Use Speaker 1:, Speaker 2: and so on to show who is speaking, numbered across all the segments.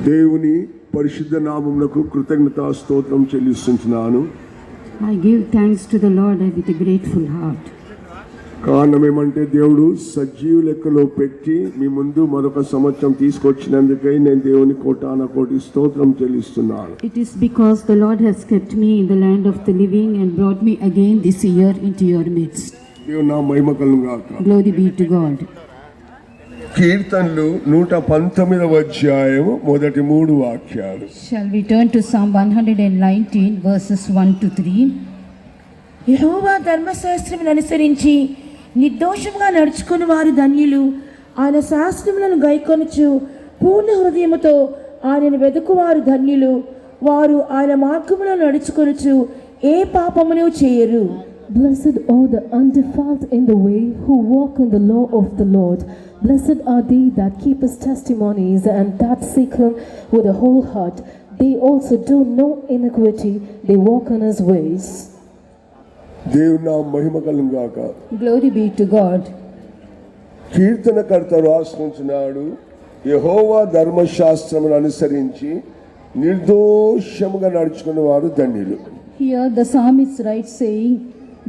Speaker 1: దేవుని పరిశుద్ధ నామమునకు కృతజ్ఞతా స్తోత్రం చెల్లిస్తున్నాను.
Speaker 2: I give thanks to the Lord with a grateful heart.
Speaker 1: కారణం ఏమంటే దేవుడు సజీవ లెక్కలో పెట్టి మీ ముందు మరొక సంవత్సరం తీసుకొచ్చినందుకై నేను దేవుని కోటానుకోటి స్తోత్రం చెల్లిస్తున్నాను.
Speaker 2: It is because the Lord has kept me in the land of the living and brought me again this year into your midst.
Speaker 1: దేవుని నామ మహిమ కలుగుగాక.
Speaker 2: Glory be to God.
Speaker 1: కీర్తనలు 119వ అధ్యాయం మొదటి 3 వాక్యాలు.
Speaker 2: Shall we turn to Psalm 119 verses 1 to 3?
Speaker 3: యెహోవా ధర్మశాస్త్రమును అనుసరించి నిర్దోషంగా నడుచుకుని వారు ధన్యులు. ఆయన శాస్త్రములను గైకొనుచు పూర్ణ హృదయముతో ఆయనను వెదుకువారు ధన్యులు. వారు ఆయన మార్గములను నడుచుకొనుచు ఏ పాపమును చేయరు.
Speaker 4: Blessed are the undefiled in the way, who walk in the law of the Lord. Blessed are they that keep his testimonies and that seek him with a whole heart. They also do no iniquity, they walk in his ways.
Speaker 1: దేవుని నామ మహిమ కలుగుగాక.
Speaker 2: Glory be to God.
Speaker 1: కీర్తనకర్త రాస్తున్నాడు, యెహోవా ధర్మశాస్త్రమును అనుసరించి నిర్దోషముగా నడుచుకునే వారు ధన్యులు.
Speaker 2: Here the psalmist writes saying,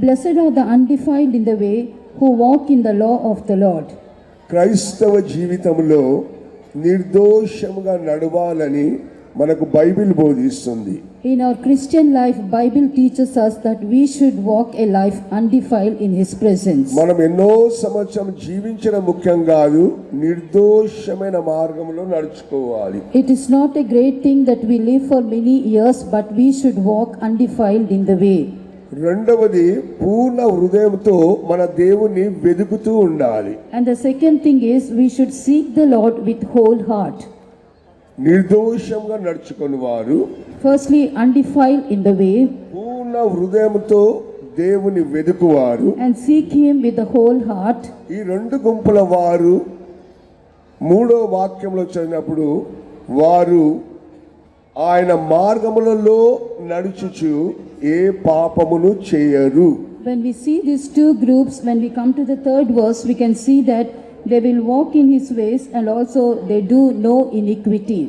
Speaker 2: Blessed are the undefiled in the way, who walk in the law of the Lord.
Speaker 1: క్రైస్తవ జీవితంలో నిర్దోషముగా నడవాలని మనకు బైబిల్ బోధిస్తుంది.
Speaker 2: In our Christian life, Bible teaches us that we should walk a life undefiled in his presence.
Speaker 1: మనం ఎన్నో సంవత్సరం జీవించడం ముఖ్యం కాదు, నిర్దోషమైన మార్గంలో నడుచుకోవాలి.
Speaker 2: It is not a great thing that we live for many years, but we should walk undefiled in the way.
Speaker 1: రెండవది పూర్ణ హృదయంతో మన దేవుని వెదుకుతూ ఉండాలి.
Speaker 2: And the second thing is we should seek the Lord with whole heart.
Speaker 1: నిర్దోషంగా నడుచుకుని వారు
Speaker 2: Firstly, undefiled in the way,
Speaker 1: పూర్ణ హృదయంతో దేవుని వెదుకువారు.
Speaker 2: and seek him with the whole heart.
Speaker 1: ఈ రెండు గుంపుల వారు 3వ వాక్యంలో చదివినప్పుడు వారు ఆయన మార్గములలో నడుచుచు ఏ పాపమును చేయరు.
Speaker 2: When we see these two groups, when we come to the third verse, we can see that they will walk in his ways and also they do no iniquity.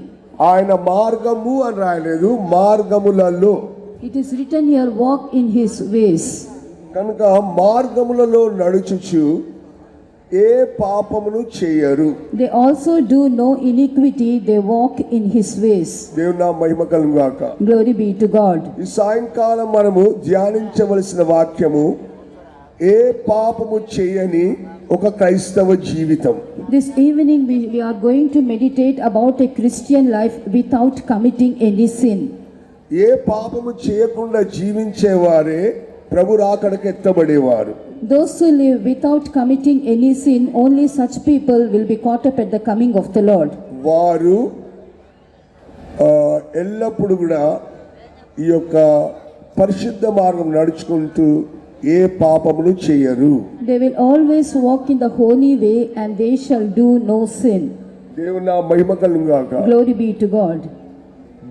Speaker 1: ఆయన మార్గము అని రాయలేదు, మార్గములలో.
Speaker 2: It is written here, walk in his ways.
Speaker 1: కనుక మార్గములలో నడుచుచు ఏ పాపమును చేయరు.
Speaker 2: They also do no iniquity, they walk in his ways.
Speaker 1: దేవుని నామ మహిమ కలుగుగాక.
Speaker 2: Glory be to God.
Speaker 1: ఈ సాయంకాలం మనము ధ్యానించవలసిన వాక్యము ఏ పాపము చేయని ఒక క్రైస్తవ జీవితం.
Speaker 2: This evening we are going to meditate about a Christian life without committing any sin.
Speaker 1: ఏ పాపము చేయకుండా జీవించేవారే ప్రభు రాకడకు ఎత్తబడేవారు.
Speaker 2: Those who live without committing any sin, only such people will be caught up at the coming of the Lord.
Speaker 1: వారు ఎల్లప్పుడు కూడా ఈ యొక్క పరిశుద్ధ మార్గం నడుచుకుంటూ ఏ పాపమును చేయరు.
Speaker 2: They will always walk in the holy way and they shall do no sin.
Speaker 1: దేవుని నామ మహిమ కలుగుగాక.
Speaker 2: Glory be to God.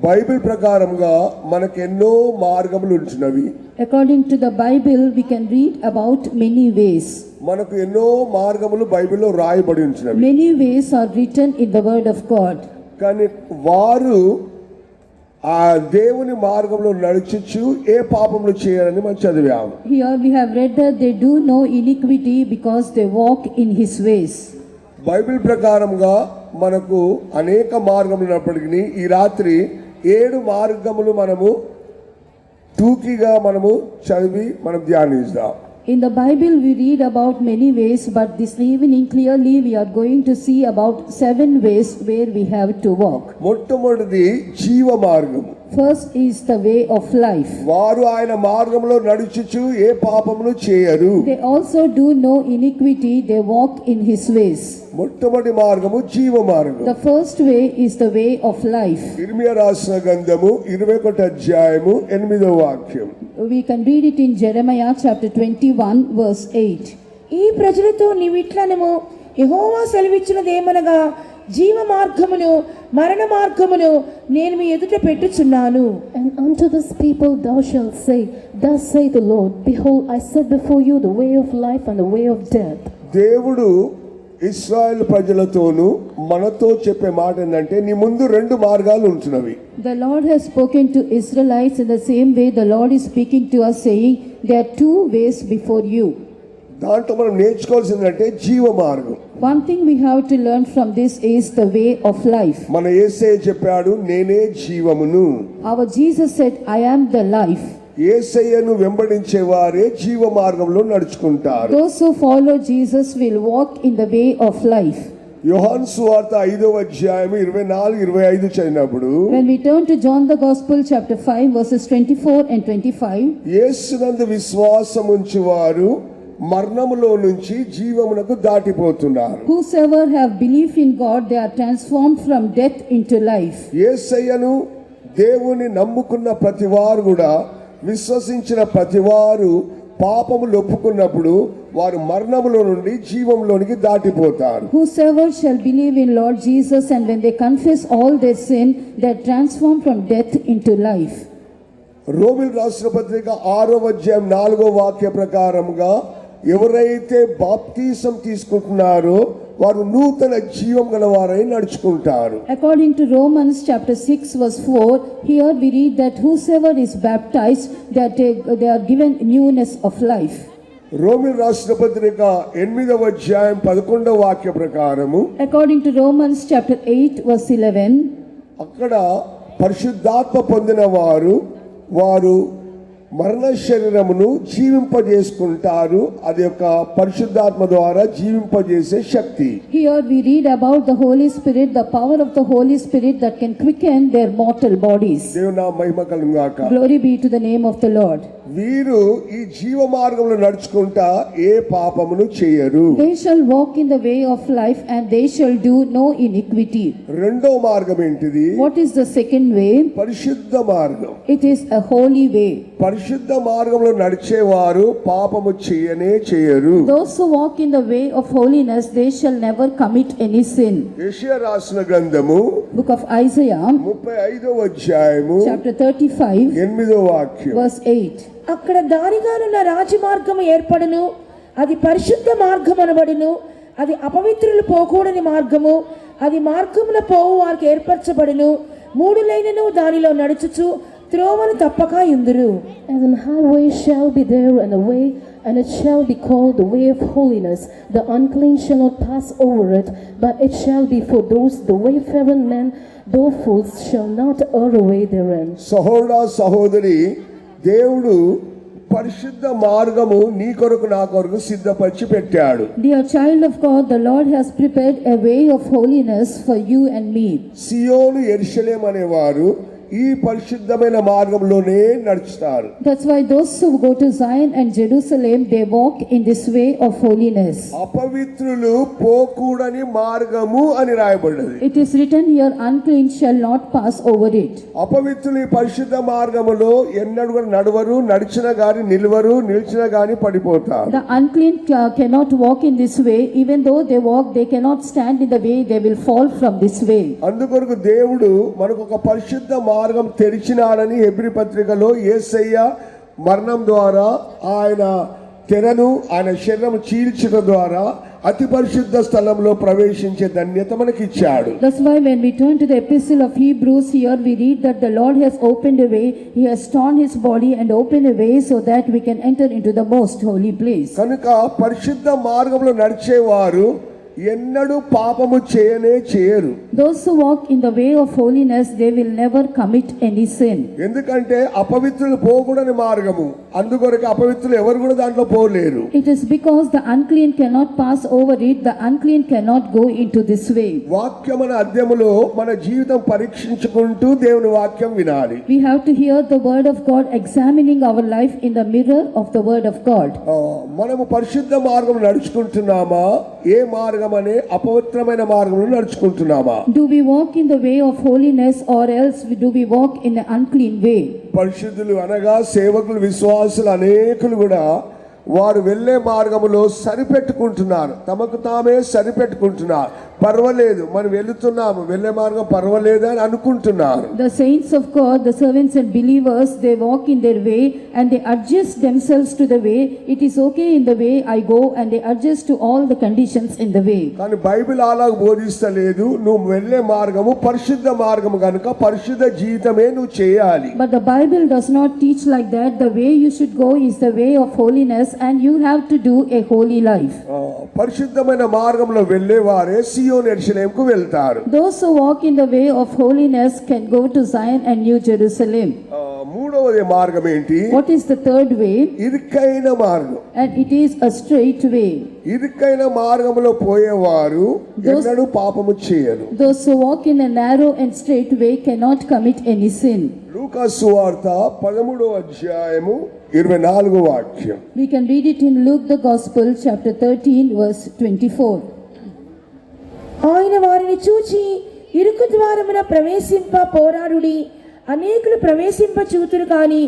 Speaker 1: Bible ప్రకారంగా మనకు ఎన్నో మార్గములు ఉంటున్నవి.
Speaker 2: According to the Bible, we can read about many ways.
Speaker 1: మనకు ఎన్నో మార్గములు బైబిల్లో రాయబడి ఉంటున్నవి.
Speaker 2: Many ways are written in the word of God.
Speaker 1: కానీ వారు ఆ దేవుని మార్గంలో నడుచుచు ఏ పాపములు చేయరని మనం చదివాము.
Speaker 2: Here we have read that they do no iniquity because they walk in his ways.
Speaker 1: Bible ప్రకారంగా మనకు అనేక మార్గములు ఉన్నప్పటికీ ఈ రాత్రి 7 మార్గములు మనము టూకీగా మనము చదివి మనం ధ్యానిద్దాం.
Speaker 2: In the Bible we read about many ways, but this evening clearly we are going to see about 7 ways where we have to walk.
Speaker 1: మొట్టమొదటిది జీవ మార్గము.
Speaker 2: First is the way of life.
Speaker 1: వారు ఆయన మార్గంలో నడుచుచు ఏ పాపములు చేయరు.
Speaker 2: They also do no iniquity, they walk in his ways.
Speaker 1: మొట్టమొదటి మార్గము జీవ మార్గం.
Speaker 2: The first way is the way of life.
Speaker 1: ఇర్మియా రాసిన గ్రంథము 21వ అధ్యాయము 8వ వాక్యం.
Speaker 2: We can read it in Jeremiah chapter 21 verse 8.
Speaker 3: ఈ ప్రజలతో నీవిట్లనము, యెహోవా సెలవిచ్చినదేమనగా జీవ మార్గమును మరణ మార్గమును నేను మీ ఎదుట పెట్టుచున్నాను.
Speaker 4: And unto this people thou shalt say, Thus saith the Lord, Behold, I set before you the way of life and the way of death.
Speaker 1: దేవుడు ఇశ్రాయేల్ ప్రజలతోనూ మనతో చెప్పే మాట ఏంటంటే నీ ముందు రెండు మార్గాలు ఉంటున్నవి.
Speaker 2: The Lord has spoken to Israelites in the same way the Lord is speaking to us, saying, there are two ways before you.
Speaker 1: దాంట్లో మనం నేర్చుకోవాల్సిందంటే జీవ మార్గం.
Speaker 2: One thing we have to learn from this is the way of life.
Speaker 1: మన యేసయ్య చెప్పాడు నేనే జీవమును.
Speaker 2: Our Jesus said, I am the life.
Speaker 1: యేసయ్యను వెంబడించే వారే జీవ మార్గంలో నడుచుకుంటారు.
Speaker 2: Those who follow Jesus will walk in the way of life.
Speaker 1: యోహాను సువార్త 5వ అధ్యాయం 24-25 చదివినప్పుడు
Speaker 2: When we turn to John the Gospel chapter 5 verses 24 and 25,
Speaker 1: యేసునందు విశ్వాసం ఉంచువారు మరణములో నుంచి జీవమునకు దాటిపోతున్నారు.
Speaker 2: whosoever have belief in God, they are transformed from death into life.
Speaker 1: యేసయ్యను దేవుని నమ్ముకున్న ప్రతివారు కూడా విశ్వసించిన ప్రతివారు పాపములు ఒప్పుకున్నప్పుడు వారు మరణములో నుండి జీవంలోనికి దాటిపోతారు.
Speaker 2: Whosoever shall believe in Lord Jesus, and when they confess all their sin, they are transformed from death into life.
Speaker 1: రోమిల్ రాసిన పత్రిక 6వ అధ్యాయం 4వ వాక్య ప్రకారంగా ఎవరైతే బాప్తీసం తీసుకుంటున్నారో వారు నూతన జీవం గలవారై నడుచుకుంటారు.
Speaker 2: According to Romans chapter 6 verse 4, here we read that whosoever is baptized, they are given newness of life.
Speaker 1: రోమిల్ రాసిన పత్రిక 8వ అధ్యాయం 11వ వాక్య ప్రకారము
Speaker 2: According to Romans chapter 8 verse 11,
Speaker 1: అక్కడ పరిశుద్ధాత్మ పొందిన వారు మరణ శరీరమును జీవింపజేసుకుంటారు. అది యొక్క పరిశుద్ధాత్మ ద్వారా జీవింపజేసే శక్తి.
Speaker 2: here we read about the Holy Spirit, the power of the Holy Spirit that can quicken their mortal bodies.
Speaker 1: దేవుని నామ మహిమ కలుగును గాక.
Speaker 2: Glory be to the name of the Lord.
Speaker 1: వీరు ఈ జీవ మార్గంలో నడుచుకుంటా ఏ పాపమును చేయరు.
Speaker 2: They shall walk in the way of life, and they shall do no iniquity.
Speaker 1: రెండో మార్గం ఏంటిది?
Speaker 2: What is the second way?
Speaker 1: పరిశుద్ధ మార్గం.
Speaker 2: It is a holy way.
Speaker 1: పరిశుద్ధ మార్గంలో నడిచేవారు పాపము చేయరు.
Speaker 2: Those who walk in the way of holiness, they shall never commit any sin.
Speaker 1: యెషయా రాసిన గ్రంథము
Speaker 2: Book of Isaiah
Speaker 1: 35వ అధ్యాయము
Speaker 2: chapter 35
Speaker 1: 8వ వాక్యం.
Speaker 2: verse 8.
Speaker 3: అక్కడ దారిగానున్న రాజమార్గము ఏర్పడును, అది పరిశుద్ధ మార్గం అనబడును. అది అపవిత్రులు పోకూడని మార్గము, అది మార్గమున పోవు వారికి ఏర్పరచబడును. మూడు లైనను దానిలో నడుచుచు త్రోవను తప్పక యుందురు.
Speaker 4: As an highway shall be there and a way, and it shall be called the way of holiness. The unclean shall not pass over it, but it shall be for those the wayfaring men, though fools shall not err away therein.
Speaker 1: సహోదరా సహోదరి, దేవుడు పరిశుద్ధ మార్గము నీ కొరకు నా కొరకు సిద్ధపరిచి పెట్టాడు.
Speaker 2: Dear child of God, the Lord has prepared a way of holiness for you and me.
Speaker 1: సియోను యెరూషలేం అనేవారు ఈ పరిశుద్ధమైన మార్గంలోనే నడుస్తారు.
Speaker 2: That's why those who go to Zion and Jerusalem, they walk in this way of holiness.
Speaker 1: అపవిత్రులు పోకూడని మార్గము అని రాయబడ్డది.
Speaker 2: It is written here, unclean shall not pass over it.
Speaker 1: అపవిత్రులు ఈ పరిశుద్ధ మార్గములో ఎన్నడూ కూడా నడవరు, నడిచిన గాని నిలవరు, నిలిచిన గాని పడిపోతారు.
Speaker 2: The unclean cannot walk in this way. Even though they walk, they cannot stand in the way. They will fall from this way.
Speaker 1: అందుకొరకు దేవుడు మనకు ఒక పరిశుద్ధ మార్గం తెరిచినాడని హెబ్రీ పత్రికలో యేసయ్య మరణం ద్వారా ఆయన తెరను ఆయన శరీరం చీల్చడం ద్వారా అతి పరిశుద్ధ స్థలంలో ప్రవేశించే ధన్యత మనకి ఇచ్చాడు.
Speaker 2: That's why when we turn to the epistle of Hebrews, here we read that the Lord has opened a way. He has torn his body and opened a way so that we can enter into the most holy place.
Speaker 1: కనుక పరిశుద్ధ మార్గంలో నడిచేవారు ఎన్నడూ పాపము చేయరు.
Speaker 2: Those who walk in the way of holiness, they will never commit any sin.
Speaker 1: ఎందుకంటే అపవిత్రులు పోకూడని మార్గము, అందుకొరకు అపవిత్రులు ఎవరు కూడా దాంట్లో పోలేరు.
Speaker 2: It is because the unclean cannot pass over it. The unclean cannot go into this way.
Speaker 1: వాక్యమైన అధ్యయములో మన జీవితం పరీక్షించుకుంటూ దేవుని వాక్యం వినాలి.
Speaker 2: We have to hear the word of God, examining our life in the mirror of the word of God.
Speaker 1: మనము పరిశుద్ధ మార్గం నడుచుకుంటున్నామా, ఏ మార్గం అనే అపవిత్రమైన మార్గంలో నడుచుకుంటున్నామా?
Speaker 2: Do we walk in the way of holiness, or else do we walk in an unclean way?
Speaker 1: పరిశుద్ధులు అనగా సేవకులు, విశ్వాసులు అనేకులు కూడా వారు వెళ్ళే మార్గములో సరిపెట్టుకుంటున్నారు, తమకు తామే సరిపెట్టుకుంటున్నారు. పర్వాలేదు మనం వెళుతున్నాము, వెళ్ళే మార్గం పర్వాలేదు అని అనుకుంటున్నారు.
Speaker 2: The saints of God, the servants and believers, they walk in their way and they adjust themselves to the way. It is okay in the way I go, and they adjust to all the conditions in the way.
Speaker 1: కానీ Bible అలా బోధిస్తలేదు. నువ్వు వెళ్ళే మార్గము పరిశుద్ధ మార్గము కనుక పరిశుద్ధ జీవితమే నువ్వు చేయాలి.
Speaker 2: But the Bible does not teach like that. The way you should go is the way of holiness, and you have to do a holy life.
Speaker 1: పరిశుద్ధమైన మార్గంలో వెళ్ళేవారే సియోను యెరూషలేముకు వెళ్తారు.
Speaker 2: Those who walk in the way of holiness can go to Zion and New Jerusalem.
Speaker 1: మూడవది మార్గం ఏంటి?
Speaker 2: What is the third way?
Speaker 1: ఇరుకైన మార్గం.
Speaker 2: And it is a straight way.
Speaker 1: ఇరుకైన మార్గంలో పోయేవారు ఎన్నడూ పాపము చేయరు.
Speaker 2: Those who walk in a narrow and straight way cannot commit any sin.
Speaker 1: లూకా సువార్త 13వ అధ్యాయము 24వ వాక్యం.
Speaker 2: We can read it in Luke the Gospel, chapter 13, verse 24.
Speaker 3: ఆయన వారిని చూచి ఇరుకు ద్వారమున ప్రవేశింప పోరాడుడి, అనేకులు ప్రవేశింప చూతురు కానీ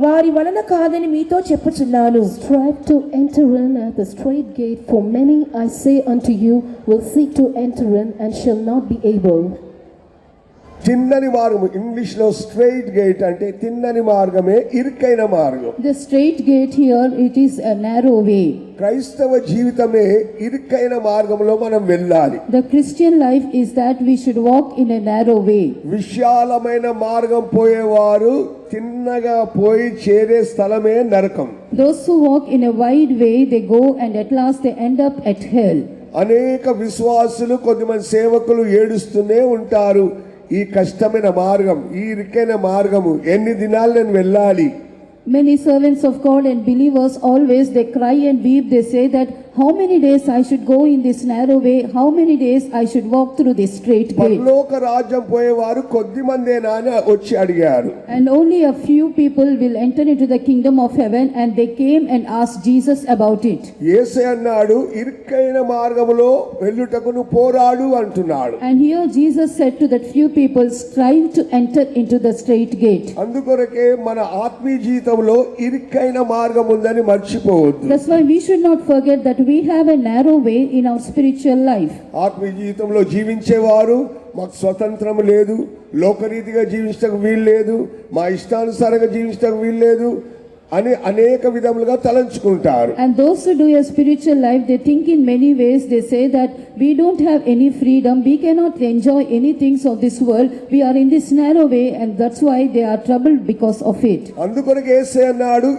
Speaker 3: వారి వలన కాదని మీతో చెప్పుచున్నాను.
Speaker 4: Strive to enter in at the straight gate, for many, I say unto you, will seek to enter in and shall not be able.
Speaker 1: తిన్నని మార్గము, ఇంగ్లీష్ లో స్ట్రైట్ గేట్ అంటే తిన్నని మార్గమే ఇరుకైన మార్గం.
Speaker 2: The straight gate here, it is a narrow way.
Speaker 1: క్రైస్తవ జీవితమే ఇరుకైన మార్గంలో మనం వెళ్ళాలి.
Speaker 2: The Christian life is that we should walk in a narrow way.
Speaker 1: విశాలమైన మార్గం పోయేవారు తిన్నగా పోయి చేరే స్థలమే నరకం.
Speaker 2: Those who walk in a wide way, they go and at last they end up at hell.
Speaker 1: అనేక విశ్వాసులు, కొద్దిమంది సేవకులు ఏడుస్తూనే ఉంటారు, ఈ కష్టమైన మార్గం, ఈ ఇరుకైన మార్గము ఎన్ని దినాలు నేను వెళ్ళాలి.
Speaker 2: Many servants of God and believers always they cry and weep. They say that how many days I should go in this narrow way, how many days I should walk through this straight gate.
Speaker 1: పరలోక రాజ్యం పోయేవారు కొద్ది మందేనా అని వచ్చి అడిగారు.
Speaker 2: And only a few people will enter into the kingdom of heaven, and they came and asked Jesus about it.
Speaker 1: యేసయ్య అన్నాడు, ఇరుకైన మార్గములో వెళ్ళుటకు నువ్వు పోరాడు అంటున్నాడు.
Speaker 2: And here Jesus said to that few people, strive to enter into the straight gate.
Speaker 1: అందుకొరకే మన ఆత్మీయ జీవితంలో ఇరుకైన మార్గం ఉందని మర్చిపోవద్దు.
Speaker 2: That's why we should not forget that we have a narrow way in our spiritual life.
Speaker 1: ఆత్మీయ జీవితంలో జీవించేవారు మాకు స్వతంత్రం లేదు, లోకరీతిగా జీవించడానికి వీలు లేదు, మా ఇష్టానుసారంగా జీవించడానికి వీలు లేదు అని అనేక విధములుగా తలంచుకుంటారు.
Speaker 2: And those who do a spiritual life, they think in many ways. They say that we don't have any freedom, we cannot enjoy any things of this world, we are in this narrow way, and that's why they are troubled because of it.
Speaker 1: అందుకొరకు యేసయ్య అన్నాడు,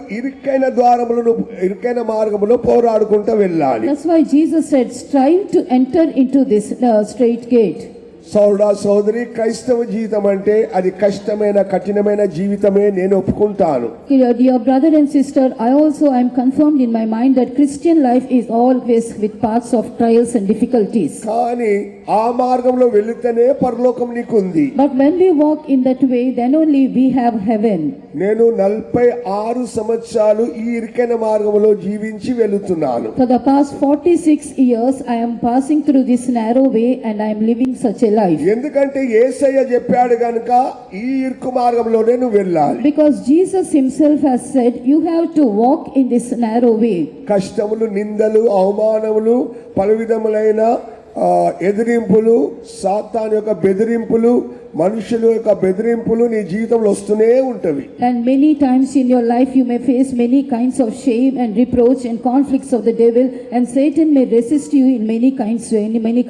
Speaker 1: ఇరుకైన మార్గములో పోరాడుకుంటూ వెళ్ళాలి.
Speaker 2: That's why Jesus said, strive to enter into this straight gate.
Speaker 1: సోదరా సోదరి, క్రైస్తవ జీవితం అంటే అది కష్టమైన కఠినమైన జీవితమే నేను ఒప్పుకుంటాను.
Speaker 2: Dear brother and sister, I also am confirmed in my mind that Christian life is always with parts of trials and difficulties.
Speaker 1: కానీ ఆ మార్గంలో వెళితేనే పరలోకం నీకుంది.
Speaker 2: But when we walk in that way, then only we have heaven.
Speaker 1: నేను 46 సంవత్సరాలు ఈ ఇరుకైన మార్గంలో జీవించి వెళుతున్నాను.
Speaker 2: For the past 46 years, I am passing through this narrow way and I am living such a life.
Speaker 1: ఎందుకంటే యేసయ్య చెప్పాడు గనుక ఈ ఇరుకు మార్గంలోనే నువ్వు వెళ్ళాలి.
Speaker 2: Because Jesus himself has said, you have to walk in this narrow way.
Speaker 1: కష్టములు, నిందలు, అవమానములు, పలు విధములైన ఎదిరింపులు, సాతాను యొక్క బెదిరింపులు, మనుషుల యొక్క బెదిరింపులు నీ జీవితంలో వస్తూనే ఉంటవి.
Speaker 2: And many times in your life you may face many kinds of shame and reproach and conflicts of the devil, and Satan may resist you in many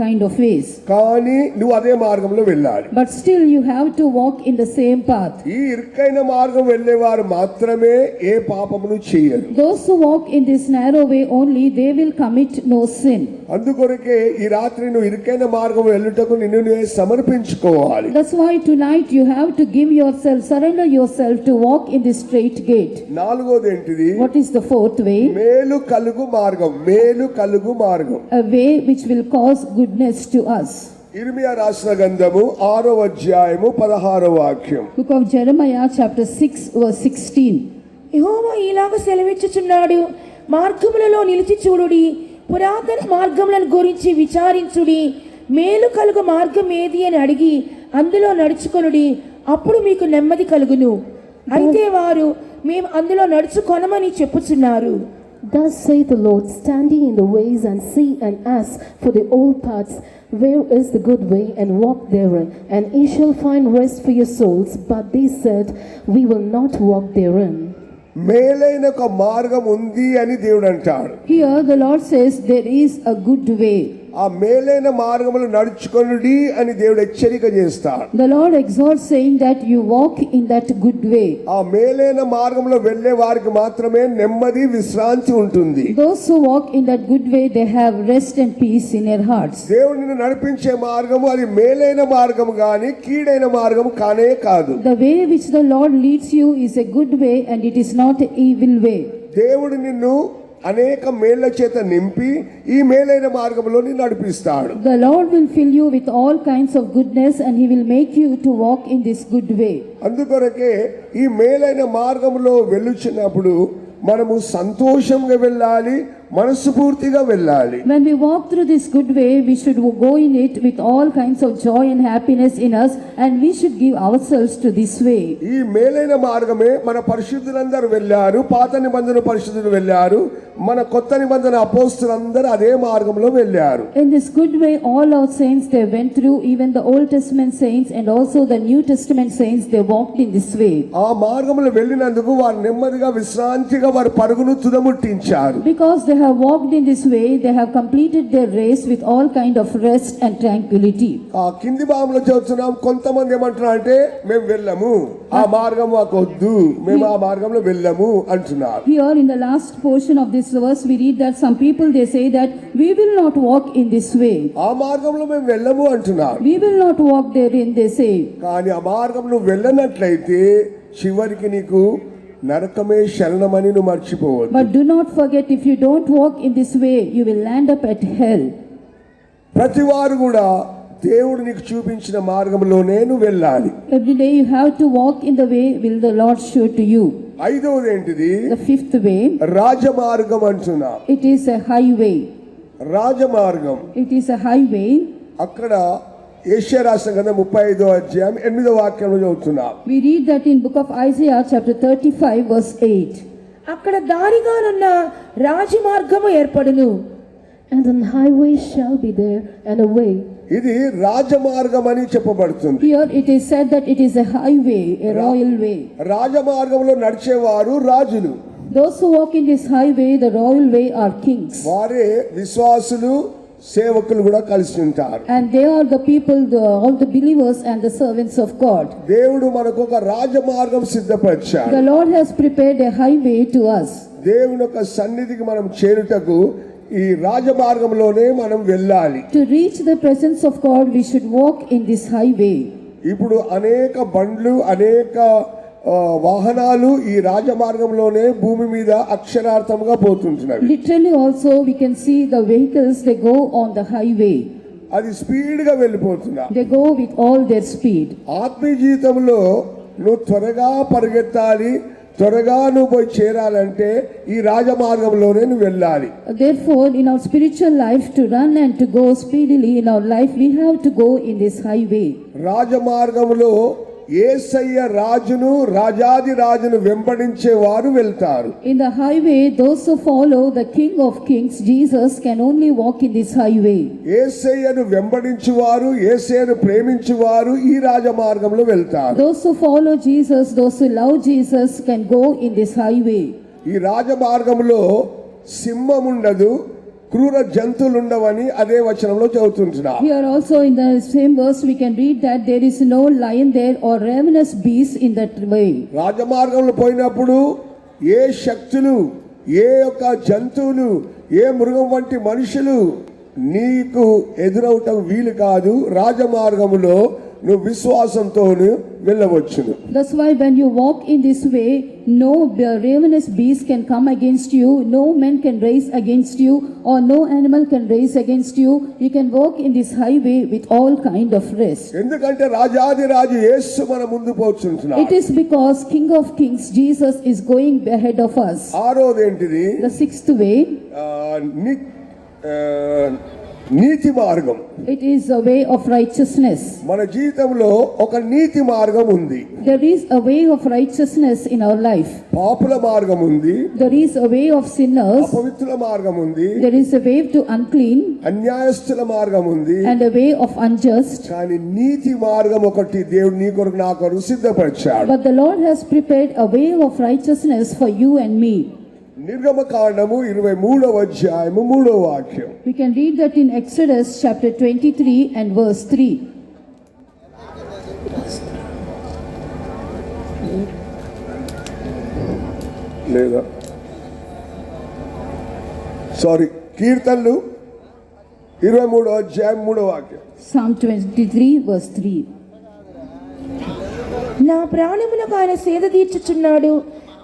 Speaker 2: kind of ways.
Speaker 1: కానీ నువ్వు అదే మార్గంలో వెళ్ళాలి.
Speaker 2: But still you have to walk in the same path.
Speaker 1: ఈ ఇరుకైన మార్గం వెళ్ళేవారు మాత్రమే ఏ పాపమును చేయరు.
Speaker 2: Those who walk in this narrow way only, they will commit no sin.
Speaker 1: అందుకొరకే ఈ రాత్రి నువ్వు ఇరుకైన మార్గం వెళ్ళుటకు నిన్ను నువ్వే సమర్పించుకోవాలి.
Speaker 2: That's why tonight you have to give yourself, surrender yourself to walk in this straight gate.
Speaker 1: నాలుగోది ఏంటిది?
Speaker 2: What is the fourth way?
Speaker 1: మేలు కలుగు మార్గం. మేలు కలుగు మార్గం.
Speaker 2: A way which will cause goodness to us.
Speaker 1: ఇర్మియా రాసిన గ్రంథము 6వ అధ్యాయము 16వ వాక్యం.
Speaker 2: Book of Jeremiah chapter 6 verse 16.
Speaker 3: యెహోవా ఇలాగ సెలవిచ్చుచున్నాడు, మార్గములలో నిలిచి చూడుడి, పురాతన మార్గములను గురించి విచారించుడి, మేలు కలుగు మార్గం ఏది అని అడిగి అందులో నడుచుకొనుడి, అప్పుడు మీకు నెమ్మది కలుగును. అయితే వారు మేము అందులో నడుచుకొనమని చెప్పుచున్నారు.
Speaker 4: Thus saith the Lord, stand ye in the ways and see and ask for the old paths, Where is the good way, and walk therein, and ye shall find rest for your souls. But they said, we will not walk therein.
Speaker 1: మేలైన ఒక మార్గం ఉంది అని దేవుడు అంటాడు.
Speaker 2: Here the Lord says there is a good way.
Speaker 1: ఆ మేలైన మార్గములు నడుచుకొనుడి అని దేవుడు హెచ్చరిక చేస్తాడు.
Speaker 2: The Lord exhorts saying that you walk in that good way.
Speaker 1: ఆ మేలైన మార్గంలో వెళ్ళే వారికి మాత్రమే నెమ్మది విశ్రాంతి ఉంటుంది.
Speaker 2: Those who walk in that good way, they have rest and peace in their hearts.
Speaker 1: దేవుడు నిన్ను నడిపించే మార్గము అది మేలైన మార్గము గాని కీడైన మార్గము కానే కాదు.
Speaker 2: The way which the Lord leads you is a good way, and it is not an evil way.
Speaker 1: దేవుడు నిన్ను అనేక మేళ్ల చేత నింపి ఈ మేలైన మార్గంలో నిన్ను నడిపిస్తాడు.
Speaker 2: The Lord will fill you with all kinds of goodness, and He will make you to walk in this good way.
Speaker 1: అందుకొరకే ఈ మేలైన మార్గంలో వెళ్ళుచున్నప్పుడు మనము సంతోషంగా వెళ్ళాలి, మనస్ఫూర్తిగా వెళ్ళాలి.
Speaker 2: When we walk through this good way, we should go in it with all kinds of joy and happiness in us, and we should give ourselves to this way.
Speaker 1: ఈ మేలైన మార్గమే మన పరిశుద్ధులందరూ వెళ్ళారు, పాత నిబంధన పరిశుద్ధులు వెళ్ళారు, మన కొత్త నిబంధన అపోస్తులందరూ అదే మార్గంలో వెళ్ళారు.
Speaker 2: In this good way, all our saints they went through, even the Old Testament saints and also the New Testament saints, they walked in this way.
Speaker 1: ఆ మార్గంలో వెళ్ళినందుకు వారు నెమ్మదిగా విశ్రాంతిగా వారు పరుగును తుదముట్టించారు.
Speaker 2: Because they have walked in this way, they have completed their race with all kind of rest and tranquility.
Speaker 1: ఆ కింది భాగంలో చదువుతున్నాం, కొంతమంది ఏమంటున్నారు అంటే మేము వెళ్ళము, ఆ మార్గం మాకు వద్దు, మేము ఆ మార్గంలో వెళ్ళము అంటున్నారు.
Speaker 2: Here in the last portion of this verse, we read that some people they say that we will not walk in this way.
Speaker 1: ఆ మార్గంలో మేము వెళ్ళము అంటున్నారు.
Speaker 2: We will not walk therein, they say.
Speaker 1: కానీ ఆ మార్గం నువ్వు వెళ్ళనట్లయితే చివరికి నీకు నరకమే శరణమని నువ్వు మర్చిపోవద్దు.
Speaker 2: But do not forget, if you don't walk in this way, you will land up at hell.
Speaker 1: ప్రతి వారు కూడా దేవుడు నీకు చూపించిన మార్గంలోనే నువ్వు వెళ్ళాలి.
Speaker 2: Every day you have to walk in the way will the Lord show to you.
Speaker 1: ఐదవది ఏంటిది?
Speaker 2: The fifth way,
Speaker 1: రాజమార్గం అంటున్నా.
Speaker 2: it is a highway.
Speaker 1: రాజమార్గం
Speaker 2: It is a highway.
Speaker 1: అక్కడ యెషయా రాసిన గ్రంథం 35వ అధ్యాయం 8వ వాక్యంలో చదువుతున్నా.
Speaker 2: We read that in book of Isaiah chapter 35 verse 8.
Speaker 3: అక్కడ దారిగానున్న రాజమార్గము ఏర్పడును.
Speaker 4: And an highway shall be there, and a way.
Speaker 1: ఇది రాజమార్గం అని చెప్పబడుతుంది.
Speaker 2: Here it is said that it is a highway, a royal way.
Speaker 1: రాజమార్గంలో నడిచేవారు రాజులు.
Speaker 2: Those who walk in this highway, the royal way, are kings.
Speaker 1: వారే విశ్వాసులు, సేవకులు కూడా కలిసి ఉంటారు.
Speaker 2: And they are the people, all the believers and the servants of God.
Speaker 1: దేవుడు మనకు ఒక రాజమార్గం సిద్ధపరిచాడు.
Speaker 2: The Lord has prepared a highway to us.
Speaker 1: దేవుని యొక్క సన్నిధికి మనం చేరుటకు ఈ రాజమార్గంలోనే మనం వెళ్ళాలి.
Speaker 2: To reach the presence of God, we should walk in this highway.
Speaker 1: ఇప్పుడు అనేక బండ్లు, అనేక వాహనాలు ఈ రాజమార్గంలోనే భూమి మీద అక్షరార్థంగా పోతుంటున్నవి.
Speaker 2: Literally also we can see the vehicles, they go on the highway.
Speaker 1: అది స్పీడ్ గా వెళ్ళిపోతున్నా.
Speaker 2: They go with all their speed.
Speaker 1: ఆత్మీయ జీవితంలో నువ్వు త్వరగా పరిగెత్తాలి, త్వరగా నువ్వు పోయి చేరాలంటే ఈ రాజమార్గంలోనే నువ్వు వెళ్ళాలి.
Speaker 2: Therefore, in our spiritual life, to run and to go speedily in our life, we have to go in this highway.
Speaker 1: రాజమార్గంలో యేసయ్య రాజును, రాజాది రాజును వెంబడించే వారు వెళ్తారు.
Speaker 2: In the highway, those who follow the King of Kings, Jesus, can only walk in this highway.
Speaker 1: యేసయ్యను వెంబడించువారు, యేసయ్యను ప్రేమించువారు ఈ రాజమార్గంలో వెళ్తారు.
Speaker 2: Those who follow Jesus, those who love Jesus, can go in this highway.
Speaker 1: ఈ రాజమార్గంలో సింహం ఉండదు, క్రూర జంతువులు ఉండవని అదే వచనంలో చదువుతుంటున్నా.
Speaker 2: Here also in the same verse we can read that there is no lion there or ravenous beast in that way.
Speaker 1: రాజమార్గంలో పోయినప్పుడు ఏ శక్తులు, ఏ యొక్క జంతువులు, ఏ మృగం వంటి మనుషులు నీకు ఎదురవటం వీలు కాదు. రాజమార్గములో నువ్వు విశ్వాసంతో వెళ్ళవచ్చును.
Speaker 2: That's why when you walk in this way, no ravenous beast can come against you, no man can raise against you, or no animal can raise against you. You can walk in this highway with all kind of rest.
Speaker 1: ఎందుకంటే రాజాది రాజు యేసు మన ముందు పోచుంటున్నాడు.
Speaker 2: It is because King of Kings Jesus is going ahead of us.
Speaker 1: ఆరోది ఏంటిది?
Speaker 2: The sixth way,
Speaker 1: నీతి మార్గం.
Speaker 2: It is a way of righteousness.
Speaker 1: మన జీవితంలో ఒక నీతి మార్గం ఉంది.
Speaker 2: There is a way of righteousness in our life.
Speaker 1: పాపుల మార్గం ఉంది.
Speaker 2: There is a way of sinners.
Speaker 1: అపవిత్రుల మార్గం ఉంది.
Speaker 2: There is a way to unclean.
Speaker 1: అన్యాయస్తుల మార్గం ఉంది.
Speaker 2: And a way of unjust.
Speaker 1: కానీ నీతి మార్గం ఒకటి దేవుడు నీ కొరకు నా కొరకు సిద్ధపరిచాడు.
Speaker 2: But the Lord has prepared a way of righteousness for you and me.
Speaker 1: నిర్గమకాండము 23వ అధ్యాయము 3వ వాక్యం.
Speaker 2: We can read that in Exodus chapter 23 and verse 3.
Speaker 1: లేదా సారీ, కీర్తనలు 23వ అధ్యాయం 3వ వాక్యం.
Speaker 2: Psalm 23 verse 3.
Speaker 3: నా ప్రాణమునకు ఆయన సేద తీర్చుచున్నాడు,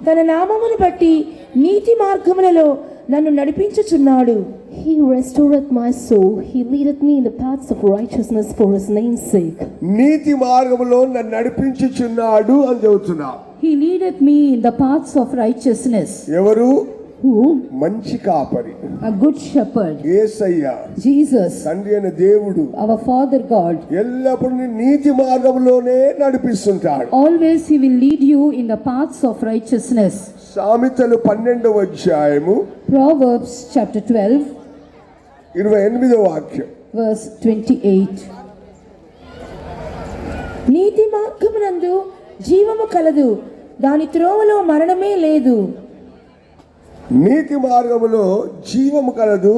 Speaker 3: తన నామమును బట్టి నీతి మార్గములలో నన్ను నడిపించుచున్నాడు.
Speaker 4: He restoreth my soul, he leadeth me in the paths of righteousness for his name's sake.
Speaker 1: నీతి మార్గములో నన్ను నడిపించుచున్నాడు అని చెబుతున్నా.
Speaker 2: He leadeth me in the paths of righteousness.
Speaker 1: ఎవరు?
Speaker 2: Who?
Speaker 1: మంచి కాపరి,
Speaker 2: A good shepherd.
Speaker 1: Yesayya,
Speaker 2: Jesus,
Speaker 1: తండ్రి అయిన దేవుడు
Speaker 2: our Father God.
Speaker 1: ఎల్లప్పుడూ నీ నీతి మార్గంలోనే నడిపిస్తుంటాడు.
Speaker 2: Always he will lead you in the paths of righteousness.
Speaker 1: సామెతలు 12వ అధ్యాయము
Speaker 2: Proverbs chapter 12
Speaker 1: 28వ వాక్యం.
Speaker 2: verse 28.
Speaker 3: నీతి మార్గమునందు జీవము కలదు, దాని త్రోవలో మరణమే లేదు.
Speaker 1: నీతి మార్గములో జీవము కలదు,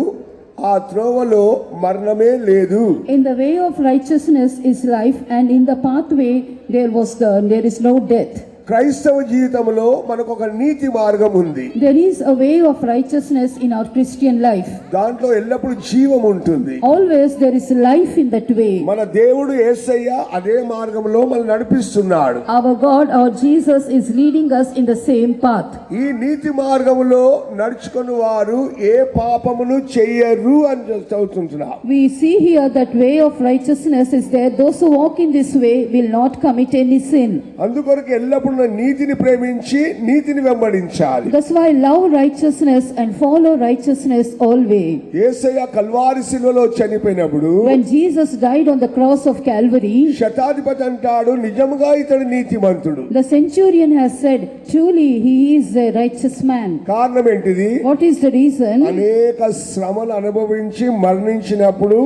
Speaker 1: ఆ త్రోవలో మరణమే లేదు.
Speaker 2: In the way of righteousness is life, and in the pathway there is no death.
Speaker 1: క్రైస్తవ జీవితంలో మనకు ఒక నీతి మార్గం ఉంది.
Speaker 2: There is a way of righteousness in our Christian life.
Speaker 1: దాంట్లో ఎల్లప్పుడూ జీవం ఉంటుంది.
Speaker 2: Always there is life in that way.
Speaker 1: మన దేవుడు యేసయ్య అదే మార్గంలో మనల్ని నడిపిస్తున్నాడు.
Speaker 2: Our God, our Jesus is leading us in the same path.
Speaker 1: ఈ నీతి మార్గములో నడుచుకుని వారు ఏ పాపమును చెయ్యరు అని చదువుతుంటున్నారు.
Speaker 2: We see here that way of righteousness is there. Those who walk in this way will not commit any sin.
Speaker 1: అందుకొరకు ఎల్లప్పుడూ నీతిని ప్రేమించి నీతిని వెంబడించాలి.
Speaker 2: That's why love righteousness and follow righteousness always.
Speaker 1: యేసయ్య కల్వారి శిలువలో చనిపోయినప్పుడు
Speaker 2: When Jesus died on the cross of Calvary,
Speaker 1: శతాధిపతి అంటాడు, నిజముగా ఇతడు నీతిమంతుడు.
Speaker 2: the centurion has said, truly he is a righteous man.
Speaker 1: కారణం ఏంటిది?
Speaker 2: What is the reason?
Speaker 1: అనేక శ్రమలు అనుభవించి మరణించినప్పుడు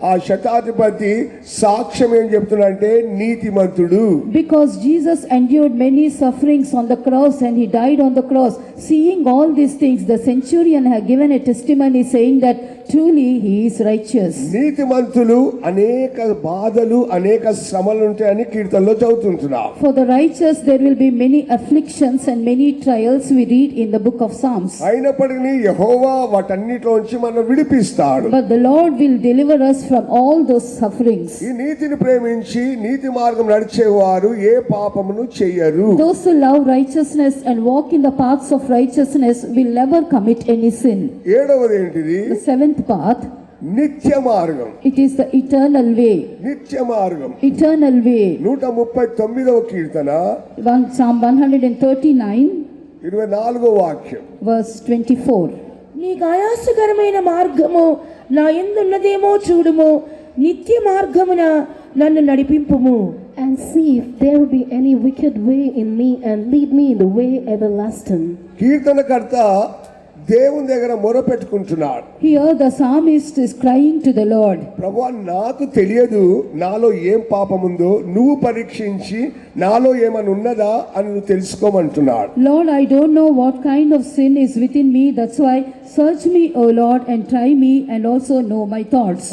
Speaker 1: ఆ శతాధిపతి సాక్ష్యం ఏం చెప్తున్నాడంటే నీతిమంతుడు.
Speaker 2: Because Jesus endured many sufferings on the cross and he died on the cross. Seeing all these things, the centurion had given a testimony saying that truly he is righteous.
Speaker 1: నీతిమంతులు అనేక బాధలు అనేక శ్రమలు ఉంటాయని కీర్తనలో చదువుతుంటున్నాం.
Speaker 2: For the righteous there will be many afflictions and many trials, we read in the book of Psalms.
Speaker 1: అయినప్పటికీ యెహోవా వాటన్నిటిలోంచి మనం విడిపిస్తాడు.
Speaker 2: But the Lord will deliver us from all those sufferings.
Speaker 1: ఈ నీతిని ప్రేమించి నీతి మార్గం నడిచేవారు ఏ పాపమును చెయ్యరు.
Speaker 2: Those who love righteousness and walk in the paths of righteousness will never commit any sin.
Speaker 1: ఏడవది ఏంటిది?
Speaker 2: The seventh path,
Speaker 1: నిత్య మార్గం.
Speaker 2: it is the eternal way.
Speaker 1: నిత్య మార్గం.
Speaker 2: Eternal way.
Speaker 1: 139వ కీర్తన
Speaker 2: Psalm 139
Speaker 1: 24వ వాక్యం.
Speaker 2: verse 24.
Speaker 3: నీకు ఆయాసకరమైన మార్గము నా యందున్నదేమో చూడుము, నిత్య మార్గమున నన్ను నడిపింపుము.
Speaker 4: And see if there be any wicked way in me, and lead me in the way everlasting.
Speaker 1: కీర్తనకర్త దేవుని దగ్గర మొరపెట్టుకుంటున్నాడు.
Speaker 2: Here the psalmist is crying to the Lord.
Speaker 1: ప్రభువా, నాకు తెలియదు నాలో ఏం పాపం ఉందో, నువ్వు పరీక్షించి నాలో ఏమని ఉన్నదా అని నువ్వు తెలుసుకోమంటున్నాడు.
Speaker 2: Lord, I don't know what kind of sin is within me. That's why search me, O Lord, and try me and also know my thoughts.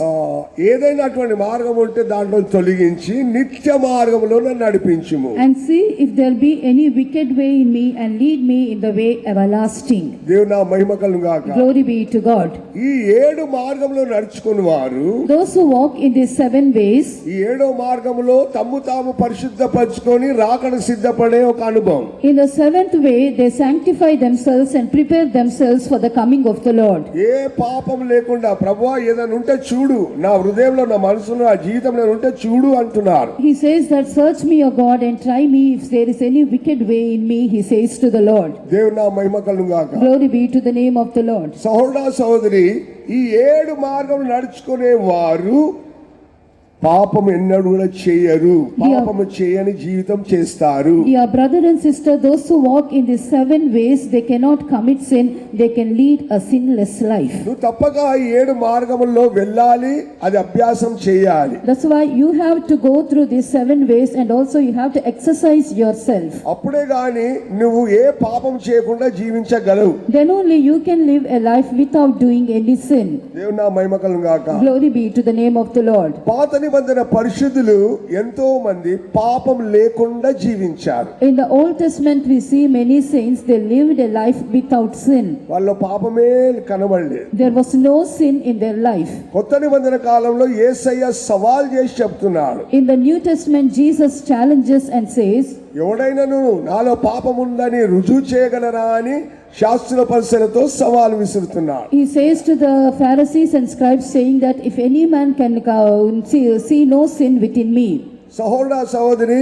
Speaker 1: ఏదైనా అటువంటి మార్గం ఉంటే దాంట్లో తొలగించి నిత్య మార్గంలో నన్ను నడిపించుము.
Speaker 2: And see if there be any wicked way in me and lead me in the way everlasting.
Speaker 1: దేవుని నా మహిమ కలుగును గాక.
Speaker 2: Glory be to God.
Speaker 1: ఈ 7 మార్గంలో నడుచుకుని వారు,
Speaker 2: Those who walk in these 7 ways,
Speaker 1: ఈ 7వ మార్గంలో తమ్ము తాము పరిశుద్ధపరచుకొని రాకడకు సిద్ధపడే ఒక అనుభవం.
Speaker 2: in the 7th way they sanctify themselves and prepare themselves for the coming of the Lord.
Speaker 1: ఏ పాపం లేకుండా ప్రభువా ఏదైనా ఉంటే చూడు, నా హృదయంలో నా మనసులో నా జీవితంలో ఉంటే చూడు అంటున్నారు.
Speaker 2: He says that search me, O God, and try me if there is any wicked way in me, he says to the Lord.
Speaker 1: దేవుని నా మహిమ కలుగును గాక.
Speaker 2: Glory be to the name of the Lord.
Speaker 1: సహోదరా సహోదరి, ఈ 7 మార్గం నడుచుకునే వారు పాపం ఎన్నడూ కూడా చేయరు, పాపము చేయని జీవితం చేస్తారు.
Speaker 2: Dear brother and sister, those who walk in these 7 ways, they cannot commit sin, they can lead a sinless life.
Speaker 1: నువ్వు తప్పక ఈ 7 మార్గముల్లో వెళ్ళాలి, అది అభ్యాసం చేయాలి.
Speaker 2: That's why you have to go through these 7 ways and also you have to exercise yourself.
Speaker 1: అప్పుడే గాని నువ్వు ఏ పాపం చేయకుండా జీవించగలవు.
Speaker 2: Then only you can live a life without doing any sin.
Speaker 1: దేవుని నా మహిమ కలుగును గాక.
Speaker 2: Glory be to the name of the Lord.
Speaker 1: పాత నిబంధన పరిశుద్ధులు ఎంతో మంది పాపం లేకుండా జీవించారు.
Speaker 2: In the Old Testament we see many saints, they lived a life without sin.
Speaker 1: వాళ్ళ పాపమే కనబడలేదు.
Speaker 2: There was no sin in their life.
Speaker 1: కొత్త నిబంధన కాలంలో యేసయ్య సవాల్ చేసి చెప్తున్నాడు.
Speaker 2: In the New Testament Jesus challenges and says,
Speaker 1: ఎవడైనను నాలో పాపం ఉందని రుజువు చేయగలరా అని శాస్త్ర పరిసరతో సవాల్ విసురుతున్నాడు.
Speaker 2: he says to the Pharisees and scribes saying that if any man can see no sin within me.
Speaker 1: సహోదర సహోదరి,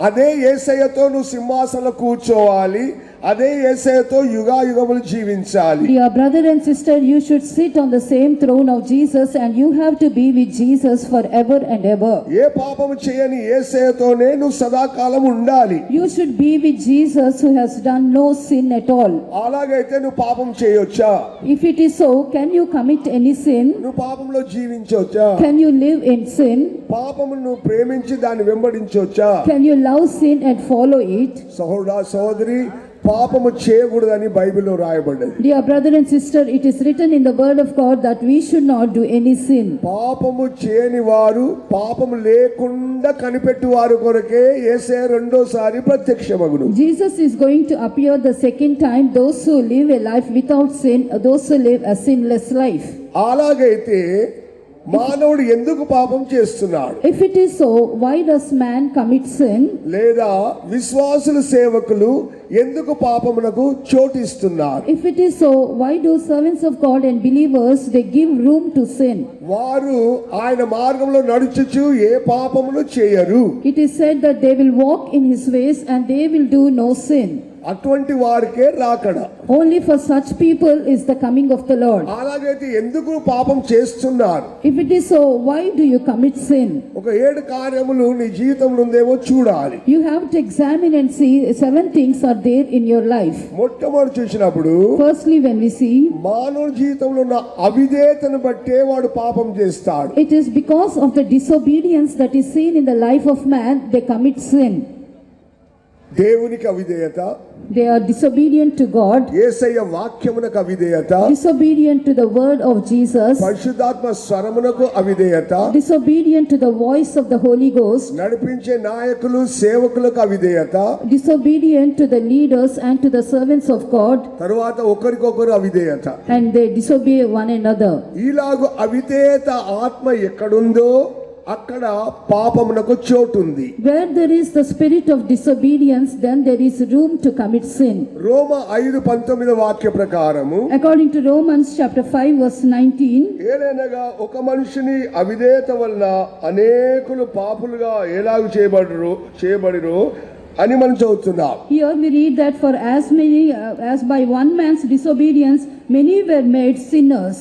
Speaker 1: అదే యేసయ్యతో నువ్వు సింహాసనంలో కూర్చోవాలి, అదే యేసయ్యతో యుగాయుగములు జీవించాలి.
Speaker 2: Dear brother and sister, you should sit on the same throne of Jesus and you have to be with Jesus forever and ever.
Speaker 1: ఏ పాపము చేయని యేసయ్యతోనే నువ్వు సదాకాలం ఉండాలి.
Speaker 2: You should be with Jesus who has done no sin at all.
Speaker 1: అలాగైతే నువ్వు పాపం చేయొచ్చా?
Speaker 2: If it is so, can you commit any sin?
Speaker 1: నువ్వు పాపంలో జీవించవచ్చా?
Speaker 2: Can you live in sin?
Speaker 1: పాపమును నువ్వు ప్రేమించి దాన్ని వెంబడించవచ్చా?
Speaker 2: Can you love sin and follow it?
Speaker 1: సహోదర సహోదరి, పాపము చేయకూడదని బైబిల్లో రాయబడ్డది.
Speaker 2: Dear brother and sister, it is written in the word of God that we should not do any sin.
Speaker 1: పాపము చేయని వారు పాపము లేకుండా కనిపెట్టు వారు కొరకే యేసయ్య రెండోసారి ప్రత్యక్షమగును.
Speaker 2: Jesus is going to appear the second time, those who live a life without sin, those who live a sinless life.
Speaker 1: అలాగైతే మానవుడు ఎందుకు పాపం చేస్తున్నాడు?
Speaker 2: If it is so, why does man commit sin?
Speaker 1: లేదా విశ్వాసుల సేవకులు ఎందుకు పాపమునకు చోటిస్తున్నారు?
Speaker 2: If it is so, why do servants of God and believers they give room to sin?
Speaker 1: వారు ఆయన మార్గంలో నడుచుచు ఏ పాపమును చేయరు.
Speaker 2: It is said that they will walk in his ways and they will do no sin.
Speaker 1: అటువంటి వారికే రాకడ.
Speaker 2: Only for such people is the coming of the Lord.
Speaker 1: అలాగైతే ఎందుకు పాపం చేస్తున్నారు?
Speaker 2: If it is so, why do you commit sin?
Speaker 1: ఒక 7 కార్యములు నీ జీవితంలో ఉందేమో చూడాలి.
Speaker 2: You have to examine and see 7 things are there in your life.
Speaker 1: మొట్టమొదటి చూసినప్పుడు
Speaker 2: Firstly, when we see,
Speaker 1: మానవుడి జీవితంలో ఉన్న అవిధేయతను బట్టే వాడు పాపం చేస్తాడు.
Speaker 2: it is because of the disobedience that is seen in the life of man, they commit sin.
Speaker 1: దేవునికి అవిధేయత,
Speaker 2: They are disobedient to God,
Speaker 1: యేసయ్య వాక్యమునకు అవిధేయత,
Speaker 2: disobedient to the word of Jesus,
Speaker 1: పరిశుద్ధాత్మ స్వరమునకు అవిధేయత,
Speaker 2: disobedient to the voice of the Holy Ghost,
Speaker 1: నడిపించే నాయకులు సేవకులకు అవిధేయత,
Speaker 2: disobedient to the leaders and to the servants of God,
Speaker 1: తరువాత ఒకరికొకరు అవిధేయత.
Speaker 2: and they disobey one another.
Speaker 1: ఇలాగు అవిధేయత ఆత్మ ఎక్కడుందో అక్కడ పాపమునకు చోటుంది.
Speaker 2: Where there is the spirit of disobedience, then there is room to commit sin.
Speaker 1: రోమ 5:19 వాక్య ప్రకారము,
Speaker 2: According to Romans chapter 5 verse 19,
Speaker 1: ఏలైనగా ఒక మనిషిని అవిధేయత వలన అనేకులు పాపులుగా ఎలాగు చేయబడిరో అని మనం చదువుతున్నాం.
Speaker 2: here we read that for as by one man's disobedience many were made sinners.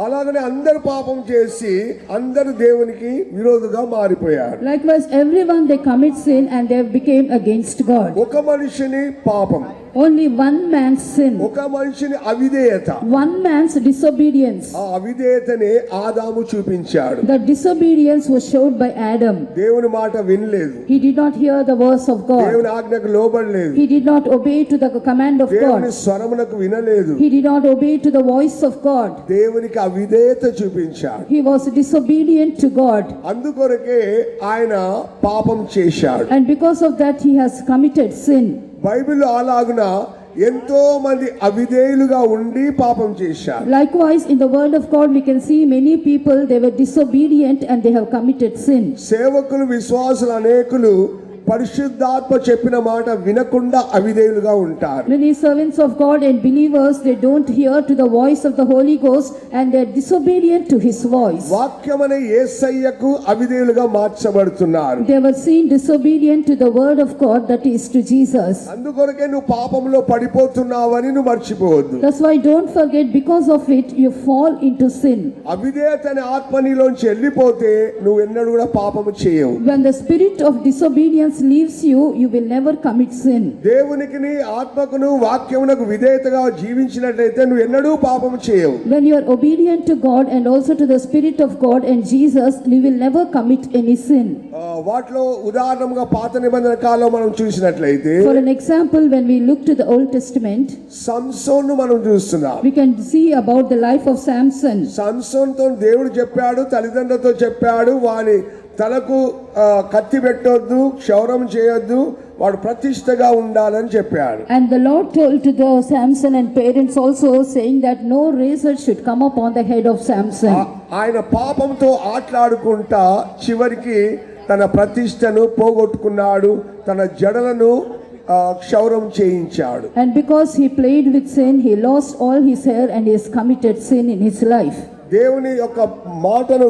Speaker 1: అలాగనే అందరు పాపం చేసి అందరు దేవునికి విరోధంగా మారిపోయారు.
Speaker 2: Likewise everyone they commit sin and they became against God.
Speaker 1: ఒక మనిషిని పాపం,
Speaker 2: Only one man's sin,
Speaker 1: ఒక మనిషిని అవిధేయత,
Speaker 2: one man's disobedience.
Speaker 1: ఆ అవిధేయతనే ఆదాము చూపించాడు.
Speaker 2: The disobedience was showed by Adam.
Speaker 1: దేవుని మాట వినలేదు,
Speaker 2: He did not hear the voice of God.
Speaker 1: దేవుని ఆజ్ఞకు లోబడలేదు,
Speaker 2: He did not obey to the command of
Speaker 1: దేవుని
Speaker 2: God.
Speaker 1: స్వరమునకు వినలేదు,
Speaker 2: He did not obey to the voice of God.
Speaker 1: దేవునికి అవిధేయత చూపించాడు.
Speaker 2: He was disobedient to God,
Speaker 1: అందుకొరకే ఆయన పాపం చేశాడు.
Speaker 2: and because of that he has committed sin.
Speaker 1: బైబిల్లో అలాగున ఎంతో మంది అవిధేయులుగా ఉండి పాపం చేశారు.
Speaker 2: Likewise in the word of God we can see many people they were disobedient and they have committed sin.
Speaker 1: సేవకులు విశ్వాసులు అనేకులు పరిశుద్ధాత్మ చెప్పిన మాట వినకుండా అవిధేయులుగా ఉంటారు.
Speaker 2: Many servants of God and believers, they don't hear to the voice of the Holy Ghost and they're disobedient to his voice.
Speaker 1: వాక్యమనే యేసయ్యకు అవిధేయులుగా మార్చబడుతున్నారు.
Speaker 2: They were seen disobedient to the word of God, that is to Jesus.
Speaker 1: అందుకొరకే నువ్వు పాపంలో పడిపోతున్నావని నువ్వు మర్చిపోవద్దు.
Speaker 2: That's why don't forget, because of it you fall into sin.
Speaker 1: అవిధేయత అనే ఆత్మ నీలోంచి వెళ్ళిపోతే నువ్వు ఎన్నడూ కూడా పాపము చేయవు.
Speaker 2: When the spirit of disobedience leaves you, you will never commit sin.
Speaker 1: దేవునికి నీ ఆత్మకును వాక్యమునకు విధేయతగా జీవించినట్లయితే నువ్వు ఎన్నడూ పాపము చేయవు.
Speaker 2: When you are obedient to God and also to the Spirit of God and Jesus, you will never commit any sin.
Speaker 1: వాటిలో ఉదాహరణగా పాత నిబంధన కాలంలో మనం చూసినట్లయితే
Speaker 2: For an example, when we look to the Old Testament,
Speaker 1: సంసోన్ను మనం చూస్తున్నాం.
Speaker 2: we can see about the life of Samson.
Speaker 1: సంసోన్తో దేవుడు చెప్పాడు, తల్లిదండ్రులతో చెప్పాడు, వాని తలకు కత్తి పెట్టొద్దు, క్షౌరం చేయొద్దు, వాడు ప్రతిష్టగా ఉండాలని చెప్పాడు.
Speaker 2: And the Lord told to the Samson and parents also, saying that no razor should come upon the head of Samson.
Speaker 1: ఆయన పాపంతో ఆటలాడుకుంటా చివరికి తన ప్రతిష్టను పోగొట్టుకున్నాడు, తన జడలను క్షౌరం చేయించాడు.
Speaker 2: And because he played with sin, he lost all his hair and he has committed sin in his life.
Speaker 1: దేవుని యొక్క మాటను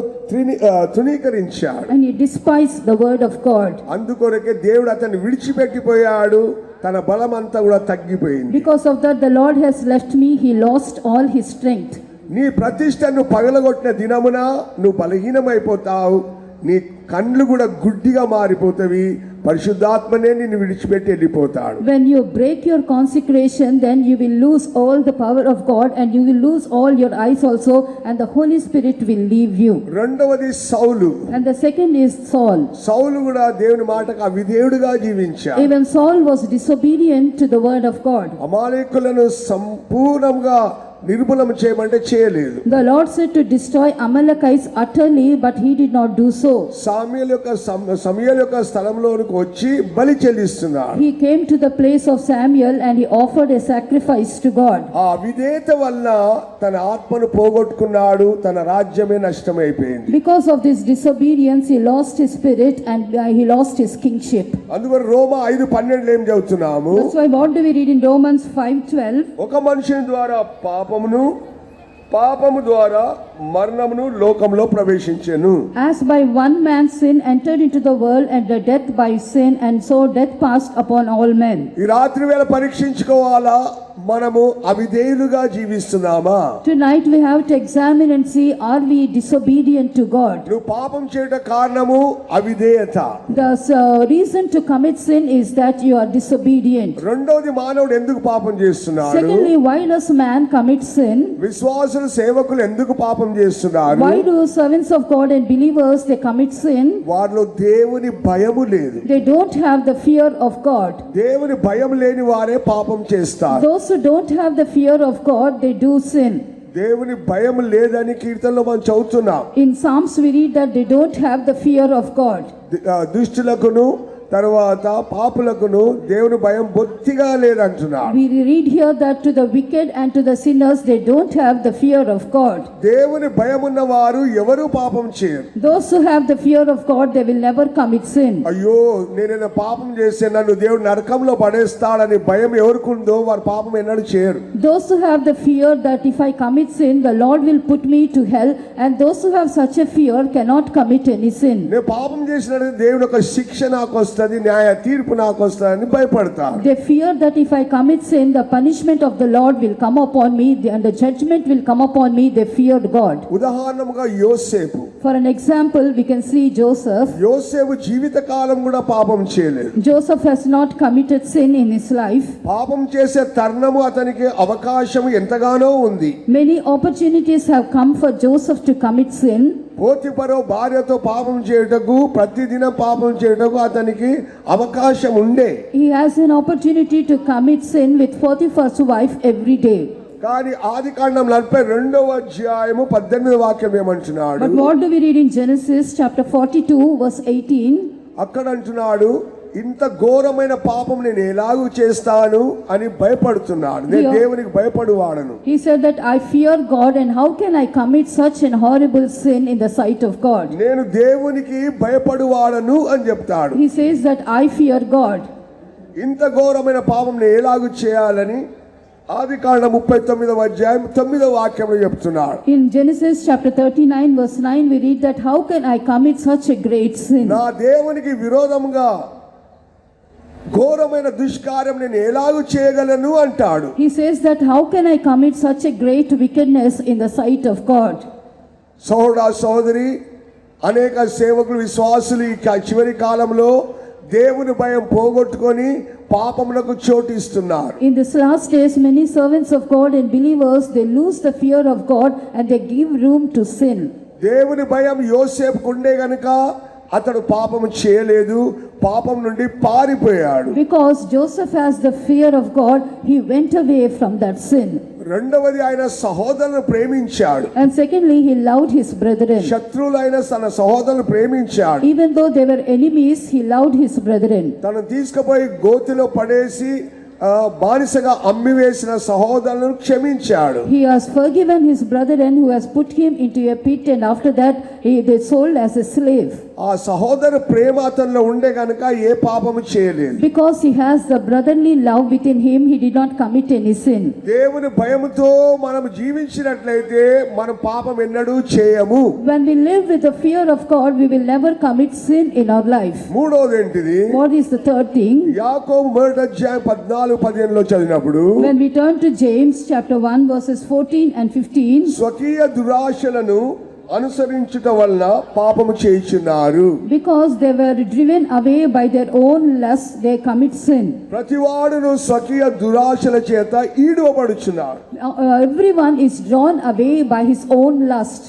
Speaker 1: తృణీకరించాడు.
Speaker 2: And he despised the word of God.
Speaker 1: అందుకొరకే దేవుడు అతన్ని విడిచిపెట్టిపోయాడు, తన బలం అంతా కూడా తగ్గిపోయింది.
Speaker 2: Because of that, the Lord has left me, he lost all his strength.
Speaker 1: నీ ప్రతిష్టను పగలగొట్టిన దినమున నువ్వు బలహీనమైపోతావు, నీ కండ్లు కూడా గుడ్డిగా మారిపోతావి, పరిశుద్ధాత్మనే నిన్ను విడిచిపెట్టి వెళ్ళిపోతాడు.
Speaker 2: When you break your consecration, then you will lose all the power of God and you will lose all your eyes also, and the Holy Spirit will leave you.
Speaker 1: రెండవది సౌలు.
Speaker 2: And the second is Saul.
Speaker 1: సౌలు కూడా దేవుని మాటకు అవిధేయుడుగా జీవించాడు.
Speaker 2: Even Saul was disobedient to the word of God.
Speaker 1: అమాలేకులను సంపూర్ణంగా నిర్మూలన చేయమంటే చేయలేదు.
Speaker 2: The Lord said to destroy Amalekites utterly, but he did not do so.
Speaker 1: సమూయేలు యొక్క స్థలంలోనికి వచ్చి బలి చెల్లిస్తున్నాడు.
Speaker 2: He came to the place of Samuel and he offered a sacrifice to God.
Speaker 1: ఆ అవిధేయత వల్ల తన ఆత్మను పోగొట్టుకున్నాడు, తన రాజ్యమే నష్టమైపోయింది.
Speaker 2: Because of this disobedience, he lost his spirit and he lost his kingship.
Speaker 1: అందువల్ల రోమా 5:12 ఏం చదువుతున్నాము?
Speaker 2: That's why what do we read in Romans 5:12?
Speaker 1: ఒక మనుషుని ద్వారా పాపము ద్వారా మరణమును లోకంలో ప్రవేశించెను.
Speaker 2: As by one man sin entered into the world, and the death by sin, and so death passed upon all men.
Speaker 1: ఈ రాత్రి వేళ పరీక్షించుకోవాలా, మనము అవిధేయులుగా జీవిస్తున్నామా?
Speaker 2: Tonight we have to examine and see, are we disobedient to God?
Speaker 1: నువ్వు పాపం చేయట కారణము అవిధేయత.
Speaker 2: The reason to commit sin is that you are disobedient.
Speaker 1: రెండోది, మానవుడు ఎందుకు పాపం చేస్తున్నాడు?
Speaker 2: Secondly, why does man commit sin?
Speaker 1: విశ్వాసులు సేవకులు ఎందుకు పాపం చేస్తున్నారు?
Speaker 2: Why do servants of God and believers they commit sin?
Speaker 1: వారిలో దేవుని భయము లేదు.
Speaker 2: They don't have the fear of God.
Speaker 1: దేవుని భయం లేని వారే పాపం చేస్తారు.
Speaker 2: Those who don't have the fear of God, they do sin.
Speaker 1: దేవుని భయం లేదని కీర్తనలో మనం చదువుతున్నాం.
Speaker 2: In Psalms we read that they don't have the fear of God.
Speaker 1: దుష్టులకును తర్వాత పాపులకును దేవుని భయం బొత్తిగా లేదంటున్నాడు.
Speaker 2: We read here that to the wicked and to the sinners they don't have the fear of God.
Speaker 1: దేవుని భయం ఉన్న వారు ఎవరు పాపం చేయరు.
Speaker 2: Those who have the fear of God, they will never commit sin.
Speaker 1: అయ్యో నేనేనా పాపం చేస్తే నన్ను దేవుడు నరకంలో పడేస్తాడని భయం ఎవరికుందో వారు పాపం ఎన్నడూ చేయరు.
Speaker 2: Those who have the fear that if I commit sin, the Lord will put me to hell, and those who have such a fear cannot commit any sin.
Speaker 1: నేను పాపం చేసినట్టు దేవుడు ఒక శిక్ష నాకు వస్తుంది, న్యాయ తీర్పు నాకు వస్తుందని భయపడతారు.
Speaker 2: They fear that if I commit sin, the punishment of the Lord will come upon me and the judgment will come upon me. They feared God.
Speaker 1: ఉదాహరణగా యోసేపు.
Speaker 2: For an example, we can see Joseph.
Speaker 1: యోసేపు జీవితకాలం కూడా పాపం చేయలేదు.
Speaker 2: Joseph has not committed sin in his life.
Speaker 1: పాపం చేసే తరుణము అతనికి అవకాశం ఎంతగానో ఉంది.
Speaker 2: Many opportunities have come for Joseph to commit sin.
Speaker 1: Potiphar భార్యతో పాపం చేయుటకు, ప్రతిదినం పాపం చేయుటకు అతనికి అవకాశం ఉండే.
Speaker 2: He has an opportunity to commit sin with Potiphar's wife every day.
Speaker 1: కానీ ఆదికాండం 42:18 వాక్యం ఏమంటున్నాడు?
Speaker 2: But what do we read in Genesis chapter 42 verse 18?
Speaker 1: అక్కడ అంటున్నాడు, ఇంత ఘోరమైన పాపం నేను ఎలాగూ చేస్తాను అని భయపడుతున్నాను. నేను దేవునికి భయపడువాడను.
Speaker 2: He said that I fear God, and how can I commit such an horrible sin in the sight of God?
Speaker 1: నేను దేవునికి భయపడువాడను అని చెప్తాడు.
Speaker 2: He says that I fear God.
Speaker 1: ఇంత ఘోరమైన పాపం నేను ఎలాగూ చేయాలని ఆదికాండం 39వ అధ్యాయం 9వ వాక్యంలో చెప్తున్నాడు.
Speaker 2: In Genesis chapter 39 verse 9 we read that how can I commit such a great sin?
Speaker 1: నా దేవునికి విరోధంగా ఘోరమైన దుష్కార్యం నేను ఎలాగూ చేయగలను అంటాడు.
Speaker 2: He says that how can I commit such a great wickedness in the sight of God?
Speaker 1: సోదరా సోదరి, అనేక సేవకులు విశ్వాసులు ఈ చివరి కాలంలో దేవుని భయం పోగొట్టుకొని పాపమునకు చోటు ఇస్తున్నారు.
Speaker 2: In this last days many servants of God and believers, they lose the fear of God and they give room to sin.
Speaker 1: దేవుని భయం యోసేపుకు ఉండే గనుక అతడు పాపము చేయలేదు, పాపం నుండి పారిపోయాడు.
Speaker 2: Because Joseph has the fear of God, he went away from that sin.
Speaker 1: రెండవది, ఆయన సహోదరులను ప్రేమించాడు.
Speaker 2: And secondly, he loved his brethren.
Speaker 1: శత్రువులైన తన సహోదరులను ప్రేమించాడు.
Speaker 2: Even though they were enemies, he loved his brethren.
Speaker 1: తను తీసుకుపోయి గోతిలో పడేసి బానిసగా అమ్మివేసిన సహోదరులను క్షమించాడు.
Speaker 2: He has forgiven his brethren who has put him into a pit, and after that they sold as a slave.
Speaker 1: ఆ సహోదరు ప్రేమ అతనిలో ఉండే గనుక ఏ పాపము చేయలేదు.
Speaker 2: Because he has the brotherly love within him, he did not commit any sin.
Speaker 1: దేవుని భయముతో మనం జీవించినట్లయితే మనం పాపం ఎన్నడూ చేయము.
Speaker 2: When we live with the fear of God, we will never commit sin in our life.
Speaker 1: మూడోది ఏంటిది?
Speaker 2: What is the third thing?
Speaker 1: యాకోబు 1:14-15 చదివినప్పుడు,
Speaker 2: When we turn to James chapter 1 verses 14 and 15,
Speaker 1: స్వకీయ దురాశలను అనుసరించుట వలన పాపము చేయుచున్నారు.
Speaker 2: because they were driven away by their own lust, they commit sin.
Speaker 1: ప్రతివాడును స్వకీయ దురాశల చేత ఈడవబడుచున్నారు.
Speaker 2: Everyone is drawn away by his own lust.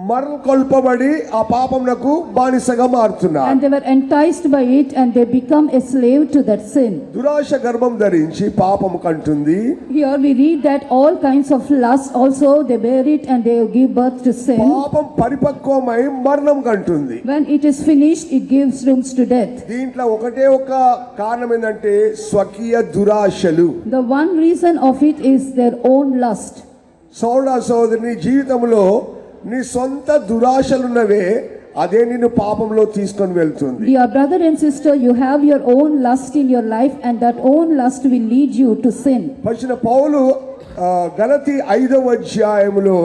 Speaker 1: మరణ కొల్పబడి ఆ పాపమునకు బానిసగా మారుతున్నారు.
Speaker 2: And they were enticed by it and they become a slave to that sin.
Speaker 1: దురాశ గర్భం ధరించి పాపము కంటుంది.
Speaker 2: Here we read that all kinds of lust also they bear it and they give birth to sin.
Speaker 1: పాపం పరిపక్వమై మరణం కంటుంది.
Speaker 2: When it is finished, it gives rooms to death.
Speaker 1: దీంట్లో ఒకటే ఒక కారణం ఏంటంటే స్వకీయ దురాశలు.
Speaker 2: The one reason of it is their own lust.
Speaker 1: సోదరా సోదరి, నీ జీవితంలో నీ సొంత దురాశలున్నవే, అదే నిన్ను పాపంలో తీసుకొని వెళ్తుంది.
Speaker 2: Dear brother and sister, you have your own lust in your life and that own lust will lead you to sin.
Speaker 1: పరిశుద్ధ పౌలు గలతీ 5వ అధ్యాయములో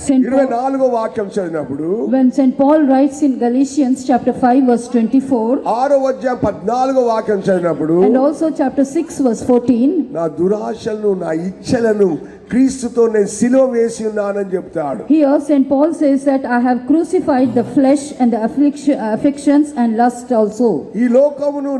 Speaker 2: Saint Paul,
Speaker 1: 24వ వాక్యం చదివినప్పుడు,
Speaker 2: when Saint Paul writes in Galatians chapter 5 verse 24
Speaker 1: 6వ అధ్యాయం 14వ వాక్యం చదివినప్పుడు,
Speaker 2: and also chapter 6 verse 14,
Speaker 1: నా దురాశలను నా ఇచ్చలను క్రీస్తుతో నేను సిలువ వేసి ఉన్నానని చెప్తాడు.
Speaker 2: here Saint Paul says that I have crucified the flesh and the affections and lust also.
Speaker 1: ఈ లోకమును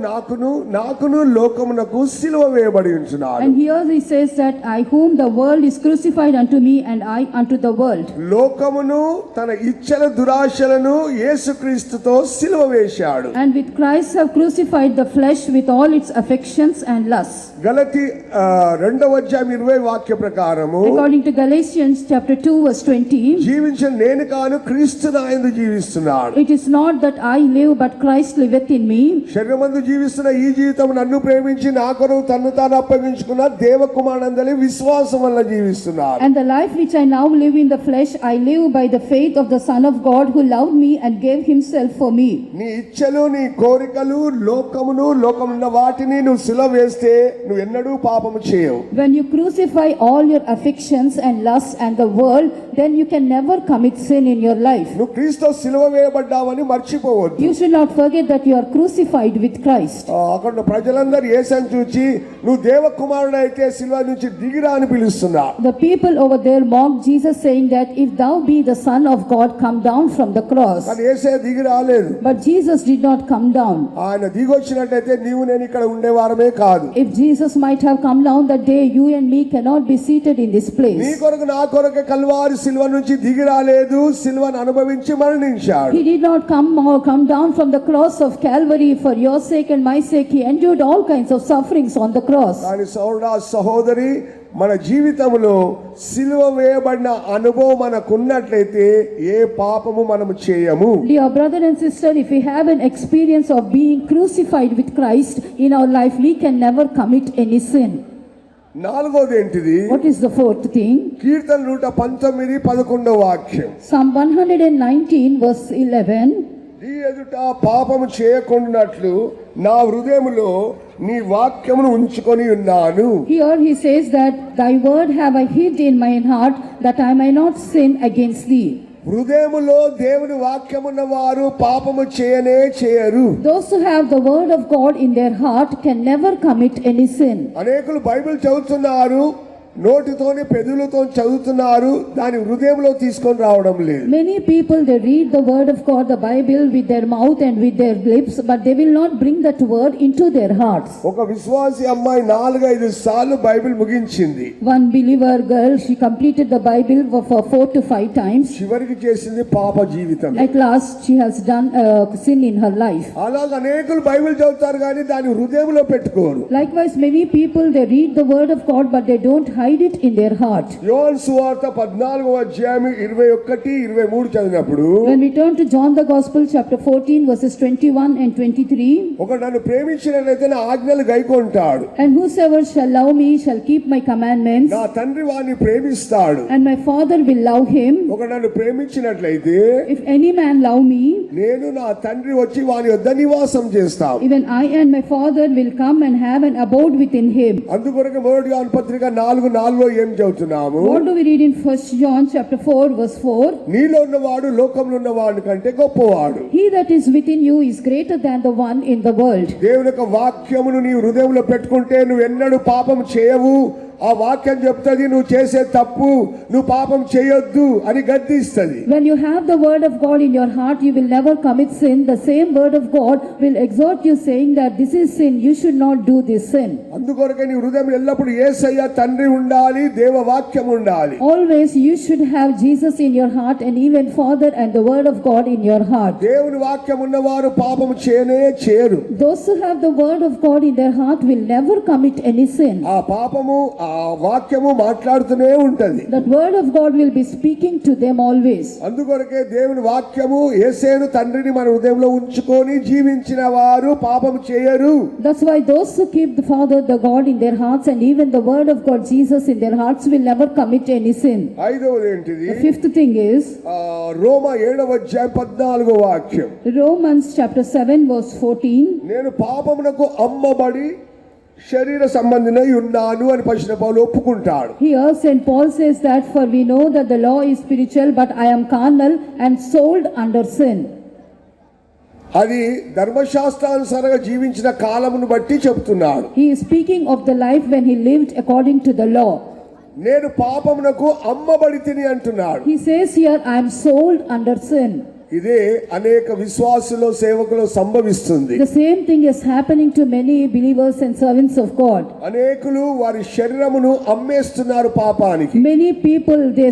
Speaker 1: నాకును లోకమునకు సిలువ వేయబడి ఉంచున్నాడు.
Speaker 2: And here he says that I whom the world is crucified unto me and I unto the world.
Speaker 1: లోకమును తన ఇచ్చల దురాశలను యేసుక్రీస్తుతో సిలువ వేశాడు.
Speaker 2: And with Christ have crucified the flesh with all its affections and lusts.
Speaker 1: గలతీ 2వ అధ్యాయం 20 వాక్య ప్రకారము,
Speaker 2: According to Galatians chapter 2 verse 20,
Speaker 1: జీవించిన నేను కాను క్రీస్తు నాయందు జీవిస్తున్నాడు.
Speaker 2: it is not that I live but Christ liveth in me.
Speaker 1: శరీరమందు జీవిస్తున్న ఈ జీవితం నన్ను ప్రేమించి నా కొరకు తన్ను తాను అప్పగించుకున్న దేవకుమారునందలి విశ్వాసం వల్ల జీవిస్తున్నాడు.
Speaker 2: And the life which I now live in the flesh, I live by the faith of the Son of God who loved me and gave himself for me.
Speaker 1: నీ ఇచ్చలు, నీ కోరికలు, లోకమున్న వాటిని నువ్వు సిలువ వేస్తే నువ్వు ఎన్నడూ పాపము చేయవు.
Speaker 2: When you crucify all your affections and lusts and the world, then you can never commit sin in your life.
Speaker 1: నువ్వు క్రీస్తు సిలువ వేయబడ్డావని మర్చిపోవద్దు.
Speaker 2: You should not forget that you are crucified with Christ.
Speaker 1: అక్కడ ప్రజలందరూ యేసుని చూచి నువ్వు దేవకుమారుడు అయితే సిలువ నుంచి దిగిరా అని పిలుస్తున్నారు.
Speaker 2: The people over there mocked Jesus, saying that if thou be the Son of God, come down from the cross.
Speaker 1: కానీ యేసే దిగి రాలేదు.
Speaker 2: But Jesus did not come down.
Speaker 1: ఆయన దిగొచ్చినట్లయితే నీవు నేను ఇక్కడ ఉండేవారమే కాదు.
Speaker 2: If Jesus might have come down that day, you and me cannot be seated in this
Speaker 1: నీ
Speaker 2: place.
Speaker 1: కొరకు నా కొరకు కల్వారి సిలువ నుంచి దిగి రాలేదు, సిలువను అనుభవించి మరణించాడు.
Speaker 2: He did not come down from the cross of Calvary for your sake and my sake. He endured all kinds of sufferings on the cross.
Speaker 1: కానీ సోదరా సహోదరి, మన జీవితంలో సిలువ వేయబడిన అనుభవం మనకున్నట్లయితే ఏ పాపము మనము చేయము.
Speaker 2: Dear brother and sister, if we have an experience of being crucified with Christ in our life, we can never commit any sin.
Speaker 1: నాలుగోది ఏంటిది?
Speaker 2: What is the fourth thing?
Speaker 1: కీర్తన 119:11 వాక్యం.
Speaker 2: Psalm 119 verse 11.
Speaker 1: నీ ఎదుట పాపము చేయకుండాట్లు నా హృదయములో నీ వాక్యమును ఉంచుకొని ఉన్నాను.
Speaker 2: Here he says that thy word have I hid in mine heart, that I may not sin against thee.
Speaker 1: హృదయములో దేవుని వాక్యమున్న వారు పాపము చేయరు.
Speaker 2: Those who have the word of God in their heart can never commit any sin.
Speaker 1: అనేకులు Bible చదువుతున్నారు, నోటితోని పెదవులతో చదువుతున్నారు, దాని హృదయంలో తీసుకొని రావడం లేదు.
Speaker 2: Many people they read the word of God, the Bible, with their mouth and with their lips, but they will not bring that word into their hearts.
Speaker 1: ఒక విశ్వాసి అమ్మాయి 4-5 సార్లు Bible ముగించింది.
Speaker 2: One believer girl, she completed the Bible for 4 to 5 times.
Speaker 1: చివరికి చేసింది పాప జీవితం.
Speaker 2: At last she has done sin in her life.
Speaker 1: అలాగే అనేకులు బైబిల్ చదువుతారు కానీ దాని హృదయంలో పెట్టుకోరు.
Speaker 2: Likewise, many people they read the word of God, but they don't hide it in their heart.
Speaker 1: యోహాను సువార్త 14:21-23 చదివినప్పుడు,
Speaker 2: When we turn to John the Gospel chapter 14 verses 21 and 23,
Speaker 1: ఒక నన్ను ప్రేమించినట్లయితే నా ఆజ్ఞలు గైకొంటాడు,
Speaker 2: and whosoever shall love me shall keep my commandments,
Speaker 1: నా తండ్రి వాణ్ణి ప్రేమిస్తాడు.
Speaker 2: and my Father will love him.
Speaker 1: ఒక నన్ను ప్రేమించినట్లయితే
Speaker 2: If any man love me,
Speaker 1: నేను నా తండ్రి వచ్చి వాని వద్ద నివాసం చేస్తాం.
Speaker 2: even I and my Father will come and have an abode within him.
Speaker 1: అందుకొరకు 1 యోహాను పత్రిక 4:4 ఏం చదువుతున్నాము?
Speaker 2: What do we read in 1 John chapter 4 verse 4?
Speaker 1: నీలో ఉన్నవాడు లోకంలో ఉన్నవాడి కంటే గొప్పవాడు.
Speaker 2: He that is within you is greater than the one in the world.
Speaker 1: దేవుని యొక్క వాక్యమును నీ హృదయంలో పెట్టుకుంటే నువ్వు ఎన్నడూ పాపం చేయవు. ఆ వాక్యం చెప్తుంది నువ్వు చేసే తప్పు, నువ్వు పాపం చేయొద్దు అని గద్దిస్తుంది.
Speaker 2: When you have the word of God in your heart, you will never commit sin. The same word of God will exhort you saying that this is sin, you should not do this sin.
Speaker 1: అందుకొరకే నీ హృదయం ఎల్లప్పుడు యేసయ్య తండ్రి ఉండాలి, దేవ వాక్యం ఉండాలి.
Speaker 2: Always you should have Jesus in your heart and even Father and the word of God in your heart.
Speaker 1: దేవుని వాక్యం ఉన్నవారు పాపం చేయరు.
Speaker 2: Those who have the word of God in their heart will never commit any sin.
Speaker 1: ఆ పాపము ఆ వాక్యము మాట్లాడుతూనే ఉంటది.
Speaker 2: That word of God will be speaking to them always.
Speaker 1: అందుకొరకే దేవుని వాక్యము యేసేను తండ్రిని మన హృదయంలో ఉంచుకొని జీవించిన వారు పాపం చేయరు.
Speaker 2: That's why those who keep the Father, the God in their hearts, and even the word of God Jesus in their hearts will never commit any sin.
Speaker 1: ఐదవది ఏంటిది?
Speaker 2: The fifth thing is
Speaker 1: రోమ 7:14 వాక్యం.
Speaker 2: Romans chapter 7 verse 14.
Speaker 1: నేను పాపమునకు అమ్మబడి శరీర సంబంధినై ఉన్నాను అని పరిశుద్ధ పౌలు ఒప్పుకుంటాడు.
Speaker 2: Here St. Paul says that for we know that the law is spiritual, but I am carnal and sold under sin.
Speaker 1: అది ధర్మశాస్త్రానుసారంగా జీవించిన కాలమును బట్టి చెప్తున్నాడు.
Speaker 2: He is speaking of the life when he lived according to the law.
Speaker 1: నేను పాపమునకు అమ్మబడితిని అంటున్నాడు.
Speaker 2: He says here I am sold under sin.
Speaker 1: ఇదే అనేక విశ్వాసులు సేవకులు సంభవిస్తుంది.
Speaker 2: The same thing is happening to many believers and servants of God.
Speaker 1: అనేకులు వారి శరీరమును అమ్మేస్తున్నారు పాపానికి.
Speaker 2: Many people they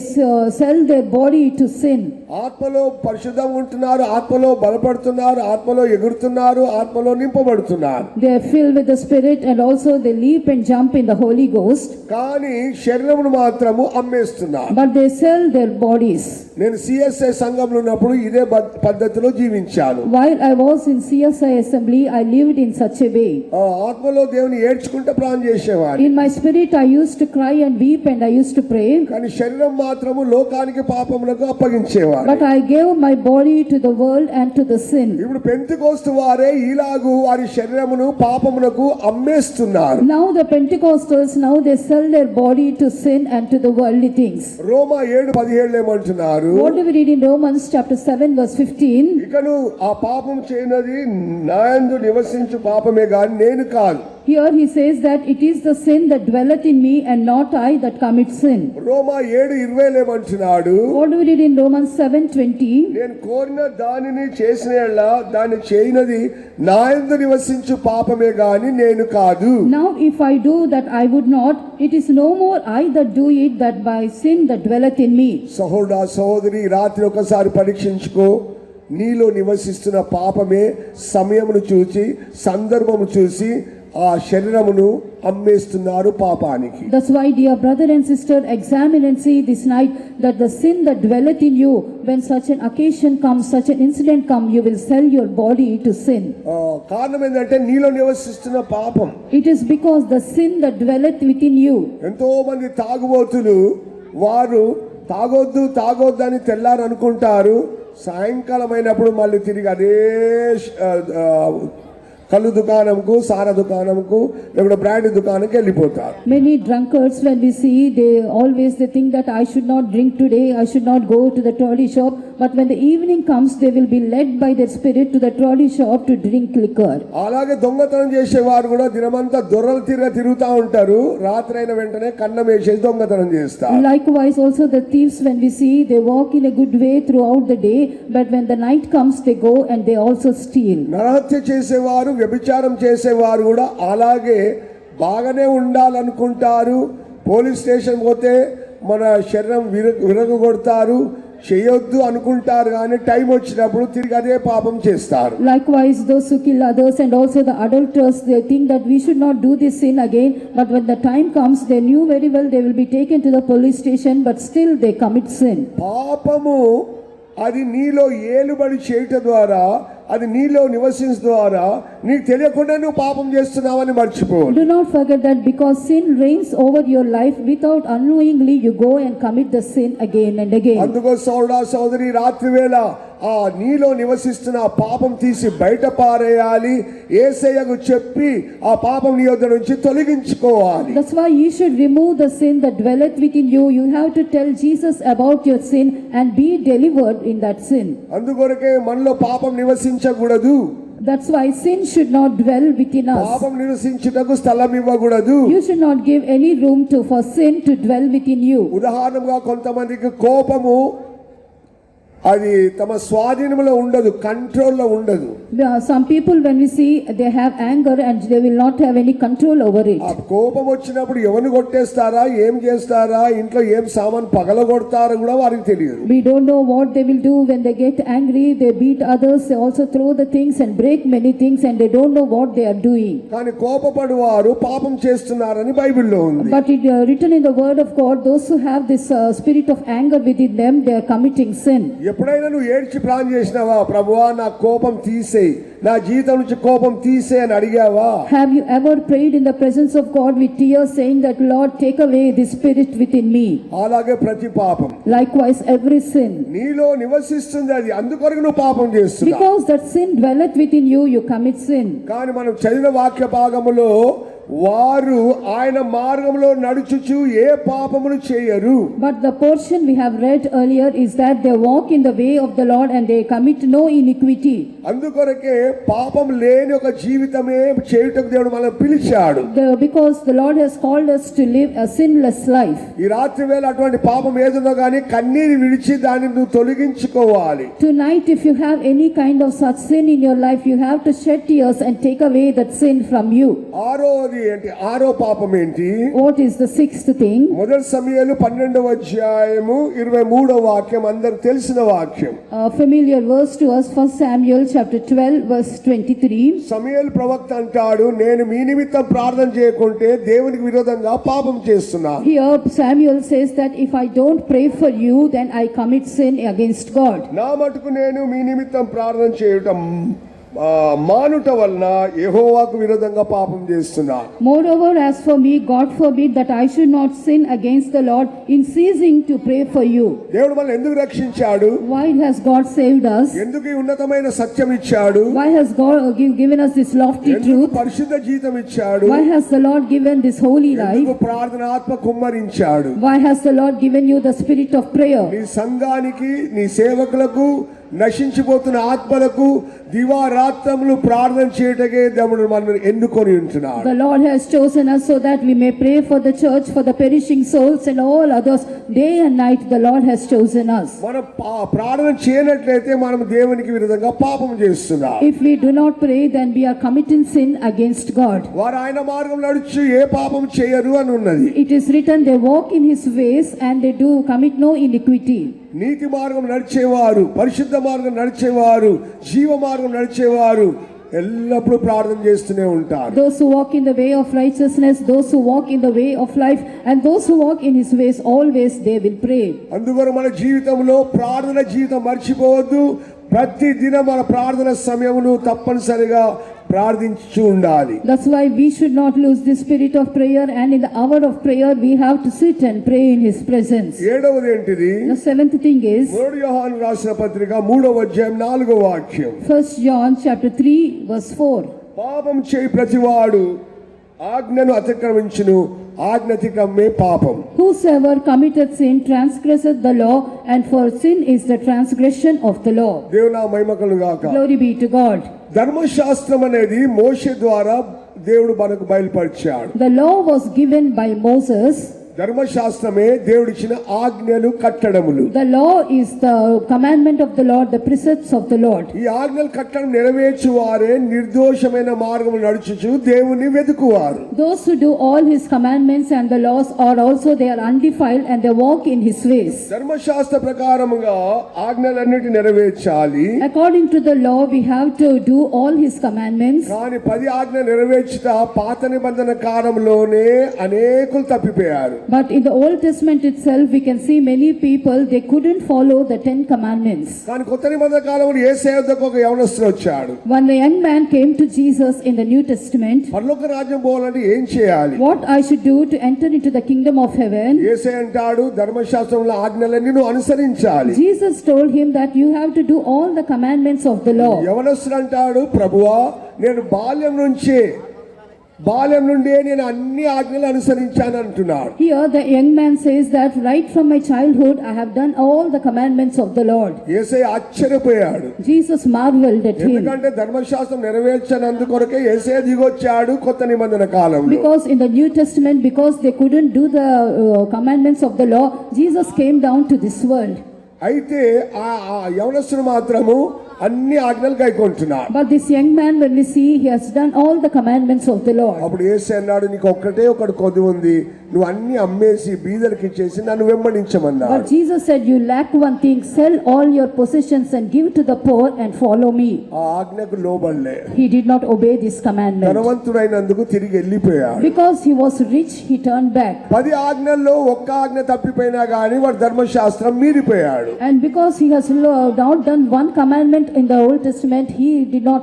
Speaker 2: sell their body to sin.
Speaker 1: ఆత్మలో పరిశుద్ధంగా ఉంటున్నారు, ఆత్మలో బలపడుతున్నారు, ఆత్మలో ఎగురుతున్నారు, ఆత్మలో నింపబడుతున్నారు.
Speaker 2: They are filled with the Spirit and also they leap and jump in the Holy Ghost.
Speaker 1: కానీ శరీరమును మాత్రము అమ్మేస్తున్నారు.
Speaker 2: But they sell their bodies.
Speaker 1: నేను సిఎస్ఐ సంఘంలో ఉన్నప్పుడు ఇదే పద్ధతిలో జీవించాను.
Speaker 2: While I was in CSI assembly, I lived in such a way.
Speaker 1: ఆత్మలో దేవుని ఏడ్చుకుంటే ప్రార్థన చేసేవాడిని.
Speaker 2: In my spirit I used to cry and weep and I used to pray.
Speaker 1: కానీ శరీరం మాత్రము లోకానికి పాపములకు అప్పగించేవాడు.
Speaker 2: But I gave my body to the world and to the sin.
Speaker 1: ఇప్పుడు పెంతెకోస్తు వారే ఇలాగు వారి శరీరమును పాపమునకు అమ్మేస్తున్నారు.
Speaker 2: Now the Pentecostals, now they sell their body to sin and to the worldly things.
Speaker 1: రోమా 7:17 ఏమంటున్నారు?
Speaker 2: What do we read in Romans chapter 7 verse 15?
Speaker 1: ఇకను ఆ పాపం చేయనది నాయందు నివసించు పాపమే గాని నేను కాదు.
Speaker 2: Here he says that it is the sin that dwelleth in me and not I that commit sin.
Speaker 1: రోమా 7:20 ఏమంటున్నాడు?
Speaker 2: What do we read in Romans 7:20?
Speaker 1: నేను కోరిన దానిని చేసిన యెడల దాన్ని చేయనది నాయందు నివసించు పాపమే గాని నేను కాదు.
Speaker 2: Now if I do that I would not, it is no more I that do it, that by sin that dwelleth in me.
Speaker 1: సహోదరా సహోదరి, రాత్రి ఒకసారి పరీక్షించుకో. నీలో నివసిస్తున్న పాపమే సమయమును చూసి సందర్భము చూసి ఆ శరీరమును అమ్మేస్తున్నారు పాపానికి.
Speaker 2: That's why, dear brother and sister, examine and see this night that the sin that dwelleth in you, when such an occasion comes, such an incident comes, you will sell your body to sin.
Speaker 1: కారణం ఏంటంటే నీలో నివసిస్తున్న పాపం.
Speaker 2: It is because the sin that dwelleth within you.
Speaker 1: ఎంతో మంది తాగుబోతులు వారు తాగొద్దు అని తెల్లారు అనుకుంటారు, సాయంకాలం అయినప్పుడు మళ్ళీ తిరిగి అదే కళ్ళు దుకాణంకు, సారా దుకాణంకు, లేకపోతే బ్రాండ్ దుకాణంకి వెళ్ళిపోతారు.
Speaker 2: Many drunkards, when we see, they think that I should not drink today, I should not go to the trolley shop, but when the evening comes they will be led by their spirit to the trolley shop to drink liquor.
Speaker 1: అలాగే దొంగతనం చేసేవారు కూడా దినమంతా దొరలు తిరుగుతూ ఉంటారు, రాత్రి అయిన వెంటనే కన్నం వేసేసి దొంగతనం చేస్తారు.
Speaker 2: Likewise also the thieves, when we see, they walk in a good way throughout the day, but when the night comes they go and they also steal.
Speaker 1: నరహత్య చేసేవారు, వ్యభిచారం చేసేవారు కూడా అలాగే బాగానే ఉండాలనుకుంటారు. పోలీస్ స్టేషన్ పోతే మన శరీరం విరగొడతారు, చేయొద్దు అనుకుంటారు, కానీ టైం వచ్చినప్పుడు తిరిగి అదే పాపం చేస్తారు.
Speaker 2: Likewise those who kill others and also the adulterers, they think that we should not do this sin again, but when the time comes they knew very well they will be taken to the police station, but still they commit sin.
Speaker 1: పాపము అది నీలో ఏలుబడి చేయటం ద్వారా, అది నీలో నివసించడం ద్వారా నీకు తెలియకుండా నువ్వు పాపం చేస్తున్నావని మర్చిపోవద్దు.
Speaker 2: Do not forget that because sin reigns over your life, without unknowingly you go and commit the sin again and again.
Speaker 1: అందుకో సోదరా సోదరి, రాత్రి వేళ ఆ నీలో నివసిస్తున్న ఆ పాపం తీసి బయట పారేయాలి, యేసయ్యకు చెప్పి ఆ పాపం నీ యొద్ద నుంచి తొలగించుకోవాలి.
Speaker 2: That's why you should remove the sin that dwelleth within you. You have to tell Jesus about your sin and be delivered in that sin.
Speaker 1: అందుకొరకే మనలో పాపం నివసించకూడదు.
Speaker 2: That's why sin should not dwell within us.
Speaker 1: పాపం నివసించుటకు స్థలం ఇవ్వకూడదు.
Speaker 2: You should not give any room for sin to dwell within you.
Speaker 1: ఉదాహరణగా కొంతమందికి కోపము అది తమ స్వాధీనంలో ఉండదు, కంట్రోల్లో ఉండదు.
Speaker 2: Some people, when we see, they have anger and they will not have any control over it.
Speaker 1: ఆ కోపం వచ్చినప్పుడు ఎవరిని కొట్టేస్తారా, ఏం చేస్తారా, ఇంట్లో ఏం సామాన్ పగలగొడతారో కూడా వారికి తెలియదు.
Speaker 2: We don't know what they will do when they get angry. They beat others, they also throw the things and break many things, and they don't know what they are doing.
Speaker 1: కానీ కోపపడువారు పాపం చేస్తున్నారని బైబిల్లో ఉంది.
Speaker 2: But it written in the word of God, those who have this spirit of anger within them, they are committing sin.
Speaker 1: ఎప్పుడైనా నువ్వు ఏడ్చి ప్రార్థన చేసినావా, ప్రభువా నా కోపం తీసేయి, నా జీవితం నుంచి కోపం తీసేయి అని అడిగావా?
Speaker 2: Have you ever prayed in the presence of God with tears, saying that Lord, take away this spirit within me?
Speaker 1: అలాగే ప్రతి పాపం,
Speaker 2: Likewise every sin,
Speaker 1: నీలో నివసిస్తుంది, అది అందుకొరకు నువ్వు పాపం చేస్తున్నావు.
Speaker 2: because that sin dwelleth within you, you commit sin.
Speaker 1: కానీ మనం చదివిన వాక్య భాగములో వారు ఆయన మార్గంలో నడుచుచు ఏ పాపమును చేయరు.
Speaker 2: But the portion we have read earlier is that they walk in the way of the Lord and they commit no iniquity.
Speaker 1: అందుకొరకే పాపం లేని ఒక జీవితమే చేయుటకు దేవుడు మనల్ని పిలిచాడు.
Speaker 2: Because the Lord has called us to live a sinless life.
Speaker 1: ఈ రాత్రి వేళ అటువంటి పాపం ఏదున్నా కానీ కన్నీరు విడిచి దాన్ని నువ్వు తొలగించుకోవాలి.
Speaker 2: Tonight, if you have any kind of such sin in your life, you have to shed tears and take away that sin from you.
Speaker 1: ఆరో పాపం ఏంటి?
Speaker 2: What is the sixth thing?
Speaker 1: మొదటి సమూయేలు 12వ అధ్యాయము 23వ వాక్యం అందరికి తెలిసిన వాక్యం.
Speaker 2: A familiar verse to us, 1 Samuel chapter 12 verse 23.
Speaker 1: సమూయేలు ప్రవక్త అంటాడు, నేను మీ నిమిత్తం ప్రార్థన చేయకుంటే దేవునికి విరోధంగా పాపం చేస్తున్నాను.
Speaker 2: Here Samuel says that if I don't pray for you, then I commit sin against God.
Speaker 1: నా మటుకు నేను మీ నిమిత్తం ప్రార్థన చేయటం మానుట వలన యెహోవాకు విరోధంగా పాపం చేస్తున్నాను.
Speaker 2: Moreover, as for me, God forbid that I should not sin against the Lord in ceasing to pray for you.
Speaker 1: దేవుడు మనల్ని ఎందుకు రక్షించాడు?
Speaker 2: Why has God saved us?
Speaker 1: ఎందుకు ఈ ఉన్నతమైన సత్యం ఇచ్చాడు?
Speaker 2: Why has God given us this lofty
Speaker 1: ఎందుకు
Speaker 2: truth?
Speaker 1: పరిశుద్ధ జీవితం ఇచ్చాడు?
Speaker 2: Why has the Lord given this holy life?
Speaker 1: ఎందుకు ప్రార్థన ఆత్మ కుమ్మరించాడు?
Speaker 2: Why has the Lord given you the spirit of prayer?
Speaker 1: నీ సంఘానికి, నీ సేవకులకు, నశించిపోతున్న ఆత్మలకు దివారాత్రములు ప్రార్థన చేయటకే దేవుడు మనల్ని ఎన్నుకొని ఉంటున్నాడు.
Speaker 2: The Lord has chosen us so that we may pray for the church, for the perishing souls and all others. Day and night the Lord has chosen us.
Speaker 1: మనం ప్రార్థన చేయనట్లయితే మనం దేవునికి విరుద్ధంగా పాపం చేస్తున్నాం.
Speaker 2: If we do not pray, then we are committing sin against God.
Speaker 1: వారు ఆయన మార్గం నడుచు ఏ పాపం చేయరు అని ఉన్నది.
Speaker 2: It is written, they walk in his ways and they do commit no iniquity.
Speaker 1: నీతి మార్గం నడిచేవారు, పరిశుద్ధ మార్గం నడిచేవారు, జీవ మార్గం నడిచేవారు ఎల్లప్పుడూ ప్రార్థన చేస్తూనే ఉంటారు.
Speaker 2: Those who walk in the way of righteousness, those who walk in the way of life, and those who walk in his ways, always they will pray.
Speaker 1: అందువల్ల మన జీవితంలో ప్రార్థన జీవితం మర్చిపోవద్దు. ప్రతి దినం మన ప్రార్థన సమయమును తప్పనిసరిగా ప్రార్థించి ఉండాలి.
Speaker 2: That's why we should not lose the spirit of prayer, and in the hour of prayer we have to sit and pray in his presence.
Speaker 1: ఏడవది ఏంటిది?
Speaker 2: The seventh thing is
Speaker 1: 3 యోహాను రాసిన పత్రిక 3వ అధ్యాయం 4వ వాక్యం.
Speaker 2: 1 John chapter 3 verse 4.
Speaker 1: పాపం చేయి ప్రతివాడు ఆజ్ఞను అతిక్రమించును, ఆజ్ఞ అతిక్రమే పాపం.
Speaker 2: Whosoever committeth sin transgresseth the law, and for sin is the transgression of the law.
Speaker 1: దేవుని మహిమ కలుగాక.
Speaker 2: Glory be to God.
Speaker 1: ధర్మశాస్త్రం అనేది మోషే ద్వారా దేవుడు మనకు బయలుపరిచాడు.
Speaker 2: The law was given by Moses.
Speaker 1: ధర్మశాస్త్రమే దేవుడిచ్చిన ఆజ్ఞలు కట్టడములు.
Speaker 2: The law is the commandment of the Lord, the precepts of the Lord.
Speaker 1: ఈ ఆజ్ఞలు కట్టడం నెరవేర్చు వారే నిర్దోషమైన మార్గం నడుచుచు దేవుని వెతుకువారు.
Speaker 2: Those who do all his commandments and the laws are also they are undefiled, and they walk in his ways.
Speaker 1: ధర్మశాస్త్ర ప్రకారముగా ఆజ్ఞలన్నిటి నెరవేర్చాలి.
Speaker 2: According to the law we have to do all his commandments.
Speaker 1: కానీ 10 ఆజ్ఞ నెరవేర్చుట పాత నిబంధన కాలంలోనే అనేకులు తప్పిపోయారు.
Speaker 2: But in the Old Testament itself we can see many people they couldn't follow the 10 commandments.
Speaker 1: కానీ కొత్త నిబంధన కాలంలో యేసయ్య వద్దకు ఒక యవనస్తుడు వచ్చాడు.
Speaker 2: When the young man came to Jesus in the New Testament,
Speaker 1: పరలోక రాజ్యం పోవాలంటే ఏం చేయాలి?
Speaker 2: what I should do to enter into the kingdom of heaven?
Speaker 1: యేసయ్య అంటాడు ధర్మశాస్త్రంలో ఆజ్ఞలన్నీ నువ్వు అనుసరించాలి.
Speaker 2: Jesus told him that you have to do all the commandments of the law.
Speaker 1: యవనస్తుడు అంటాడు, ప్రభువా నేను బాల్యం నుండే నేను అన్ని ఆజ్ఞలు అనుసరించాను అంటున్నాడు.
Speaker 2: Here the young man says that right from my childhood I have done all the commandments of the Lord.
Speaker 1: యేసయ్య ఆశ్చర్యపోయాడు.
Speaker 2: Jesus marveled at him.
Speaker 1: ఎందుకంటే ధర్మశాస్త్రం నెరవేర్చనందుకొరకే యేసయ్య దిగొచ్చాడు కొత్త నిబంధన కాలంలో.
Speaker 2: Because in the New Testament, because they couldn't do the commandments of the law, Jesus came down to this world.
Speaker 1: అయితే ఆ యవనస్తుడు మాత్రము అన్ని ఆజ్ఞలు గైకొంటున్నాడు.
Speaker 2: But this young man, when we see, he has done all the commandments of the Lord.
Speaker 1: అప్పుడు యేసు అన్నాడు, నీకు ఒక్కటే ఒకటి కొద్ది ఉంది, నువ్వు అన్ని అమ్మేసి బీదలకు ఇచ్చేసి నన్ను వెంబడించమన్నాడు.
Speaker 2: But Jesus said, you lack one thing, sell all your possessions and give to the poor and follow me.
Speaker 1: ఆ ఆజ్ఞకు లోబడలే.
Speaker 2: He did not obey this commandment.
Speaker 1: ధనవంతుడైనందుకు తిరిగి వెళ్ళిపోయాడు.
Speaker 2: Because he was rich, he turned back.
Speaker 1: 10 ఆజ్ఞల్లో ఒక్క ఆజ్ఞ తప్పిపోయినా గానీ వాడు ధర్మశాస్త్రం మీరిపోయాడు.
Speaker 2: And because he has not done one commandment in the Old Testament, he did not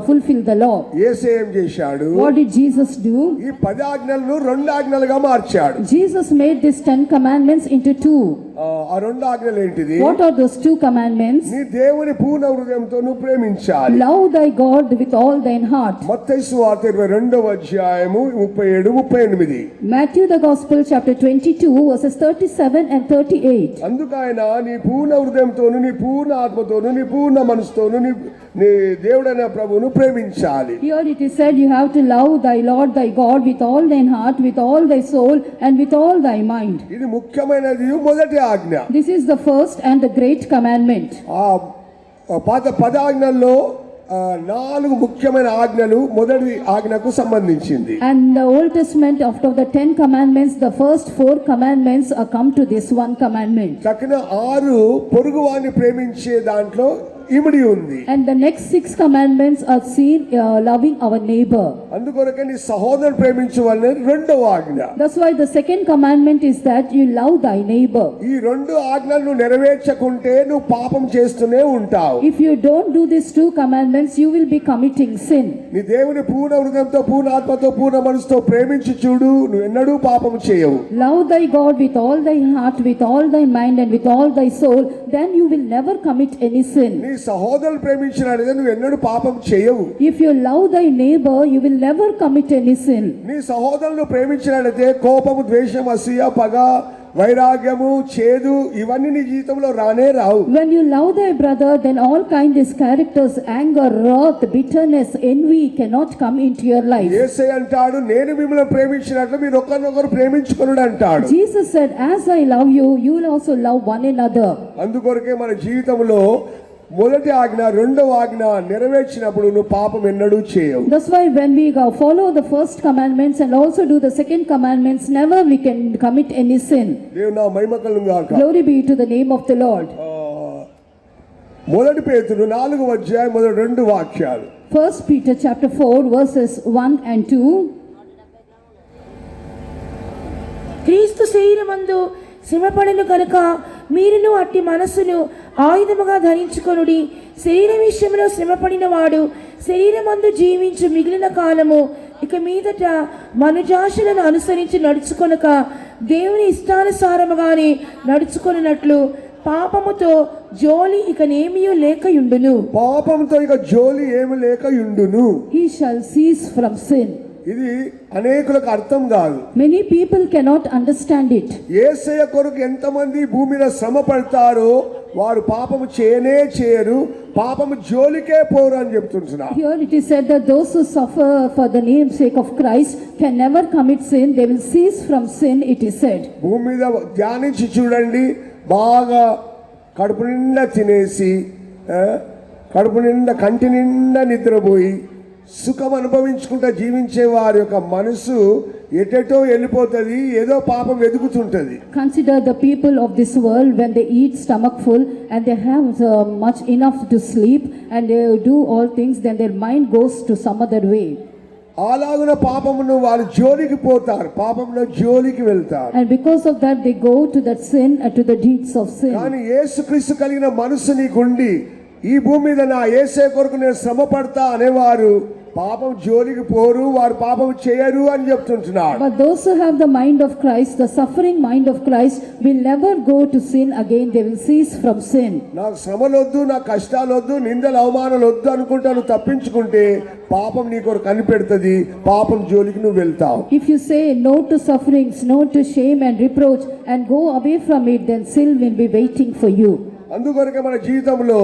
Speaker 2: fulfill the law.
Speaker 1: యేసు ఏం చేశాడు?
Speaker 2: What did Jesus do?
Speaker 1: ఈ 10 ఆజ్ఞలను 2 ఆజ్ఞలుగా మార్చాడు.
Speaker 2: Jesus made these 10 commandments into 2.
Speaker 1: ఆ 2 ఆజ్ఞలు ఏంటిది?
Speaker 2: What are those 2 commandments?
Speaker 1: నీ దేవుని పూర్ణ హృదయంతో నువ్వు ప్రేమించాలి.
Speaker 2: Love thy God with all thine heart.
Speaker 1: మత్తయి సువార్త 22వ అధ్యాయము 37 38.
Speaker 2: Matthew the Gospel chapter 22 verses 37 and 38.
Speaker 1: అందుకైన నీ పూర్ణ హృదయంతోను నీ పూర్ణ ఆత్మతోను నీ పూర్ణ మనసుతోను నీ దేవుడైన ప్రభువును ప్రేమించాలి.
Speaker 2: Here it is said you have to love thy Lord thy God with all thine heart, with all thy soul and with all thy mind.
Speaker 1: ఇది ముఖ్యమైనది మొదటి ఆజ్ఞ.
Speaker 2: This is the first and the great commandment.
Speaker 1: ఆ 10 ఆజ్ఞల్లో 4 ముఖ్యమైన ఆజ్ఞలు మొదటి ఆజ్ఞకు సంబంధించింది.
Speaker 2: And the Old Testament, after the 10 commandments, the first 4 commandments are come to this one commandment.
Speaker 1: తక్కిన 6 పొరుగువాని ప్రేమించే దాంట్లో ఇమిడి ఉంది.
Speaker 2: And the next 6 commandments are seen loving our neighbor.
Speaker 1: అందుకొరకే నీ సహోదరుని ప్రేమించవలెను రెండవ ఆజ్ఞ.
Speaker 2: That's why the second commandment is that you love thy neighbor.
Speaker 1: ఈ 2 ఆజ్ఞలను నెరవేర్చకుంటే నువ్వు పాపం చేస్తూనే ఉంటావు.
Speaker 2: If you don't do these 2 commandments, you will be committing sin.
Speaker 1: నీ దేవుని పూర్ణ హృదయంతో పూర్ణ ఆత్మతో పూర్ణ మనసుతో ప్రేమించి చూడు, నువ్వు ఎన్నడూ పాపం చేయవు.
Speaker 2: Love thy God with all thy heart, with all thy mind and with all thy soul, then you will never commit any sin.
Speaker 1: నీ సహోదరుని ప్రేమించినట్లయితే నువ్వు ఎన్నడూ పాపం చేయవు.
Speaker 2: If you love thy neighbor, you will never commit any sin.
Speaker 1: నీ సహోదరుని ప్రేమించినట్లయితే కోపము, ద్వేషం, అసూయ, పగ, వైరాగ్యము, చేదు ఇవన్నీ నీ జీవితంలో రానే రావు.
Speaker 2: When you love thy brother, then all kinds of characters, anger, wrath, bitterness, envy cannot come into your life.
Speaker 1: యేసయ్య అంటాడు, నేను మిమ్మల్ని ప్రేమించినట్లు మీరు ఒకరినొకరు ప్రేమించుకొనుడు అంటాడు.
Speaker 2: Jesus said, as I love you, you will also love one another.
Speaker 1: అందుకొరకే మన జీవితంలో మొదటి ఆజ్ఞ రెండవ ఆజ్ఞ నెరవేర్చినప్పుడు నువ్వు పాపం ఎన్నడూ చేయవు.
Speaker 2: That's why when we follow the first commandments and also do the second commandments, never we can commit any sin.
Speaker 1: దేవుని నా మహిమ కలుగును గాక.
Speaker 2: Glory be to the name of the Lord.
Speaker 1: మొదటి పేతురు 4వ అధ్యాయం మొదటి 2 వాక్యాలు.
Speaker 2: 1 Peter chapter 4 verses 1 and 2.
Speaker 3: క్రీస్తు శరీరమందు శ్రమపడెను కనుక మీరును అట్టి మనస్సును ఆయుధముగా ధరించుకొనుడి. శరీర విషయంలో శ్రమపడిన వాడు శరీరమందు జీవించు మిగిలిన కాలము ఇక మీదట మనుజాశలను అనుసరించి నడుచుకొనక దేవుని ఇష్టానుసారముగానే నడుచుకొనున్నట్లు పాపముతో జోలి ఇక నేమియు లేకయుండును.
Speaker 1: పాపంతో ఇక జోలి ఏమి లేకయుండును.
Speaker 2: He shall cease from sin.
Speaker 1: ఇది అనేకులకు అర్థం కాదు.
Speaker 2: Many people cannot understand it.
Speaker 1: యేసయ్య కొరకు ఎంతమంది భూమి మీద శ్రమ పడతారో వారు పాపము చేయరు, పాపము జోలికే పోరు అని చెప్తున్నారు.
Speaker 2: Here it is said that those who suffer for the name's sake of Christ can never commit sin. They will cease from sin, it is said.
Speaker 1: భూమి మీద ధ్యానించి చూడండి, బాగా కడుపు నిండా తినేసి కడుపు నిండా కంటి నిండా నిద్రపోయి సుఖం అనుభవించుకుంటా జీవించే వారి యొక్క మనసు ఎటెటో వెళ్ళిపోతుంది, ఏదో పాపం వెతుకుతుంటది.
Speaker 2: Consider the people of this world when they eat stomach full and they have much enough to sleep and they do all things, then their mind goes to some other way.
Speaker 1: అలాగున పాపమును వాళ్ళు జోలికి పోతారు, పాపమున జోలికి వెళ్తారు.
Speaker 2: And because of that they go to that sin and to the deeds of sin.
Speaker 1: కానీ యేసుక్రీస్తు కలిగిన మనసు నీకుండి ఈ భూమి మీద నా యేసయ్య కొరకు నేను శ్రమ పడతా అనేవారు పాపం జోలికి పోరు, వారు పాపం చేయరు అని చెప్తుంటున్నారు.
Speaker 2: But those who have the mind of Christ, the suffering mind of Christ, will never go to sin again. They will cease from sin.
Speaker 1: నాకు శ్రమలు వద్దు, నాకు కష్టాలు వద్దు, నిందలు అవమానాలు వద్దు అనుకుంటా నువ్వు తప్పించుకుంటే పాపం నీ కొరకు కనిపెడుతుంది, పాపం జోలికి నువ్వు వెళ్తావు.
Speaker 2: If you say no to sufferings, no to shame and reproach and go away from it, then sin will be waiting for you.
Speaker 1: అందుకొరకే మన జీవితంలో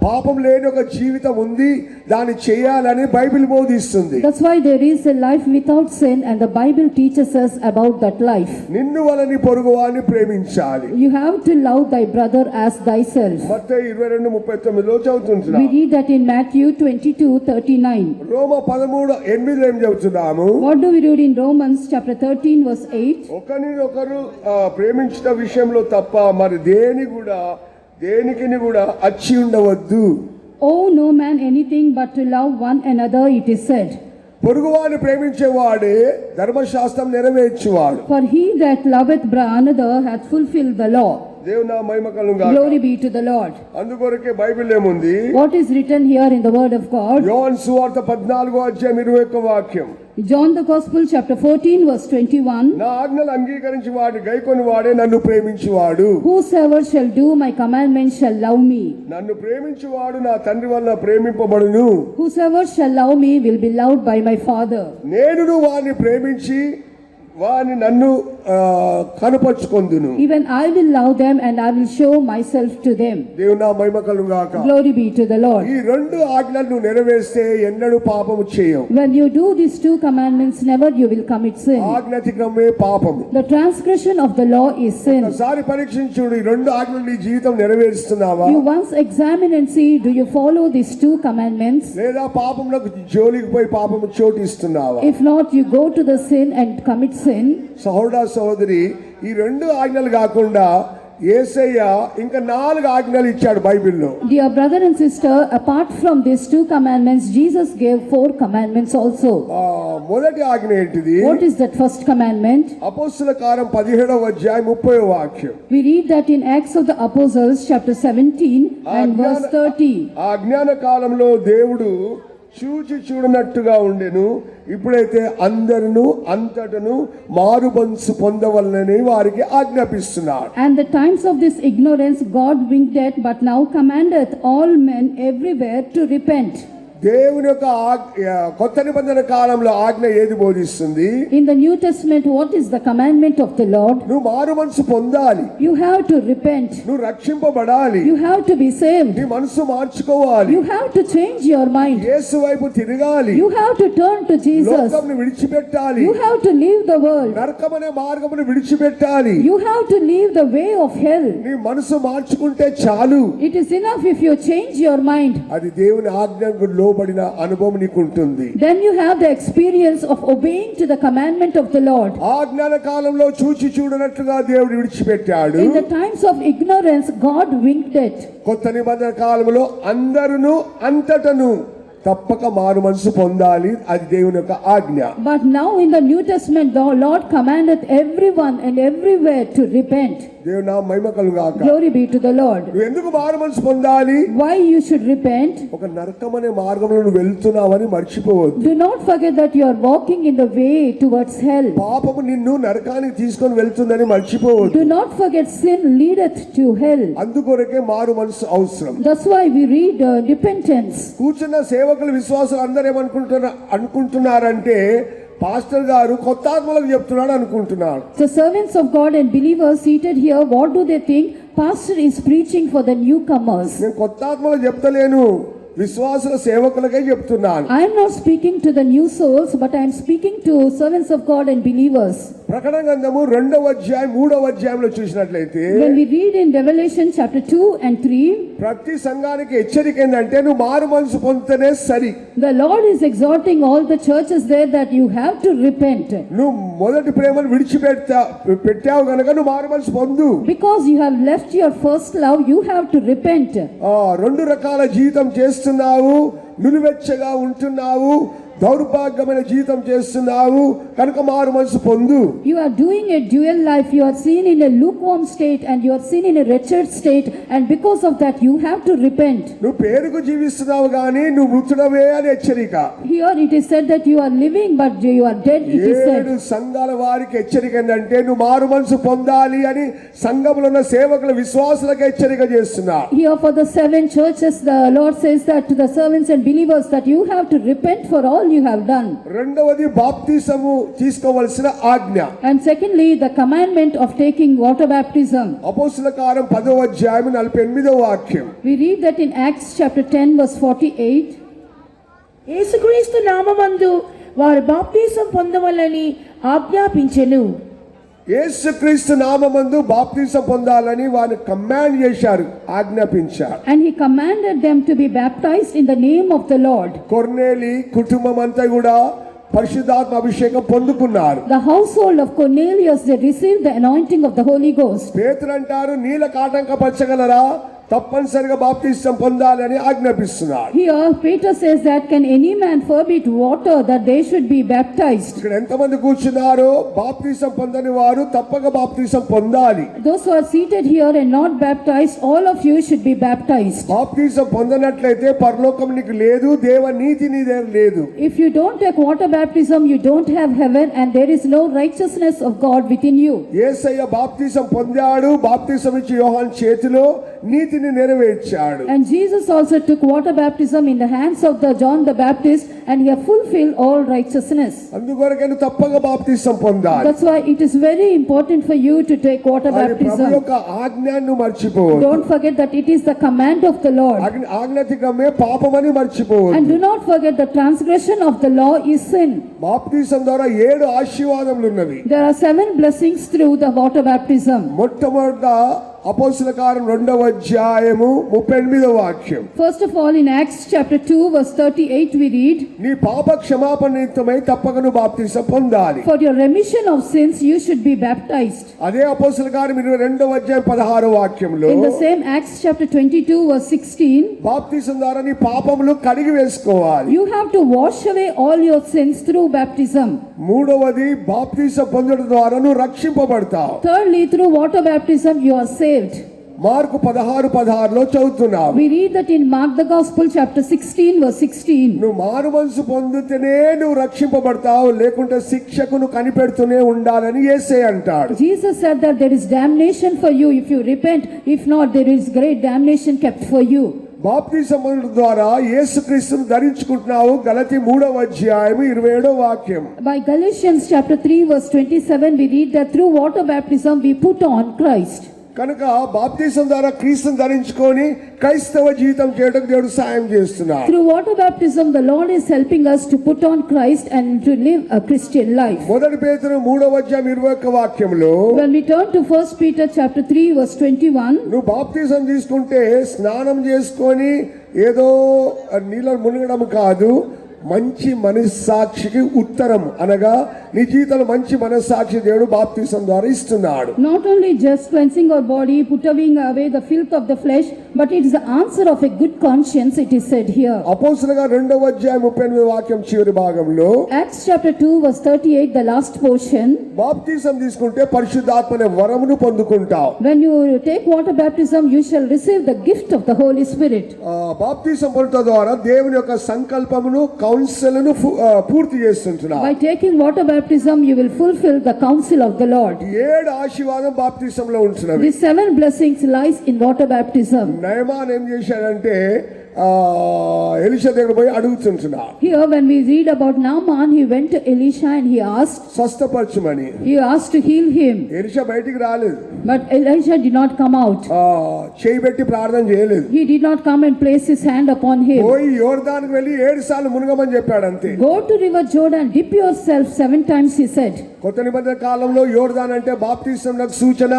Speaker 1: పాపం లేని ఒక జీవితం ఉంది, దాన్ని చేయాలని బైబిల్ బోధిస్తుంది.
Speaker 2: That's why there is a life without sin and the Bible teaches us about that life.
Speaker 1: నిన్ను వలని పొరుగువాని ప్రేమించాలి.
Speaker 2: You have to love thy brother as thyself.
Speaker 1: మత్తయి 22:39లో చదువుతున్నాం.
Speaker 2: We read that in Matthew 22:39.
Speaker 1: రోమ 13:8 ఏం చదువుతున్నాము?
Speaker 2: What do we read in Romans chapter 13 verse 8?
Speaker 1: ఒకరినొకరు ప్రేమించిన విషయంలో తప్ప మరి దేనికి కూడా అచ్చి ఉండవద్దు.
Speaker 2: Owe no man anything but to love one another, it is said.
Speaker 1: పొరుగువాని ప్రేమించేవాడే ధర్మశాస్త్రం నెరవేర్చువాడు.
Speaker 2: For he that loveth another hath fulfilled the law.
Speaker 1: దేవుని మహిమ కలుగుగాక.
Speaker 2: Glory be to the Lord.
Speaker 1: అందుకొరకే బైబిల్ ఏముంది?
Speaker 2: What is written here in the word of God?
Speaker 1: యోహాను సువార్త 14:21 వాక్యం.
Speaker 2: John the Gospel chapter 14 verse 21.
Speaker 1: నా ఆజ్ఞలు అంగీకరించి వాడిని గైకొని వాడే నన్ను ప్రేమించువాడు.
Speaker 2: Whosoever shall do my commandments shall love me.
Speaker 1: నన్ను ప్రేమించువాడు నా తండ్రి వలన ప్రేమింపబడును.
Speaker 2: Whosoever shall love me will be loved by my Father.
Speaker 1: నేను వాడిని ప్రేమించి వాని నన్ను కనపరుచుకొందును.
Speaker 2: Even I will love them and I will show myself to them.
Speaker 1: దేవుని మహిమ కలుగుగాక.
Speaker 2: Glory be to the Lord.
Speaker 1: ఈ రెండు ఆజ్ఞలను నెరవేర్స్తే ఎన్నడూ పాపము చేయవు.
Speaker 2: When you do these two commandments, never you will commit sin.
Speaker 1: ఆజ్ఞాతిక్రమే పాపము.
Speaker 2: The transgression of the law is sin.
Speaker 1: ఒకసారి పరీక్షించుడు, ఈ రెండు ఆజ్ఞలు నీ జీవితం నెరవేరుస్తున్నావా?
Speaker 2: You once examine and see, do you follow these two commandments?
Speaker 1: లేదా పాపములకు జోలికి పోయి పాపము చోటిస్తున్నావా?
Speaker 2: If not, you go to the sin and commit sin.
Speaker 1: సహోదర సహోదరి, ఈ రెండు ఆజ్ఞలు కాకుండా యేసయ్య ఇంకా 4 ఆజ్ఞలు ఇచ్చాడు బైబిల్లో.
Speaker 2: Dear brother and sister, apart from these two commandments, Jesus gave 4 commandments also.
Speaker 1: మొదటి ఆజ్ఞ ఏంటిది?
Speaker 2: What is that first commandment?
Speaker 1: అపోస్తల కార్యం 17:30 వాక్యం.
Speaker 2: We read that in Acts of the Apostles chapter 17 and verse 30.
Speaker 1: ఆ అజ్ఞాన కాలంలో దేవుడు చూడనట్టుగా ఉండెను, ఇప్పుడైతే అందరూ అంతటను మారుమనసు పొందవలనని వారికి ఆజ్ఞాపిస్తున్నాడు.
Speaker 2: And the times of this ignorance God winked at, but now commandeth all men everywhere to repent.
Speaker 1: దేవుని యొక్క కొత్త నిబంధన కాలంలో ఆజ్ఞ ఏది బోధిస్తుంది?
Speaker 2: In the New Testament, what is the commandment of the Lord?
Speaker 1: నువ్వు మారు మనసు పొందాలి.
Speaker 2: You have to repent.
Speaker 1: నువ్వు రక్షింపబడాలి.
Speaker 2: You have to be saved.
Speaker 1: నీ మనసు మార్చుకోవాలి.
Speaker 2: You have to change your mind.
Speaker 1: యేసు వైపు తిరగాలి.
Speaker 2: You have to turn to Jesus.
Speaker 1: లోకమును విడిచిపెట్టాలి.
Speaker 2: You have to leave the world.
Speaker 1: నరకమనే మార్గమును విడిచిపెట్టాలి.
Speaker 2: You have to leave the way of hell.
Speaker 1: నీ మనసు మార్చుకుంటే చాలు.
Speaker 2: It is enough if you change your mind.
Speaker 1: అది దేవుని ఆజ్ఞకు లోబడిన అనుభవం నీకు ఉంటుంది.
Speaker 2: Then you have the experience of obeying to the commandment of the Lord.
Speaker 1: ఆజ్ఞాన కాలంలో చూచి చూడనట్లుగా దేవుడు విడిచిపెట్టాడు.
Speaker 2: In the times of ignorance, God winked it.
Speaker 1: కొత్త నిబంధన కాలంలో అందరును అంతటను తప్పక మారు మనసు పొందాలి, అది దేవుని యొక్క ఆజ్ఞ.
Speaker 2: But now in the New Testament, the Lord commandeth everyone and everywhere to repent.
Speaker 1: దేవుని నామ మహిమ కలుగాక.
Speaker 2: Glory be to the Lord.
Speaker 1: నువ్వు ఎందుకు మారు మనసు పొందాలి?
Speaker 2: Why you should repent?
Speaker 1: ఒక నరకం అనే మార్గంలో నువ్వు వెళ్తున్నావని మర్చిపోవద్దు.
Speaker 2: Do not forget that you are walking in the way towards hell.
Speaker 1: పాపము నిన్ను నరకానికి తీసుకొని వెళ్తుందని మర్చిపోవద్దు.
Speaker 2: Do not forget sin leadeth to hell.
Speaker 1: అందుకొరకే మారు మనసు అవసరం.
Speaker 2: That's why we read repentance.
Speaker 1: కూర్చున్న సేవకులు విశ్వాసులు అందరూ అనుకుంటున్నారంటే పాస్టర్ గారు కొత్త ఆత్మలకు చెప్తున్నాడు అనుకుంటున్నారు.
Speaker 2: The servants of God and believers seated here, what do they think? Pastor is preaching for the newcomers.
Speaker 1: నేను కొత్త ఆత్మలకు చెప్తలేను, విశ్వాసుల సేవకులకే చెప్తున్నాను.
Speaker 2: I am not speaking to the new souls, but I am speaking to servants of God and believers.
Speaker 1: ప్రకటన గ్రంథము 2వ అధ్యాయం 3వ అధ్యాయంలో చూసినట్లయితే
Speaker 2: When we read in Revelation chapter 2 and 3,
Speaker 1: ప్రతి సంఘానికి హెచ్చరిక ఏంటంటే నువ్వు మారు మనసు పొందితేనే సరి.
Speaker 2: the Lord is exhorting all the churches there that you have to repent.
Speaker 1: నువ్వు మొదటి ప్రేమను పెట్టావు కనుక నువ్వు మారు మనసు పొందు.
Speaker 2: Because you have left your first love, you have to repent.
Speaker 1: రెండు రకాల జీవితం చేస్తున్నావు, నులివెచ్చగా ఉంటున్నావు, దౌర్భాగ్యమైన జీవితం చేస్తున్నావు కనుక మారు మనసు పొందు.
Speaker 2: You are doing a dual life. You are seen in a lukewarm state and you are seen in a wretched state, and because of that you have to repent.
Speaker 1: నువ్వు పేరుకు జీవిస్తున్నావు కానీ నువ్వు మృతుడవే అని హెచ్చరిక.
Speaker 2: Here it is said that you are living but you are dead, it is said.
Speaker 1: 7 సంఘాల వారికి హెచ్చరిక ఏంటంటే నువ్వు మారు మనసు పొందాలి అని సంఘంలో ఉన్న సేవకుల విశ్వాసులకు హెచ్చరిక చేస్తున్నా.
Speaker 2: Here for the 7 churches the Lord says that to the servants and believers that you have to repent for all you have done.
Speaker 1: రెండవది బాప్తిసము తీసుకోవాల్సిన ఆజ్ఞ.
Speaker 2: And secondly, the commandment of taking water baptism.
Speaker 1: అపోస్తల కార్యం 10వ అధ్యాయం 48వ వాక్యం.
Speaker 2: We read that in Acts chapter 10 verse 48.
Speaker 3: యేసుక్రీస్తు నామమందు వారు బాప్తిసం పొందవలని ఆజ్ఞాపించెను.
Speaker 1: యేసుక్రీస్తు నామమందు బాప్తిసం పొందాలని వారిని కమాండ్ చేశారు, ఆజ్ఞాపించారు.
Speaker 2: And he commanded them to be baptized in the name of the Lord.
Speaker 1: కొర్నేలి కుటుంబం అంతా కూడా పరిశుద్ధాత్మ అభిషేకం పొందుకున్నారు.
Speaker 2: The household of Cornelius, they received the anointing of the Holy Ghost.
Speaker 1: పేతురు అంటారు నీళ్ళకు ఆటంకపరచగలరా, తప్పనిసరిగా బాప్తిసం పొందాలి అని ఆజ్ఞాపిస్తున్నారు.
Speaker 2: Here Peter says that can any man forbid water that they should be baptized.
Speaker 1: ఇక్కడ ఎంతమంది కూర్చున్నారో బాప్తిసం పొందని వారు తప్పక బాప్తిసం పొందాలి.
Speaker 2: Those who are seated here and not baptized, all of you should be baptized.
Speaker 1: బాప్తిసం పొందనట్లయితే పరలోకం నీకు లేదు, దేవ నీతి నీ దగ్గర లేదు.
Speaker 2: If you don't take water baptism, you don't have heaven and there is no righteousness of God within you.
Speaker 1: యేసయ్య బాప్తిసం పొందాడు, బాప్తిసం ఇచ్చి యోహాను చేతిలో నీతిని నెరవేర్చాడు.
Speaker 2: And Jesus also took water baptism in the hands of the John the Baptist and he have fulfilled all righteousness.
Speaker 1: అందుకొరకే నువ్వు తప్పక బాప్తిసం పొందాలి.
Speaker 2: That's why it is very important for you to take water
Speaker 1: అది ప్రభు
Speaker 2: baptism.
Speaker 1: యొక్క ఆజ్ఞను మర్చిపోవద్దు.
Speaker 2: Don't forget that it is the command of the Lord.
Speaker 1: ఆజ్ఞాతికమే పాపమని
Speaker 2: And
Speaker 1: మర్చిపోవద్దు.
Speaker 2: do not forget the transgression of the law is sin.
Speaker 1: బాప్తిసం ద్వారా 7 ఆశీర్వాదములు ఉన్నవి.
Speaker 2: There are 7 blessings through the water baptism.
Speaker 1: మొట్టమొదట అపోస్తల కార్యం 2వ అధ్యాయము 38వ వాక్యం.
Speaker 2: First of all, in Acts chapter 2 verse 38 we read,
Speaker 1: నీ పాప క్షమాపణ నిమిత్తమై తప్పక నువ్వు బాప్తిసం పొందాలి.
Speaker 2: for your remission of sins you should be baptized.
Speaker 1: అదే అపోస్తల కార్యం 22వ అధ్యాయం 16వ వాక్యంలో
Speaker 2: In the same Acts chapter 22 verse 16,
Speaker 1: బాప్తిసం ద్వారా నీ పాపములు కడిగి వేసుకోవాలి.
Speaker 2: you have to wash away all your sins through baptism.
Speaker 1: మూడవది బాప్తిసం పొందడం ద్వారా నువ్వు రక్షింపబడతావు.
Speaker 2: Thirdly, through water baptism you are saved.
Speaker 1: Mark 16:16లో చదువుతున్నావు.
Speaker 2: We read that in Mark the Gospel chapter 16 verse 16.
Speaker 1: నువ్వు మారు మనసు పొందితేనే నువ్వు రక్షింపబడతావు, లేకుంటే శిక్షకు నువ్వు కనిపెడుతూనే ఉండాలని యేసయ్య అంటాడు.
Speaker 2: Jesus said that there is damnation for you if you repent, if not there is great damnation kept for you.
Speaker 1: బాప్తిసం ద్వారా యేసుక్రీస్తును ధరించుకుంటున్నావు. గలతీ 3వ అధ్యాయం 27వ వాక్యం.
Speaker 2: By Galatians chapter 3 verse 27 we read that through water baptism we put on Christ.
Speaker 1: కనుక బాప్తిసం ద్వారా క్రీస్తుని ధరించుకొని క్రైస్తవ జీవితం చేయడానికి దేవుడు సాయం చేస్తున్నాడు.
Speaker 2: Through water baptism, the Lord is helping us to put on Christ and to live a Christian life.
Speaker 1: మొదటి పేతురు 3:21 వాక్యంలో
Speaker 2: When we turn to 1 Peter chapter 3 verse 21,
Speaker 1: నువ్వు బాప్తిసం తీసుకుంటే స్నానం చేసుకొని ఏదో నీళ్ళ మునగడం కాదు, మంచి మనస్సాక్షికి ఉత్తరం అనగా నీ జీవితంలో మంచి మనస్సాక్షి దేవుడు బాప్తిసం ద్వారా ఇస్తున్నాడు.
Speaker 2: not only just cleansing our body, putting away the filth of the flesh, but it is the answer of a good conscience, it is said here.
Speaker 1: అపోస్తలుగా 2:38 వాక్యం చివరి భాగంలో
Speaker 2: Acts chapter 2 verse 38, the last portion.
Speaker 1: బాప్తిసం తీసుకుంటే పరిశుద్ధాత్మ అనే వరమును పొందుకుంటావు.
Speaker 2: When you take water baptism, you shall receive the gift of the Holy Spirit.
Speaker 1: బాప్తిసం పొందుట ద్వారా దేవుని యొక్క సంకల్పమును కౌన్సిల్ను పూర్తి చేస్తుంటున్నావు.
Speaker 2: By taking water baptism, you will fulfill the counsel of the Lord.
Speaker 1: 7 ఆశీర్వాదం బాప్తిసంలో ఉంటున్నవి.
Speaker 2: These 7 blessings lies in water baptism.
Speaker 1: Naaman ఏం చేశాడంటే Elisha దగ్గర పోయి అడుగుతుంటున్నాడు.
Speaker 2: Here when we read about Naaman, he went to Elisha and he asked,
Speaker 1: స్వస్థపరచమని.
Speaker 2: he asked to heal him.
Speaker 1: Elisha బయటికి రాలేదు,
Speaker 2: But Elisha did not come out.
Speaker 1: చేయి పెట్టి ప్రార్థన చేయలేదు.
Speaker 2: He did not come and place his hand upon him.
Speaker 1: పోయి యోర్దానికి వెళ్ళి 7 సార్లు మునగమని చెప్పాడు అంతే.
Speaker 2: Go to river Jordan, dip yourself 7 times, he said.
Speaker 1: కొత్త నిబంధన కాలంలో యోర్దాన్ అంటే బాప్తిసంకు సూచన.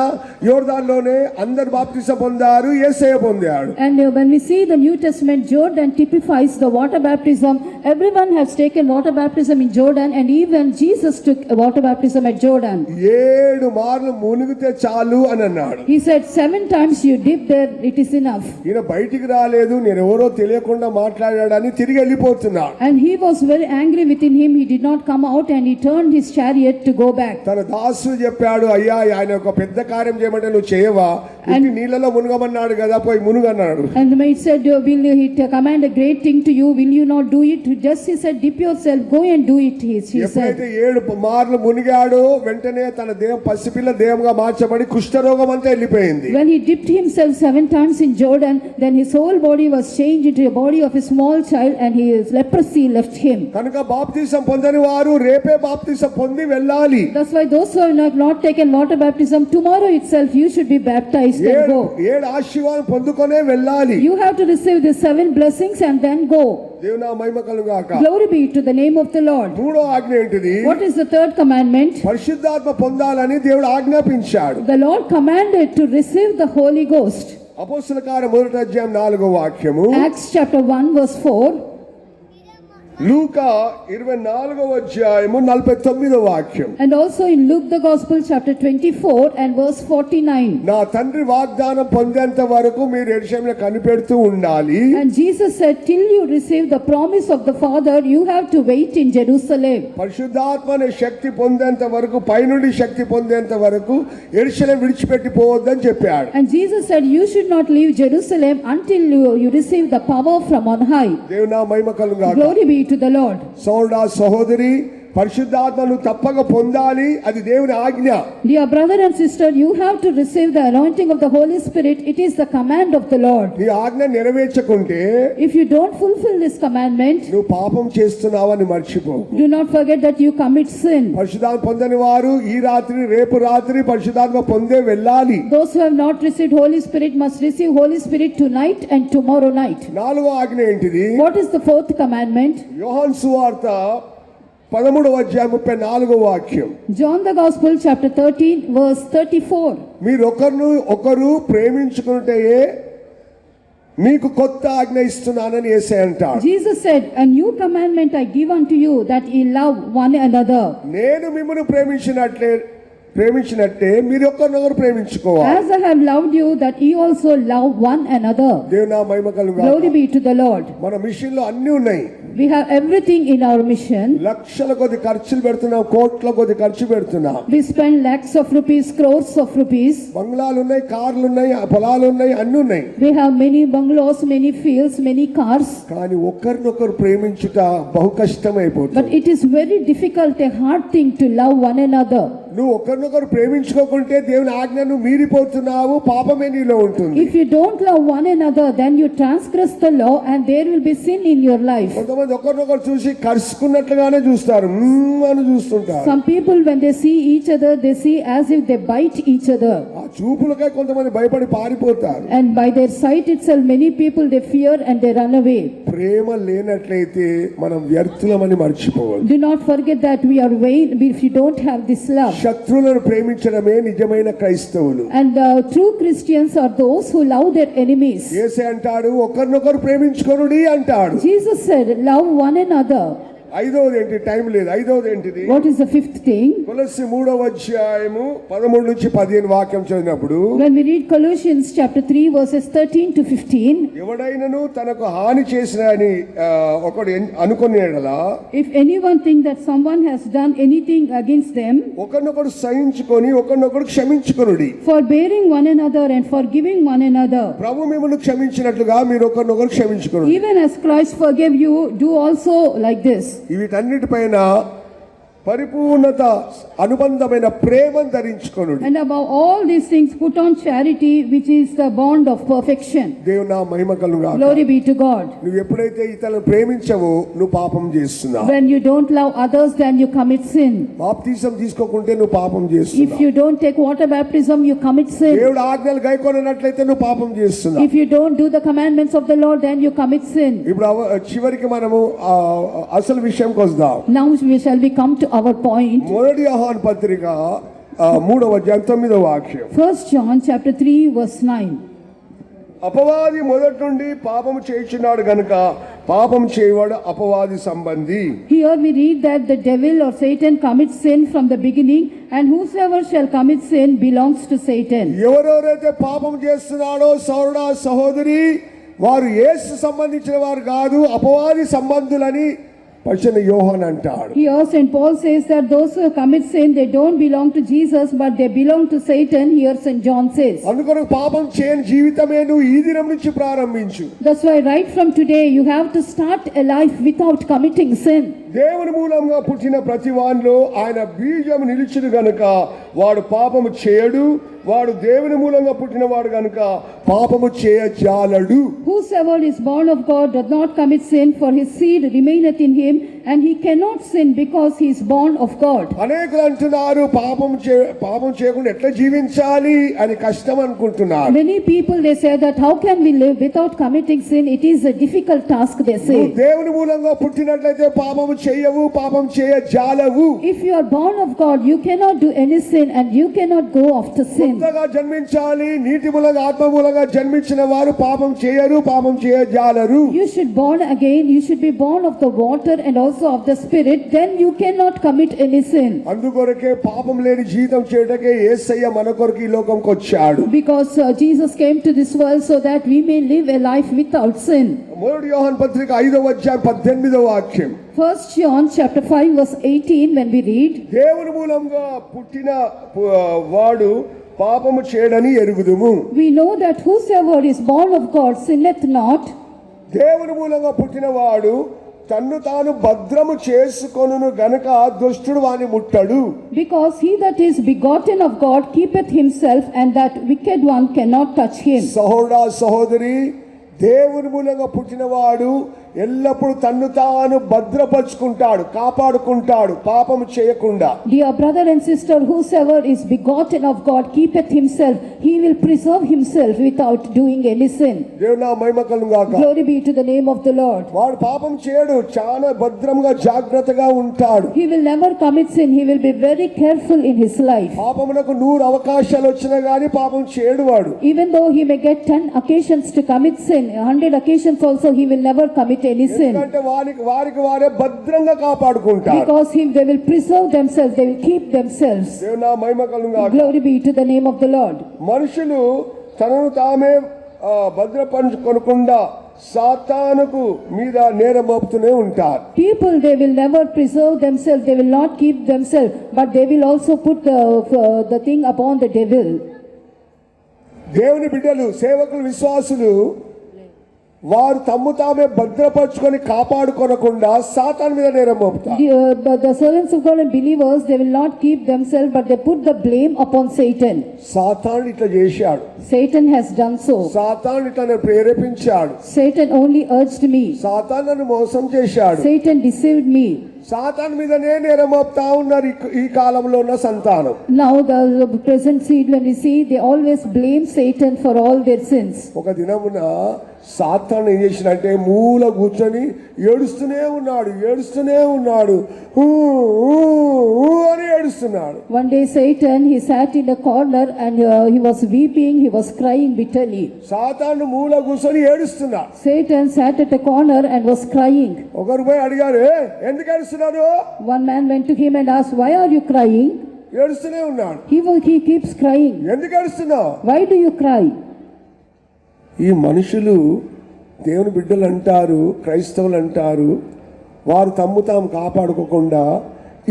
Speaker 1: యోర్దాన్లోనే అందరు బాప్తిసం పొందారు, యేసయ్య పొందాడు.
Speaker 2: And when we see the New Testament, Jordan typifies the water baptism. Everyone has taken water baptism in Jordan, and even Jesus took a water baptism at Jordan.
Speaker 1: 7 మార్లు మునిగితే చాలు అని అన్నాడు.
Speaker 2: He said 7 times you dip there, it is enough.
Speaker 1: ఈయన బయటికి రాలేదు, నేను ఎవరో తెలియకుండా మాట్లాడాడని తిరిగి వెళ్ళిపోతున్నాడు.
Speaker 2: And he was very angry within him. He did not come out, and he turned his chariot to go back.
Speaker 1: తన దాసుడు చెప్పాడు, అయ్యా ఆయన ఒక పెద్ద కార్యం చేయమంటే నువ్వు చేయవా, ఉట్టి నీళ్ళలో మునగమన్నాడు కదా, పోయి మునుగన్నాడు.
Speaker 2: And the maid said, will he command a great thing to you, will you not do it? Just he said, dip yourself, go and do it. He
Speaker 1: ఎప్పుడైతే
Speaker 2: said.
Speaker 1: 7 మార్లు మునిగాడో వెంటనే తన దేహం పసిపిల్ల దేహంగా మార్చబడి కుష్ఠరోగం అంతా వెళ్ళిపోయింది.
Speaker 2: When he dipped himself 7 times in Jordan, then his whole body was changed into a body of a small child, and his leprosy left him.
Speaker 1: కనుక బాప్తిసం పొందని వారు రేపే బాప్తిసం పొంది వెళ్ళాలి.
Speaker 2: That's why those who have not taken water baptism, tomorrow itself you should be baptized and go.
Speaker 1: 7 ఆశీర్వాదం పొందుకొనే వెళ్ళాలి.
Speaker 2: You have to receive the 7 blessings and then go.
Speaker 1: దేవుని మహిమ కలుగాక.
Speaker 2: Glory be to the name of the Lord.
Speaker 1: మూడో ఆజ్ఞ ఏంటిది?
Speaker 2: What is the third commandment?
Speaker 1: పరిశుద్ధాత్మ పొందాలని దేవుడు ఆజ్ఞాపించాడు.
Speaker 2: The Lord commanded to receive the Holy Ghost.
Speaker 1: అపోస్తల కార్యం 1:4 వాక్యము.
Speaker 2: Acts chapter 1 verse 4.
Speaker 1: లూకా 24:49 వాక్యం.
Speaker 2: And also in Luke the Gospel chapter 24 and verse 49.
Speaker 1: నా తండ్రి వాగ్దానం పొందేంత వరకు మీరు యెరూషలేములో కనిపెడుతూ ఉండాలి.
Speaker 2: And Jesus said, till you receive the promise of the Father, you have to wait in Jerusalem.
Speaker 1: పరిశుద్ధాత్మ అనే శక్తి పొందేంత వరకు, పైనుండి శక్తి పొందేంత వరకు యెరూషలేము విడిచిపెట్టి పోవద్దని చెప్పాడు.
Speaker 2: And Jesus said, you should not leave Jerusalem until you receive the power from on high.
Speaker 1: దేవుని మహిమ కలుగాక.
Speaker 2: Glory be to the Lord.
Speaker 1: సోదరా సహోదరి, పరిశుద్ధాత్మను తప్పక పొందాలి, అది దేవుని ఆజ్ఞ.
Speaker 2: Dear brother and sister, you have to receive the anointing of the Holy Spirit. It is the command of the Lord.
Speaker 1: నీ ఆజ్ఞ నెరవేర్చకుంటే
Speaker 2: If you don't fulfill this commandment,
Speaker 1: నువ్వు పాపం చేస్తున్నావని మర్చిపో.
Speaker 2: do not forget that you commit sin.
Speaker 1: పరిశుద్ధాత్మ పొందని వారు ఈ రాత్రి రేపు రాత్రి పరిశుద్ధాత్మ పొందే వెళ్ళాలి.
Speaker 2: Those who have not received Holy Spirit must receive Holy Spirit tonight and tomorrow night.
Speaker 1: 4వ ఆజ్ఞ ఏంటిది?
Speaker 2: What is the 4th commandment?
Speaker 1: యోహాను సువార్త 13:34 వాక్యం.
Speaker 2: John the Gospel chapter 13 verse 34.
Speaker 1: మీరు ఒకరు ప్రేమించుకుంటే మీకు కొత్త ఆజ్ఞ ఇస్తున్నానని యేసయ్య అంటాడు.
Speaker 2: Jesus said, a new commandment I give unto you, that ye love one another.
Speaker 1: నేను మిమ్మల్ని ప్రేమించినట్టే మీరు ఒకరినొకరు ప్రేమించుకోవాలి.
Speaker 2: As I have loved you, that ye also love one another.
Speaker 1: దేవుని మహిమ కలుగాక.
Speaker 2: Glory be to the Lord.
Speaker 1: మన మిషన్ లో అన్ని ఉన్నాయి.
Speaker 2: We have everything in our mission.
Speaker 1: లక్షల కొద్ది ఖర్చులు పెడుతున్నాం, కోట్ల కొద్ది ఖర్చు పెడుతున్నాం.
Speaker 2: We spend lakhs of rupees, crores of rupees.
Speaker 1: బంగ్లాలు ఉన్నాయి, కార్లు ఉన్నాయి, పొలాలు ఉన్నాయి, అన్ని ఉన్నాయి.
Speaker 2: We have many bungalows, many fields, many cars.
Speaker 1: కానీ ఒకరినొకరు ప్రేమించుట బహు కష్టమైపోతుంది.
Speaker 2: But it is very difficult, a hard thing to love one another.
Speaker 1: నువ్వు ఒకరినొకరు ప్రేమించుకోకుంటే దేవుని ఆజ్ఞను మీరిపోతున్నావు, పాపమే నీలో ఉంటుంది.
Speaker 2: If you don't love one another, then you transgress the law and there will be sin in your life.
Speaker 1: కొంతమంది ఒకరినొకరు చూసి కరుచుకున్నట్లుగానే చూస్తారు, అని చూస్తుంటారు.
Speaker 2: Some people when they see each other, they see as if they bite each other.
Speaker 1: ఆ చూపులకై కొంతమంది భయపడి పారిపోతారు.
Speaker 2: And by their sight itself, many people they fear and they run away.
Speaker 1: ప్రేమ లేనట్లయితే మనం వ్యర్థులమని మర్చిపోవద్దు.
Speaker 2: Do not forget that we are vain if you don't have this love.
Speaker 1: శత్రువులను ప్రేమించడమే నిజమైన క్రైస్తవులు.
Speaker 2: And true Christians are those who love their enemies.
Speaker 1: యేసే అంటాడు ఒకరినొకరు ప్రేమించుకొనుడి అంటాడు.
Speaker 2: Jesus said, love one another.
Speaker 1: ఐదవది ఏంటి? టైం లేదు. ఐదవది ఏంటిది?
Speaker 2: What is the fifth thing?
Speaker 1: కొలస్సీ 3:13-15 వాక్యం చదివినప్పుడు,
Speaker 2: When we read Colossians chapter 3 verses 13 to 15,
Speaker 1: ఎవడైనను తనకు హాని చేసిన అని ఒకడు అనుకునేలా
Speaker 2: if anyone think that someone has done anything against them,
Speaker 1: ఒకరినొకడు సహించుకొని ఒకరినొకడు క్షమించుకొనుడి.
Speaker 2: for bearing one another and forgiving one another,
Speaker 1: ప్రభు మిమ్మల్ని క్షమించినట్లుగా మీరు ఒకరినొకరు క్షమించుకొనుడి.
Speaker 2: even as Christ forgave you, do also like this.
Speaker 1: వీటన్నిటిపైన పరిపూర్ణత అనుబంధమైన ప్రేమను ధరించుకొనుడి.
Speaker 2: And above all these things put on charity, which is the bond of perfection.
Speaker 1: దేవుని నా మహిమ కలుగుగాక.
Speaker 2: Glory be to God.
Speaker 1: నువ్వు ఎప్పుడైతే ఇతరులను ప్రేమించవో నువ్వు పాపం చేస్తున్నావు.
Speaker 2: When you don't love others, then you commit sin.
Speaker 1: బాప్తిసం తీసుకోకుంటే నువ్వు పాపం
Speaker 2: If
Speaker 1: చేస్తున్నావు.
Speaker 2: you don't take water baptism, you commit sin.
Speaker 1: దేవుడు ఆజ్ఞలు గైకొననట్లయితే నువ్వు పాపం చేస్తున్నావు.
Speaker 2: If you don't do the commandments of the Lord, then you commit sin.
Speaker 1: ఇప్పుడు చివరికి మనము అసలు విషయంకి వద్దాం.
Speaker 2: Now we shall we come to our point.
Speaker 1: మొదటి యోహాను పత్రిక 3:9 వాక్యం.
Speaker 2: 1 John chapter 3 verse 9.
Speaker 1: అపవాది మొదటి నుండి పాపము చేయుచున్నాడు గనుక పాపం చేయవాడు అపవాది సంబంధి.
Speaker 2: Here we read that the devil or Satan commits sin from the beginning, and whosoever shall commit sin belongs to Satan.
Speaker 1: ఎవరెవరైతే పాపం చేస్తున్నాడో సోదరుడా సహోదరి, వారు యేసు సంబంధించిన వారు కాదు, అపవాది సంబంధులని పరిశుద్ధ యోహాను అంటాడు.
Speaker 2: Here St. Paul says that those who commit sin, they don't belong to Jesus, but they belong to Satan. Here St. John says.
Speaker 1: అందుకొరకు పాపం చేయని జీవితమే నువ్వు ఈ దినం నుంచి ప్రారంభించు.
Speaker 2: That's why right from today you have to start a life without committing sin.
Speaker 1: దేవుని మూలంగా పుట్టిన ప్రతి వానిలో ఆయన బీజం నిలిచిడు గనుక వాడు పాపము చేయడు, వాడు దేవుని మూలంగా పుట్టిన వాడు గనుక పాపము చేయజాలడు.
Speaker 2: Whosoever is born of God does not commit sin, for his seed remaineth in him, and he cannot sin because he is born of God.
Speaker 1: అనేకులు అంటున్నారు పాపం చేయకుండా ఎట్లా జీవించాలి అని కష్టం అనుకుంటున్నారు.
Speaker 2: Many people they say that how can we live without committing sin? It is a difficult task, they say.
Speaker 1: నువ్వు దేవుని మూలంగా పుట్టినట్లయితే పాపము చేయవు, పాపం చేయజాలవు.
Speaker 2: If you are born of God, you cannot do any sin and you cannot go after sin.
Speaker 1: కొత్తగా జన్మించాలి. నీటి మూలంగా ఆత్మ మూలంగా జన్మించిన వారు పాపం చేయరు, పాపం చేయజాలరు.
Speaker 2: You should born again. You should be born of the water and also of the spirit. Then you cannot commit any sin.
Speaker 1: అందుకొరకే పాపం లేని జీవితం చేయటకే యేసయ్య మన కొరకు ఈ లోకంకి వచ్చాడు.
Speaker 2: Because Jesus came to this world so that we may live a life without sin.
Speaker 1: మొదటి యోహాను పత్రిక 5:18 వాక్యం.
Speaker 2: 1 John chapter 5 verse 18 when we read,
Speaker 1: దేవుని మూలంగా పుట్టిన వాడు పాపము చేయడని ఎరుగుదుము.
Speaker 2: we know that whosoever is born of God sinneth not.
Speaker 1: దేవుని మూలంగా పుట్టిన వాడు తన్ను తాను భద్రము చేసుకొనును గనుక దుష్టుడు వాని ముట్టడు.
Speaker 2: Because he that is begotten of God keepeth himself, and that wicked one cannot touch him.
Speaker 1: సహోదరా సహోదరి, దేవుని మూలంగా పుట్టినవాడు ఎల్లప్పుడూ తన్ను తాను భద్రపరుచుకుంటాడు, కాపాడుకుంటాడు, పాపము చేయకుండా.
Speaker 2: Dear brother and sister, whosoever is begotten of God keepeth himself. He will preserve himself without doing any sin.
Speaker 1: దేవుని నా మహిమ కలుగుగాక.
Speaker 2: Glory be to the name of the Lord.
Speaker 1: వాడు పాపం చేయడు, చాలా భద్రంగా జాగ్రత్తగా ఉంటాడు.
Speaker 2: He will never commit sin. He will be very careful in his life.
Speaker 1: పాపమునకు 100 అవకాశాలు వచ్చినా గానీ పాపం చేయడు వాడు.
Speaker 2: Even though he may get 10 occasions to commit sin, 100 occasions also he will never commit any sin.
Speaker 1: ఎందుకంటే వారికి వారే భద్రంగా కాపాడుకుంటారు.
Speaker 2: Because they will preserve themselves, they will keep themselves.
Speaker 1: దేవుని నా మహిమ కలుగుగాక.
Speaker 2: Glory be to the name of the Lord.
Speaker 1: మనుషులు తనను తామే భద్రపరచుకోకుండా సాతానుకు మీద నేరం మోపుతూనే ఉంటారు.
Speaker 2: People, they will never preserve themselves, they will not keep themselves, but they will also put the thing upon the devil.
Speaker 1: దేవుని బిడ్డలు, సేవకులు, విశ్వాసులు వారు తమ్ము తామే భద్రపరుచుకొని కాపాడుకొనకుండా సాతాను మీద నేరం మోపుతారు.
Speaker 2: The servants of God and believers, they will not keep themselves, but they put the blame upon Satan.
Speaker 1: సాతాను ఇట్లా చేశాడు,
Speaker 2: Satan has done so.
Speaker 1: సాతాను ఇట్లా నన్ను ప్రేరేపించాడు,
Speaker 2: Satan only urged me.
Speaker 1: సాతాను నన్ను మోసం చేశాడు,
Speaker 2: Satan deceived me.
Speaker 1: సాతాను మీదనే నేరం మోపుతా ఉన్నారు ఈ కాలంలో ఉన్న సంతానం.
Speaker 2: Now the present seed, when we see, they always blame Satan for all their sins.
Speaker 1: ఒక దినమున సాతాను ఏం చేసినంటే మూల కూర్చొని ఏడుస్తూనే ఉన్నాడు ఊ, ఊ, ఊ అని ఏడుస్తున్నాడు.
Speaker 2: One day Satan, he sat in a corner and he was weeping, he was crying bitterly.
Speaker 1: సాతాను మూల కూర్చొని ఏడుస్తున్నాడు.
Speaker 2: Satan sat at a corner and was crying.
Speaker 1: ఒకరు పోయి అడిగారు, ఎందుకు ఏడుస్తున్నాడు?
Speaker 2: One man went to him and asked, why are you crying?
Speaker 1: ఏడుస్తూనే ఉన్నాడు.
Speaker 2: He keeps crying.
Speaker 1: ఎందుకు ఏడుస్తున్నావు?
Speaker 2: Why do you cry?
Speaker 1: ఈ మనుషులు దేవుని బిడ్డలు అంటారు, క్రైస్తవులు అంటారు, వారు తమ్ము తాము కాపాడుకోకుండా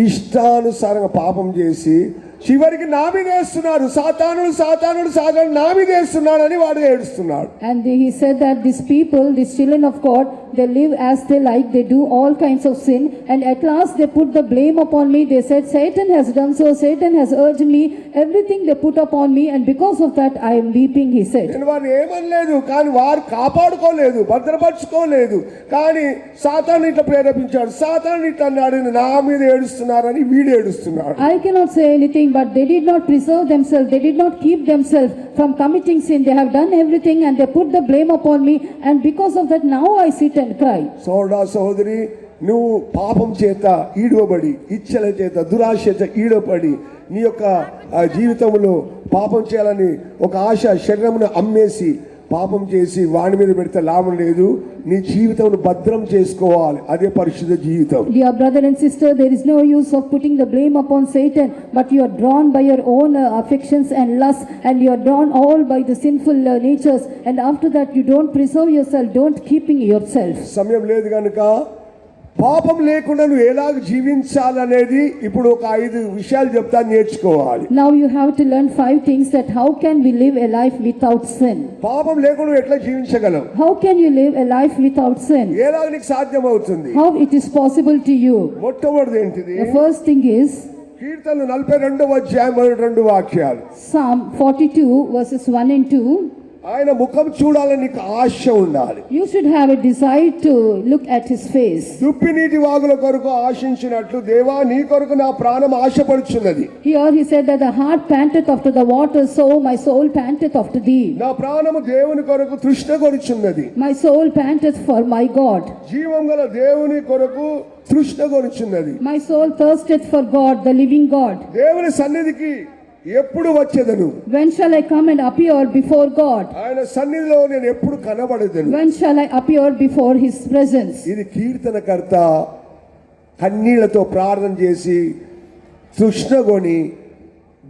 Speaker 1: ఇష్టానుసారంగా పాపం చేసి చివరికి నా మీద వేస్తున్నాడు, సాతానుడు నా మీద వేస్తున్నాడు అని వాడు ఏడుస్తున్నాడు.
Speaker 2: And he said that these people, these children of God, they live as they like, they do all kinds of sin, and at last they put the blame upon me. They said, Satan has done so, Satan has urged me, everything they put upon me, and because of that I am weeping, he said.
Speaker 1: నేను వారిని ఏమనలేదు, కానీ వారు కాపాడుకోలేదు, భద్రపరచుకోలేదు, కానీ సాతాను ఇట్లా ప్రేరేపించాడు, సాతాను ఇట్లా అన్నాడు, నా మీద ఏడుస్తున్నారని వీడు ఏడుస్తున్నాడు.
Speaker 2: I cannot say anything, but they did not preserve themselves, they did not keep themselves from committing sin. They have done everything and they put the blame upon me, and because of that now I sit and cry.
Speaker 1: సోదరా సోదరి, నువ్వు పాపం చేత ఈడవబడి, ఇచ్చల చేత దురాశ చేత ఈడపడి నీ యొక్క జీవితంలో పాపం చేయాలని ఒక ఆశ శరీరమును అమ్మేసి పాపం చేసి వాడి మీద పెడితే లాభం లేదు. నీ జీవితం భద్రం చేసుకోవాలి, అదే పరిశుద్ధ జీవితం.
Speaker 2: Dear brother and sister, there is no use of putting the blame upon Satan, but you are drawn by your own affections and lusts, and you are drawn all by the sinful natures, and after that you don't preserve yourself, don't keeping yourself.
Speaker 1: సమయం లేదు కనుక పాపం లేకుండా నువ్వు ఎలాగ జీవించాలనేది ఇప్పుడు ఒక 5 విషయాలు చెప్తా, నేర్చుకోవాలి.
Speaker 2: Now you have to learn 5 things that how can we live a life without sin.
Speaker 1: పాపం లేకుండా నువ్వు ఎట్లా జీవించగలవు?
Speaker 2: How can you live a life without sin?
Speaker 1: ఎలాగ నీకు సాధ్యం అవుతుంది?
Speaker 2: How it is possible to you?
Speaker 1: మొట్టమొదటిది ఏంటిది?
Speaker 2: The first thing is
Speaker 1: కీర్తనలు 42వ అధ్యాయం 2 వాక్యాలు.
Speaker 2: Psalm 42 verses 1 and 2.
Speaker 1: ఆయన ముఖం చూడాలని నీకు ఆశ ఉండాలి.
Speaker 2: You should have a desire to look at his face.
Speaker 1: దుప్పి నీటి వాగుల కొరకు ఆశించినట్లు దేవా నీ కొరకు నా ప్రాణం ఆశపడుచున్నది.
Speaker 2: Here he said that the heart panteth after the water, so my soul panteth after thee.
Speaker 1: నా ప్రాణము దేవుని కొరకు తృష్ణగొనుచున్నది.
Speaker 2: My soul panteth for my God.
Speaker 1: జీవం గల దేవుని కొరకు తృష్ణగొనుచున్నది.
Speaker 2: My soul thirsteth for God, the living God.
Speaker 1: దేవుని సన్నిధికి ఎప్పుడు వచ్చేదను?
Speaker 2: When shall I come and appear before God?
Speaker 1: ఆయన సన్నిధిలో నేను ఎప్పుడు కనబడేదను?
Speaker 2: When shall I appear before his presence?
Speaker 1: ఇది కీర్తనకర్త కన్నీళ్లతో ప్రార్థన చేసి తృష్ణగొని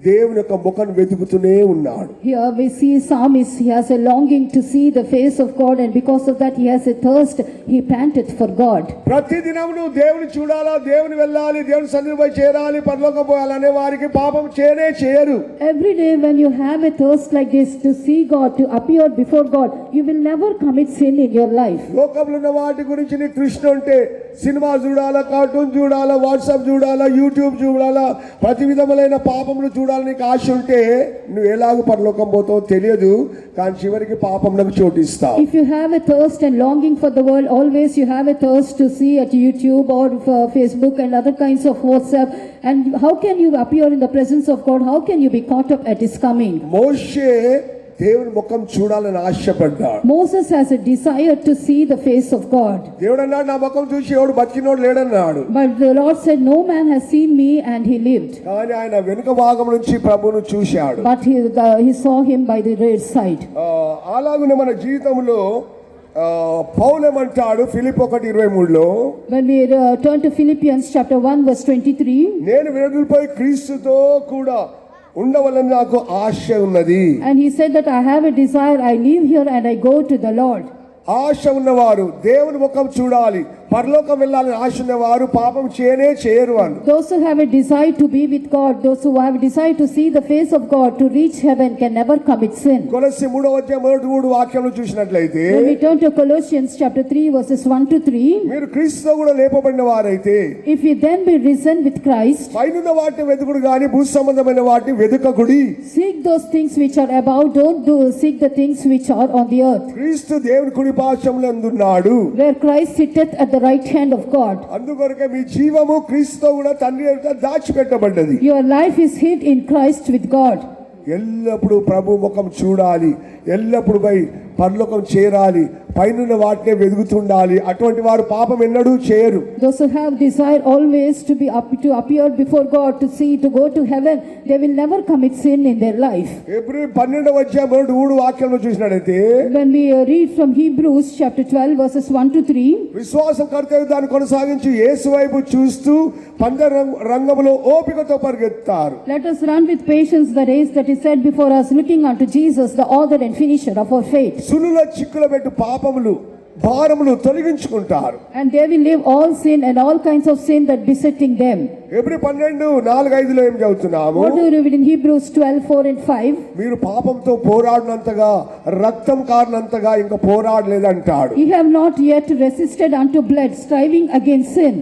Speaker 1: దేవుని యొక్క ముఖం వెతుకుతూనే ఉన్నాడు.
Speaker 2: Here we see psalmist, he has a longing to see the face of God, and because of that he has a thirst, he panteth for God.
Speaker 1: ప్రతి దినం నువ్వు దేవుని చూడాలా, దేవుని వెళ్ళాలి, దేవుని సన్నిధిపై చేరాలి, పరలోకం పోవాలనే వారికి పాపం చేయరు.
Speaker 2: Every day when you have a thirst like this to see God, to appear before God, you will never commit sin in your life.
Speaker 1: లోకంలో ఉన్న వాటి గురించి నీ తృష్ణ ఉంటే సినిమా చూడాలా, కార్టూన్ చూడాలా, వాట్సాప్ చూడాలా, యూట్యూబ్ చూడాలా, ప్రతి విధములైన పాపములు చూడాలని నీకు ఆశ ఉంటే నువ్వు ఎలాగ పరలోకం పోతావో తెలియదు, కానీ చివరికి పాపంలోకి చోటిస్తావు.
Speaker 2: If you have a thirst and longing for the world, always you have a thirst to see at YouTube or Facebook and other kinds of WhatsApp, and how can you appear in the presence of God? How can you be caught up at his coming?
Speaker 1: మోషే దేవుని ముఖం చూడాలని ఆశపడ్డాడు.
Speaker 2: Moses has a desire to see the face of God.
Speaker 1: దేవుడు అన్నాడు, నా ముఖం చూసి ఎవడు బతికినోడు లేడన్నాడు.
Speaker 2: But the Lord said, no man has seen me, and he lived.
Speaker 1: కానీ ఆయన వెనుక భాగం నుంచి ప్రభువును చూశాడు.
Speaker 2: But he saw him by the rear side.
Speaker 1: అలాగునే మన జీవితంలో పౌలు ఏమంటాడు Philippi 1:23లో,
Speaker 2: When we turn to Philippians chapter 1 verse 23,
Speaker 1: నేను వెలుపై క్రీస్తుతో కూడా ఉండవలని నాకు ఆశ ఉన్నది.
Speaker 2: and he said that I have a desire, I live here and I go to the Lord.
Speaker 1: ఆశ ఉన్నవారు, దేవుని ముఖం చూడాలి, పరలోకం వెళ్ళాలని ఆశ ఉన్నవారు పాపం చేయరు అని.
Speaker 2: Those who have a desire to be with God, those who have a desire to see the face of God, to reach heaven, can never commit sin.
Speaker 1: కొలస్సీ 3:3 వాక్యంలో చూసినట్లయితే,
Speaker 2: When we turn to Colossians chapter 3 verses 1 to 3,
Speaker 1: మీరు క్రీస్తుతో కూడా లేపబడిన వారైతే
Speaker 2: if we then be risen with Christ,
Speaker 1: పైనున్న వాటిని వెతుకుడు గాని భూ సంబంధమైన వాటిని వెతుకకుడి.
Speaker 2: seek those things which are above, don't seek the things which are on the earth,
Speaker 1: క్రీస్తు దేవుని కుడి పార్శ్వమునందున్నాడు.
Speaker 2: where Christ sitteth at the right hand of God.
Speaker 1: అందుకొరకే మీ జీవము క్రీస్తుతో కూడా తండ్రి ఎదుట దాచిపెట్టబడ్డది.
Speaker 2: Your life is hid in Christ with God.
Speaker 1: ఎల్లప్పుడు ప్రభు ముఖం చూడాలి, ఎల్లప్పుడు పోయి పరలోకం చేరాలి, పైనున్న వాటినే వెతుకుతుండాలి. అటువంటి వారు పాపం ఎన్నడూ చేయరు.
Speaker 2: Those who have desire always to appear before God, to see, to go to heaven, they will never commit sin in their life.
Speaker 1: Hebrew 12:3 వాక్యంలో చూసినట్లయితే,
Speaker 2: When we read from Hebrews chapter 12 verses 1 to 3,
Speaker 1: విశ్వాసం కర్తవ్యాన్ని కొనసాగించి యేసు వైపు చూస్తూ పందె రంగంలో ఓపికతో పరిగెత్తారు.
Speaker 2: let us run with patience the race that is set before us, looking unto Jesus, the author and finisher of our faith.
Speaker 1: సులుల చిక్కుల పెట్టు పాపములు భారములు తొలగించుకుంటారు.
Speaker 2: And they will leave all sin and all kinds of sin that besetting them.
Speaker 1: Hebrew 12:4-5 ఏం చదువుతున్నాము?
Speaker 2: What do you read in Hebrews 12:4 and 5?
Speaker 1: మీరు పాపంతో పోరాడినంతగా, రక్తం కారినంతగా ఇంకా పోరాడలేదంటాడు.
Speaker 2: Ye have not yet resisted unto blood, striving against sin.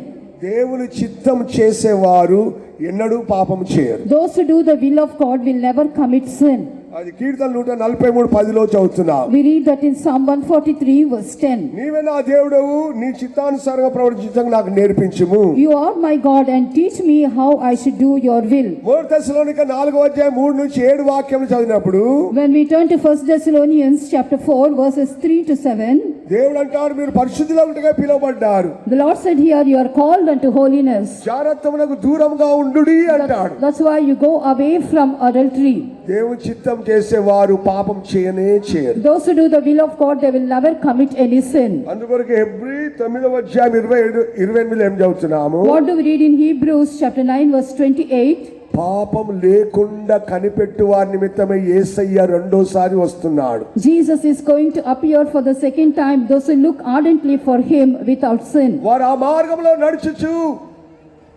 Speaker 1: దేవుని చిత్తం చేసేవారు ఎన్నడూ పాపం చేయరు.
Speaker 2: Those who do the will of God will never commit sin.
Speaker 1: అది కీర్తన 143:10 చదువుతున్నాం.
Speaker 2: We read that in Psalm 143 verse 10.
Speaker 1: నీవే నా దేవుడవు, నీ చిత్తానుసారంగా ప్రవర్తించడం నాకు నేర్పించుము.
Speaker 2: You are my God and teach me how I should do your will.
Speaker 1: 1 Thessalonians 4:3-7 వాక్యం చదివినప్పుడు,
Speaker 2: When we turn to 1 Thessalonians chapter 4 verses 3 to 7,
Speaker 1: దేవుడు అంటాడు మీరు పరిశుద్ధులుగా పిలువబడ్డారు,
Speaker 2: the Lord said here, you are called unto holiness.
Speaker 1: జారత్వమునకు దూరంగా ఉండుడి అంటాడు.
Speaker 2: That's why you go away from adultery.
Speaker 1: దేవుని చిత్తం చేసేవారు పాపం చేయరు.
Speaker 2: Those who do the will of God, they will never commit any sin.
Speaker 1: అందుకొరకు హెబ్రీ 9:27-28 ఏం చదువుతున్నాము?
Speaker 2: What do we read in Hebrews chapter 9 verse 28?
Speaker 1: పాపం లేకుండా కనిపెట్టు వారి నిమిత్తమే యేసయ్య రెండోసారి వస్తున్నాడు.
Speaker 2: Jesus is going to appear for the second time, those who look ardently for him without sin.
Speaker 1: వారు ఆ మార్గంలో నడుచుచు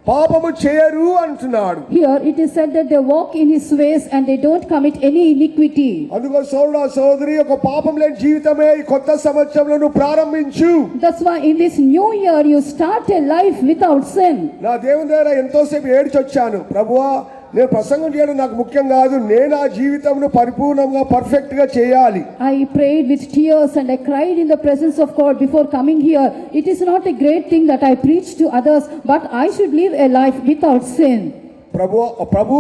Speaker 1: పాపము చేయరు అంటున్నాడు.
Speaker 2: Here it is said that they walk in his ways and they don't commit any iniquity.
Speaker 1: అందుకో సోదరుడా సోదరి, ఒక పాపం లేని జీవితమే ఈ కొత్త సంవత్సరంలో నువ్వు ప్రారంభించు.
Speaker 2: That's why in this new year you start a life without sin.
Speaker 1: నా దేవుని దగ్గర ఎంతోసేపు ఏడ్చొచ్చాను, ప్రభువా నేను ప్రసంగం చేయడం నాకు ముఖ్యం కాదు, నేను ఆ జీవితంను పరిపూర్ణంగా పర్ఫెక్ట్ గా చేయాలి.
Speaker 2: I prayed with tears and I cried in the presence of God before coming here. It is not a great thing that I preach to others, but I should live a life without sin.
Speaker 1: ప్రభు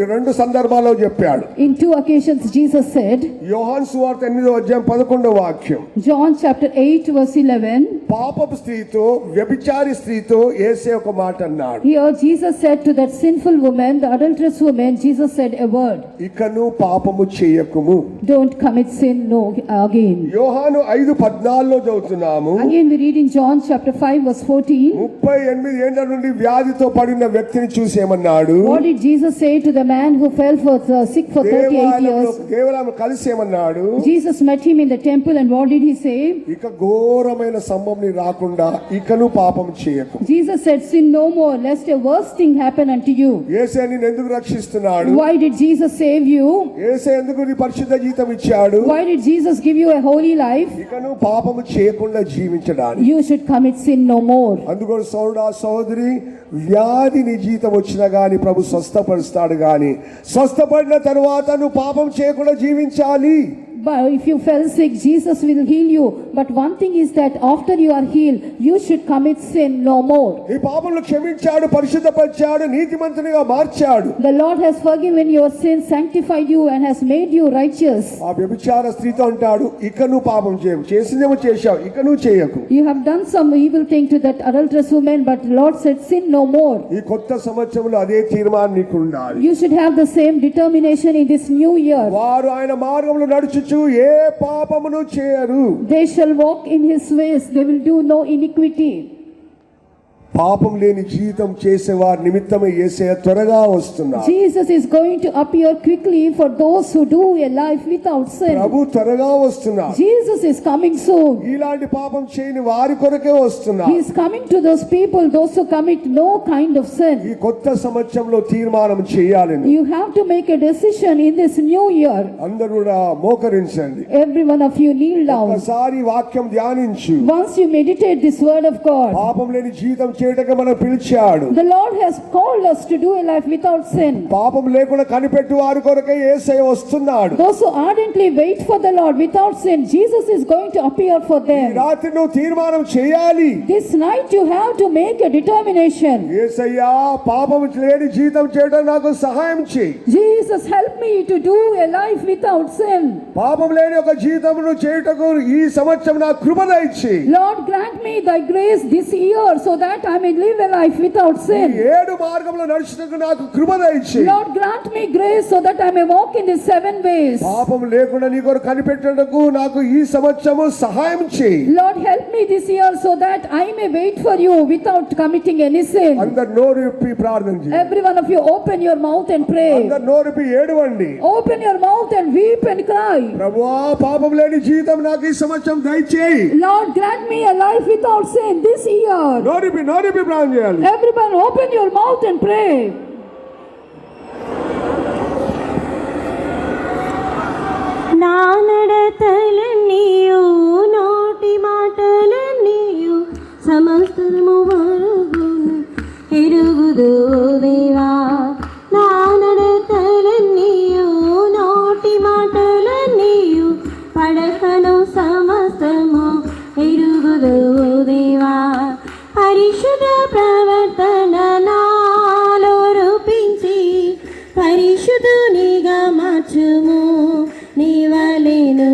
Speaker 1: రెండు సందర్భాల్లో చెప్పాడు.
Speaker 2: In two occasions Jesus said,
Speaker 1: యోహాను సువార్త 8:11 వాక్యం,
Speaker 2: John chapter 8 verse 11,
Speaker 1: పాపపు స్త్రీతో వ్యభిచారి స్త్రీతో యేసే ఒక మాట అన్నాడు.
Speaker 2: here Jesus said to that sinful woman, the adulterous woman, Jesus said a word,
Speaker 1: ఇకను పాపము చేయకుము.
Speaker 2: don't commit sin no again.
Speaker 1: యోహాను 5:14 చదువుతున్నాము.
Speaker 2: Again we read in John chapter 5 verse 14,
Speaker 1: 38 ఏళ్ల నుండి వ్యాధితో పడిన వ్యక్తిని చూసి ఏమన్నాడు?
Speaker 2: what did Jesus say to the man who fell sick for 38 years?
Speaker 1: దేవాలయంలో కలిసి ఏమన్నాడు?
Speaker 2: Jesus met him in the temple and what did he say?
Speaker 1: ఇక ఘోరమైన సంభవం నీ రాకుండా ఇకను పాపం చేయకు.
Speaker 2: Jesus said, sin no more, lest a worse thing happen unto you.
Speaker 1: యేసే నిన్ను ఎందుకు రక్షిస్తున్నాడు?
Speaker 2: Why did Jesus save you?
Speaker 1: యేసే ఎందుకు నీ పరిశుద్ధ జీవితం ఇచ్చాడు?
Speaker 2: Why did Jesus give you a holy life?
Speaker 1: ఇకను పాపము చేయకుండా జీవించడానికి.
Speaker 2: You should commit sin no more.
Speaker 1: అందుకని సోదరుడా సోదరి, వ్యాధి నీ జీవితం వచ్చినా గానీ ప్రభు స్వస్థపరుస్తాడు, గాని స్వస్థపడిన తరువాత నువ్వు పాపం చేయకుండా జీవించాలి.
Speaker 2: But if you fell sick, Jesus will heal you. But one thing is that after you are healed, you should commit sin no more.
Speaker 1: ఈ పాపములు క్షమించాడు, పరిశుద్ధపరిచాడు, నీతిమంతునిగా మార్చాడు.
Speaker 2: The Lord has forgiven your sins, sanctified you and has made you righteous.
Speaker 1: ఆ వ్యభిచార స్త్రీతో అంటాడు, ఇక నువ్వు పాపం చేయకు, చేసిందేమో చేశావు, ఇక నువ్వు చేయకు.
Speaker 2: You have done some evil thing to that adulterous woman, but the Lord said sin no more.
Speaker 1: ఈ కొత్త సంవత్సరంలో అదే తీర్మానం నీకు ఉండాలి.
Speaker 2: You should have the same determination in this new year.
Speaker 1: వారు ఆయన మార్గంలో నడుచుచు ఏ పాపమును చేయరు.
Speaker 2: They shall walk in his ways, they will do no iniquity.
Speaker 1: పాపం లేని జీవితం చేసేవారి నిమిత్తమే యేసయ్య త్వరగా వస్తున్నారు.
Speaker 2: Jesus is going to appear quickly for those who do a life without sin.
Speaker 1: ప్రభు త్వరగా వస్తున్నారు.
Speaker 2: Jesus is coming soon.
Speaker 1: ఇలాంటి పాపం చేయని వారి కొరకే
Speaker 2: He
Speaker 1: వస్తున్నారు.
Speaker 2: is coming to those people, those who commit no kind of sin.
Speaker 1: ఈ కొత్త సంవత్సరంలో తీర్మానం చేయాలని
Speaker 2: You have to make a decision in this new year.
Speaker 1: అందరూ కూడా మోకరించండి.
Speaker 2: Every one of you kneel down.
Speaker 1: ఒకసారి వాక్యం ధ్యానించు.
Speaker 2: Once you meditate this word of God,
Speaker 1: పాపం లేని జీవితం చేయటకే మనం పిలిచాడు.
Speaker 2: the Lord has called us to do a life without sin.
Speaker 1: పాపం లేకుండా కనిపెట్టు వారి కొరకే యేసయ్య వస్తున్నాడు.
Speaker 2: Those who ardently wait for the Lord without sin, Jesus is going to appear for
Speaker 1: ఈ
Speaker 2: them.
Speaker 1: రాత్రి నువ్వు తీర్మానం చేయాలి.
Speaker 2: This night you have to make a determination.
Speaker 1: యేసయ్యా పాపం లేని జీవితం చేయడం నాకు సహాయం చేయి.
Speaker 2: Jesus, help me to do a life without sin.
Speaker 1: పాపం లేని ఒక జీవితమును చేయుటకు ఈ సంవత్సరం నాకు కృప దయచేయి.
Speaker 2: Lord, grant me thy grace this year so that I may live a life without
Speaker 1: ఈ
Speaker 2: sin.
Speaker 1: 7 మార్గంలో నడుచుటకు నాకు కృప దయచేయి.
Speaker 2: Lord, grant me grace so that I may walk in the 7 ways.
Speaker 1: పాపం లేకుండా నీ కొరకు కనిపెట్టుటకు నాకు ఈ సంవత్సరము సహాయం చేయి.
Speaker 2: Lord, help me this year so that I may wait for you without committing any sin.
Speaker 1: అందరు నోరు విప్పి ప్రార్థన చేయండి.
Speaker 2: Every one of you open your mouth and pray.
Speaker 1: అందరు నోరు విప్పి ఏడవండి.
Speaker 2: Open your mouth and weep and cry.
Speaker 1: ప్రభువా పాపం లేని జీవితం నాకు ఈ సంవత్సరం దయచేయి.
Speaker 2: Lord, grant me a life without sin this year.
Speaker 1: నోరు విప్పి ప్రార్థన చేయాలి.
Speaker 2: Everyone open your mouth and pray.
Speaker 5: నా నడతలన్నీయు నోటి మాటలన్నీయు సమస్తము వరుగును ఎరుగుదు దేవా. నా నడతలన్నీయు నోటి మాటలన్నీయు పడకను సమస్తము ఎరుగుదు దేవా. పరిశుద్ధ ప్రవర్తన నాలో రూపించి పరిశుద్ధునిగా మార్చుము నీవలేను.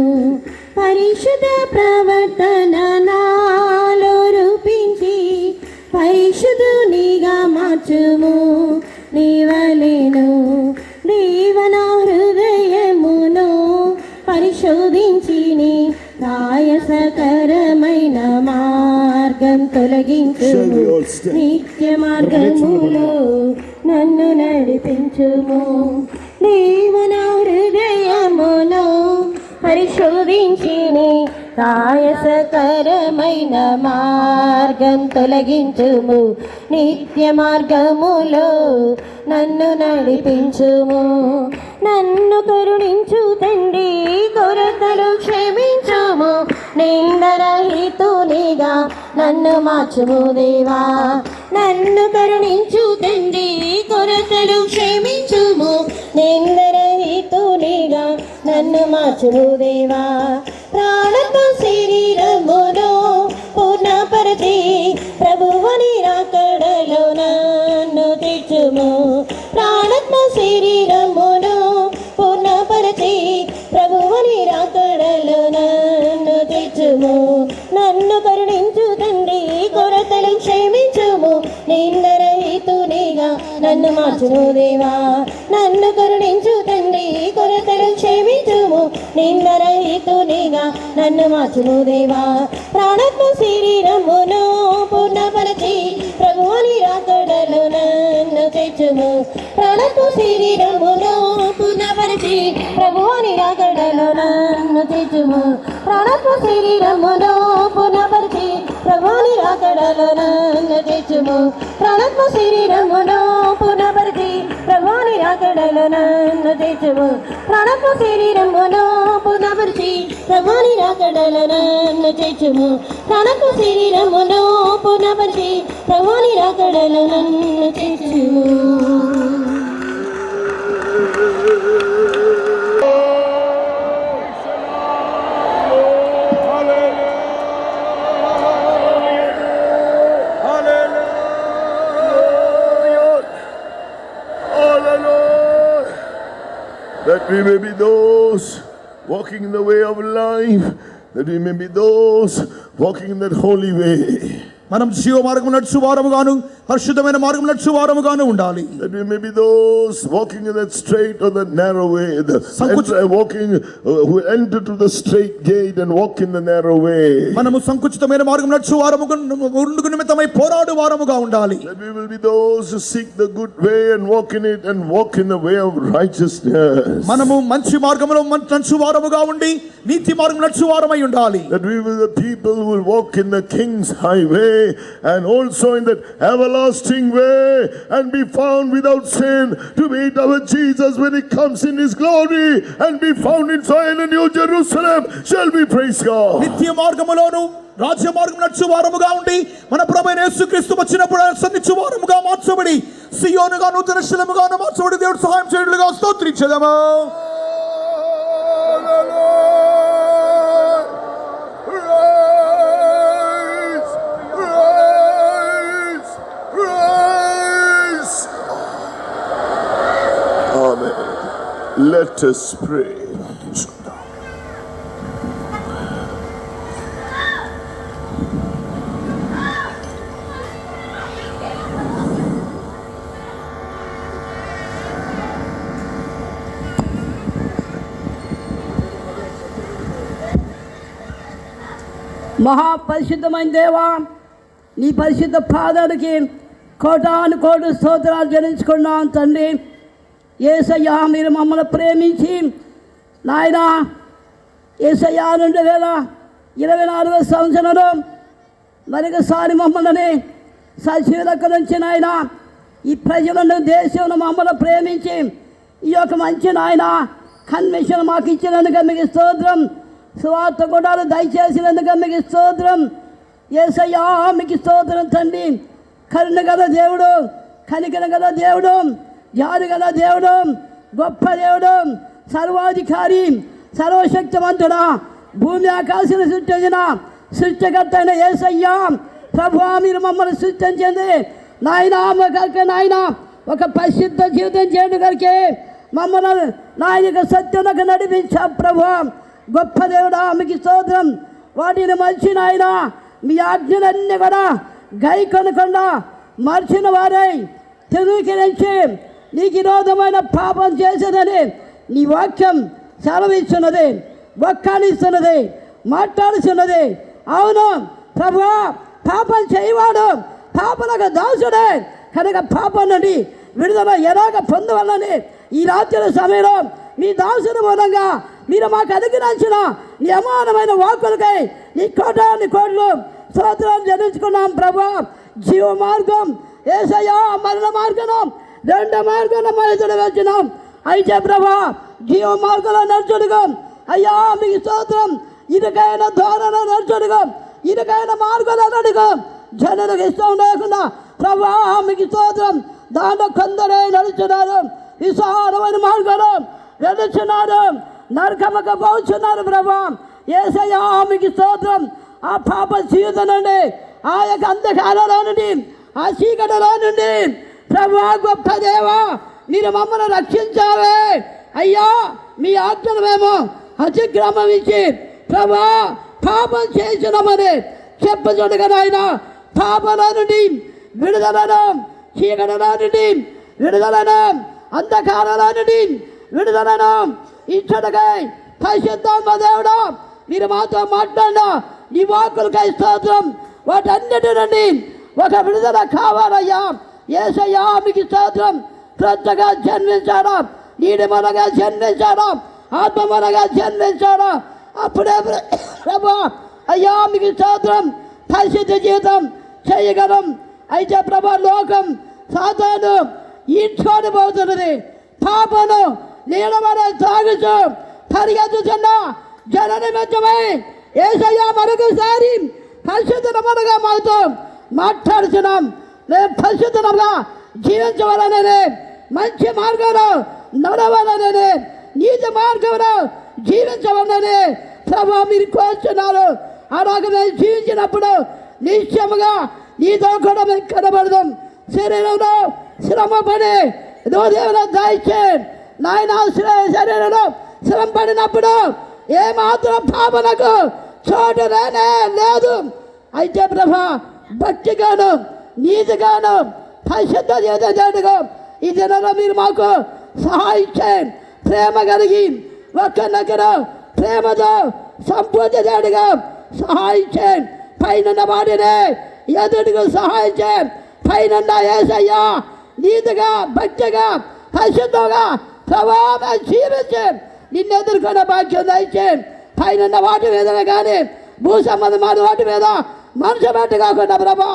Speaker 5: పరిశుద్ధ ప్రవర్తన నాలో రూపించి పరిశుద్ధునిగా మార్చుము నీవలేను. దేవన హృదయమును పరిశోధించి నీ ఆయాసకరమైన మార్గం తొలగించుము. నిత్య మార్గములో నన్ను నడిపించుము. దేవన హృదయమును పరిశోధించి నీ ఆయాసకరమైన మార్గం తొలగించుము. నిత్య మార్గములో నన్ను నడిపించుము. నన్ను కరుణించు తండ్రి, కొరతలు క్షమించుము. నిందరహితునిగా నన్ను మార్చుము దేవా. నన్ను కరుణించు తండ్రి, కొరతలు క్షమించుము. నిందరహితునిగా నన్ను మార్చుము దేవా. ప్రాణత్మ శరీరమును పూర్ణపరచి ప్రభువుని రాకడలో నన్ను తెచ్చుము. ప్రాణత్మ శరీరమును పూర్ణపరచి ప్రభువుని రాకడలో నన్ను తెచ్చుము. నన్ను కరుణించు తండ్రి, కొరతలు క్షమించుము. నిందరహితునిగా నన్ను మార్చుము దేవా. నన్ను కరుణించు తండ్రి, కొరతలు క్షమించుము. నిందరహితునిగా నన్ను మార్చుము దేవా. ప్రాణత్మ శరీరమును పూర్ణపరచి ప్రభువుని రాకడలో నన్ను తెచ్చుము. ప్రాణత్మ శరీరమును పూర్ణపరచి ప్రభువుని రాకడలో నన్ను తెచ్చుము. ప్రాణత్మ శరీరమును పూర్ణపరచి ప్రభువుని రాకడలో నన్ను తెచ్చుము. ప్రాణత్మ శరీరమును పూర్ణపరచి ప్రభువుని రాకడలో నన్ను తెచ్చుము. ప్రాణత్మ శరీరమును పూర్ణపరచి ప్రభువుని రాకడలో నన్ను తెచ్చుము. ప్రాణత్మ శరీరమును పూర్ణపరచి ప్రభువుని రాకడలో నన్ను తెచ్చుము.
Speaker 6: That we may be those walking in the way of life, that we may be those walking in that holy way.
Speaker 7: మనం జీవ మార్గం నడుచు వారముగాను పరిశుద్ధమైన మార్గం నడుచు వారముగాను ఉండాలి.
Speaker 6: That we may be those walking in that straight or the narrow way, who enter through the straight gate and walk in the narrow way.
Speaker 7: మనము సంకుచితమైన మార్గం నడుచు వారముగా ఉండుకు నిమిత్తమై పోరాడు వారముగా ఉండాలి.
Speaker 6: That we will be those who seek the good way and walk in it and walk in the way of righteousness.
Speaker 7: మనము మంచి మార్గములో నడుచు వారముగా ఉండి నీతి మార్గం నడుచు వారమై ఉండాలి.
Speaker 6: That we will be the people who will walk in the King's highway and also in that everlasting way and be found without sin to meet our Jesus when he comes in his glory and be found in Zion and New Jerusalem. Shall we praise God?
Speaker 7: నిత్య మార్గములోను రాజ్య మార్గం నడుచు వారముగా ఉండి మన ప్రభువైన యేసుక్రీస్తు వచ్చినప్పుడు సన్నిధి వారముగా మార్చబడి సియోనుగా నూతన శిలముగాను మార్చబడి దేవుడు సహాయం చేయడుగా స్తోత్రించెదము.
Speaker 6: Amen. Let us pray.
Speaker 8: మహాపరిశుద్ధమైన దేవా, నీ పరిశుద్ధ పాదానికి కోటాను కోటి స్తోత్రాలు చెల్లించుకున్నాం తండ్రి. యేసయ్యా, మీరు మమ్మల్ని ప్రేమించి నాయన యేసయ్యా 2024 సంవత్సరంలో మరొకసారి మమ్మల్ని సజీవులక నుంచి నాయన ఈ ప్రజలను దేశంలో మమ్మల్ని ప్రేమించి ఈ యొక్క మంచి నాయన కన్వెన్షన్ మాకు ఇచ్చినందుకు మీకు స్తోత్రం. స్వార్థ గుడాలు దయచేసినందుకు మీకు స్తోత్రం. యేసయ్యా, మీకు స్తోత్రం తండ్రి. కరుణ గల దేవుడు, కనికర గల దేవుడు, జాలి గల దేవుడు, గొప్ప దేవుడు, సర్వాధికారి, సర్వశక్తివంతుడా, భూమి ఆకాశాన్ని సృష్టించిన సృష్టికర్త అయిన యేసయ్యా ప్రభువా, మీరు మమ్మల్ని సృష్టించింది నాయన నాయన ఒక పరిశుద్ధ జీవితం చేయడం కరికే మమ్మల్ని నాయన సత్యంలోకి నడిపించా ప్రభువా. గొప్ప దేవుడా, మీకు స్తోత్రం. వాటిని మర్చిన ఆయన మీ ఆజ్ఞలన్నీ కూడా గై కొనకుండా మర్చిన వారై తిరుగురించి నీకు విరోధమైన పాపం చేసేదని నీ వాక్యం సెలవిస్తున్నది, ఒక్కాలిస్తున్నది, మాట్లాడుతున్నది. అవును ప్రభువా, పాపం చేయవాడు పాపలకు దాసుడే కనుక పాపం నుండి విడుదల ఎలాగ పొందవలని ఈ రాత్రి సమయంలో మీ దాసుని మూలంగా మీరు మాకు అనుగ్రహించిన నీ అమానమైన వాక్కులకై నీ కోటాని కోట్లు స్తోత్రాలు చెల్లించుకున్నాం ప్రభువా. జీవ మార్గం యేసయ్యా, మరణ మార్గం రెండు మార్గంలో మనుషులు వచ్చినాం. అయితే ప్రభువా, జీవ మార్గంలో నడుచుడుగా అయ్యా మీకు స్తోత్రం. ఇరుకైన ధోరణ నడుచుడుగా, ఇరుకైన మార్గంలో నడుగా జనులకు ఇష్టం లేకుండా ప్రభువా మీకు స్తోత్రం. దాంట్లో కొందరే నడుచున్నారు, విశాలమైన మార్గంలో నడుచున్నారు, నరకముకు పోతున్నారు ప్రభువా. యేసయ్యా, మీకు స్తోత్రం. ఆ పాప జీవితం నుండి, ఆ యొక్క అంధకారంలో నుండి, ఆ చీకటిలో నుండి ప్రభువా గొప్ప దేవా, మీరు మమ్మల్ని రక్షించావే అయ్యా. మీ ఆజ్ఞలు మేము అతిక్రమం ఇచ్చి ప్రభువా పాపం చేసినామని చెప్పుచుండగా నాయన పాపంలో నుండి విడుదలను, చీకటిలో నుండి విడుదలను, అంధకారంలో నుండి విడుదలను ఇచ్చటకై పరిశుద్ధాత్మ దేవుడా మీరు మాతో మాట్లాడినా నీ వాక్కులకై స్తోత్రం. వాటన్నిటి నుండి ఒక విడుదల కావాలయ్యా. యేసయ్యా, మీకు స్తోత్రం. క్రొత్తగా జన్మించాడా, నీటి మనగా జన్మించాడా, ఆత్మ మనగా జన్మించాడా, అప్పుడే ప్రభా అయ్యా మీకు స్తోత్రం. పరిశుద్ధ జీవితం చేయగలం. అయితే ప్రభా లోకం సాతాను ఈడ్చుకొని పోతున్నది. పాపను నీడమనే తాగుచు పరిగెత్తుతున్న జనని మధ్యమై యేసయ్యా మరొకసారి పరిశుద్ధముగా మాతో మాట్లాడుతున్నాం. మేము పరిశుద్ధంగా జీవించవాలనే, మంచి మార్గంలో నడవాలనే, నీతి మార్గంలో జీవించవాలనే ప్రభా మీరు కోరుతున్నారు. అలాగే మేము జీవించినప్పుడు నిశ్చయముగా నీతో కూడా మేము కనబడదాం. శరీరంలో శ్రమ పడి దేవుని దయచే నాయన శరీరంలో శ్రమ పడినప్పుడు ఏమాత్రం పాపనకు చోటు లేనే లేదు. అయితే ప్రభా భక్తిగాను నీతిగాను పరిశుద్ధ చేసేటట్టుగా ఈ దినంలో మీరు మాకు సహాయం చేయండి. ప్రేమ కలిగి ఒక్కరినొకరు ప్రేమతో సంపూర్తిగా సహాయం చేయండి. పైన వాడినే ఎదుటికి సహాయం చేయండి. పైన యేసయ్యా నీతిగా భక్తిగా పరిశుద్ధంగా ప్రభావం జీవించండి. నిన్ను ఎదుర్కొన్న భాగ్యం దయచేయండి. పైన వాటి మీద కానీ భూ సంబంధమైన వాటి మీద మనసు పెట్టి కాకుండా ప్రభా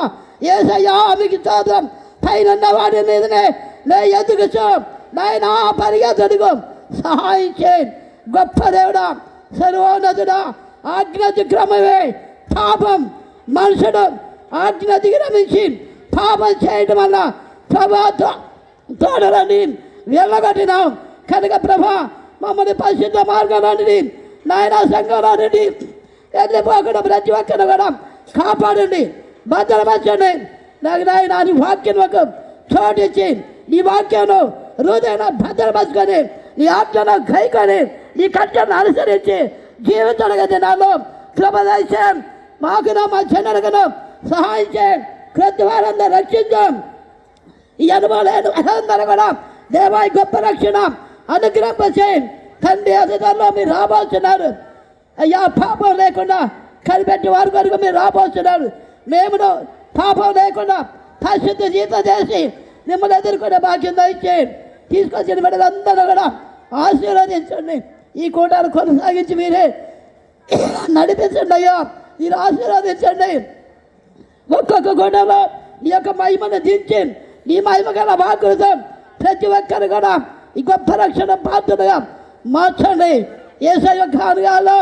Speaker 8: యేసయ్యా మీకు స్తోత్రం. పైన వాటి మీదనే నే ఎదుగుచు నాయన పరిగెత్తడుగు సహాయం చేయండి. గొప్ప దేవుడా సర్వోన్నతుడా ఆజ్ఞాతిక్రమమే పాపం మనుషుడు ఆజ్ఞాతిక్రమించి పాపం చేయడం వల్ల ప్రభా తోడలని వెళ్ళగట్టినాం కనుక ప్రభా మమ్మల్ని పరిశుద్ధ మార్గాలన్నీ నాయన సంఘాలన్నీ వెళ్ళిపోకుండా ప్రతి ఒక్కరు కూడా కాపాడండి, భద్రపరచండి. నాకు నాయన నీ వాక్యం ఒక చోటిచ్చి నీ వాక్యాన్ని హృదయాన్ని భద్రపరచుకొని నీ ఆజ్ఞను గైకొని నీ కట్టను అనుసరించి జీవించడగా దినాల్లో కృప దయచేయండి. మాకు మా చెన్నడగను సహాయం చేయండి. క్రొత్త వారందరూ రక్షించాం. ఈ అనుభవాలు కూడా దేవాయి గొప్ప రక్షణ అనుగ్రహింపచేయండి. తండ్రి అధికారులు మీరు రాబోతున్నారు అయ్యా. పాపం లేకుండా కనిపెట్టి వారి కొరకు మీరు రాబోతున్నారు. మేము పాపం లేకుండా పరిశుద్ధ జీవితం చేసి మిమ్మల్ని ఎదుర్కొనే భాగ్యం దయచేయండి. తీసుకొచ్చిన బిడ్డలందరూ కూడా ఆశీర్వదించండి. ఈ కూటాలు కొనసాగించి మీరే నడిపించండి అయ్యా. మీరు ఆశీర్వదించండి. ఒక్కొక్క కూటలో నీ యొక్క మహిమను దించి నీ మహిమ గల వాకృతం ప్రతి ఒక్కరు కూడా ఈ గొప్ప రక్షణ పాత్రగా మార్చండి. యేసయ్య కార్యాలు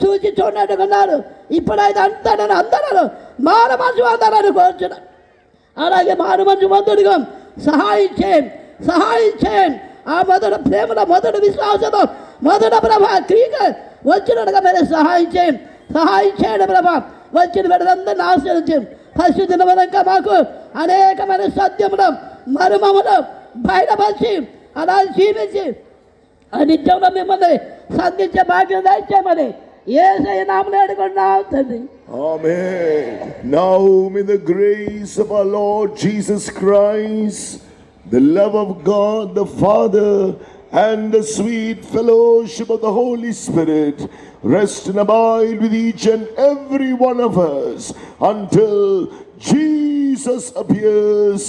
Speaker 8: చూసి చూడట్టుకున్నారు. ఇప్పుడైతే అందరూ మారు మనసు అందరూ కోరుచున్నారు. అలాగే మారు మనసు మొదటిగా సహాయం చేయండి. ఆ మొదటి ప్రేమలో మొదటి విశ్వాసంలో మొదటి ప్రభా క్రియక వచ్చినట్టుగా మీరు సహాయం చేయండి ప్రభా. వచ్చిన బిడ్డలందరినీ ఆశీర్వదించండి. పరిశుద్ధ వరంగా మాకు అనేకమైన సత్యములు మర్మములు బయటపరిచి అలా జీవించి నిత్యంలో మిమ్మల్ని సంధించే భాగ్యం దయచేయమని యేసయ్య నామములో అడుగుతున్నాం తండ్రి.
Speaker 6: Amen. Now may the grace of our Lord Jesus Christ, the love of God the Father, and the sweet fellowship of the Holy Spirit rest and abide with each and every one of us until Jesus appears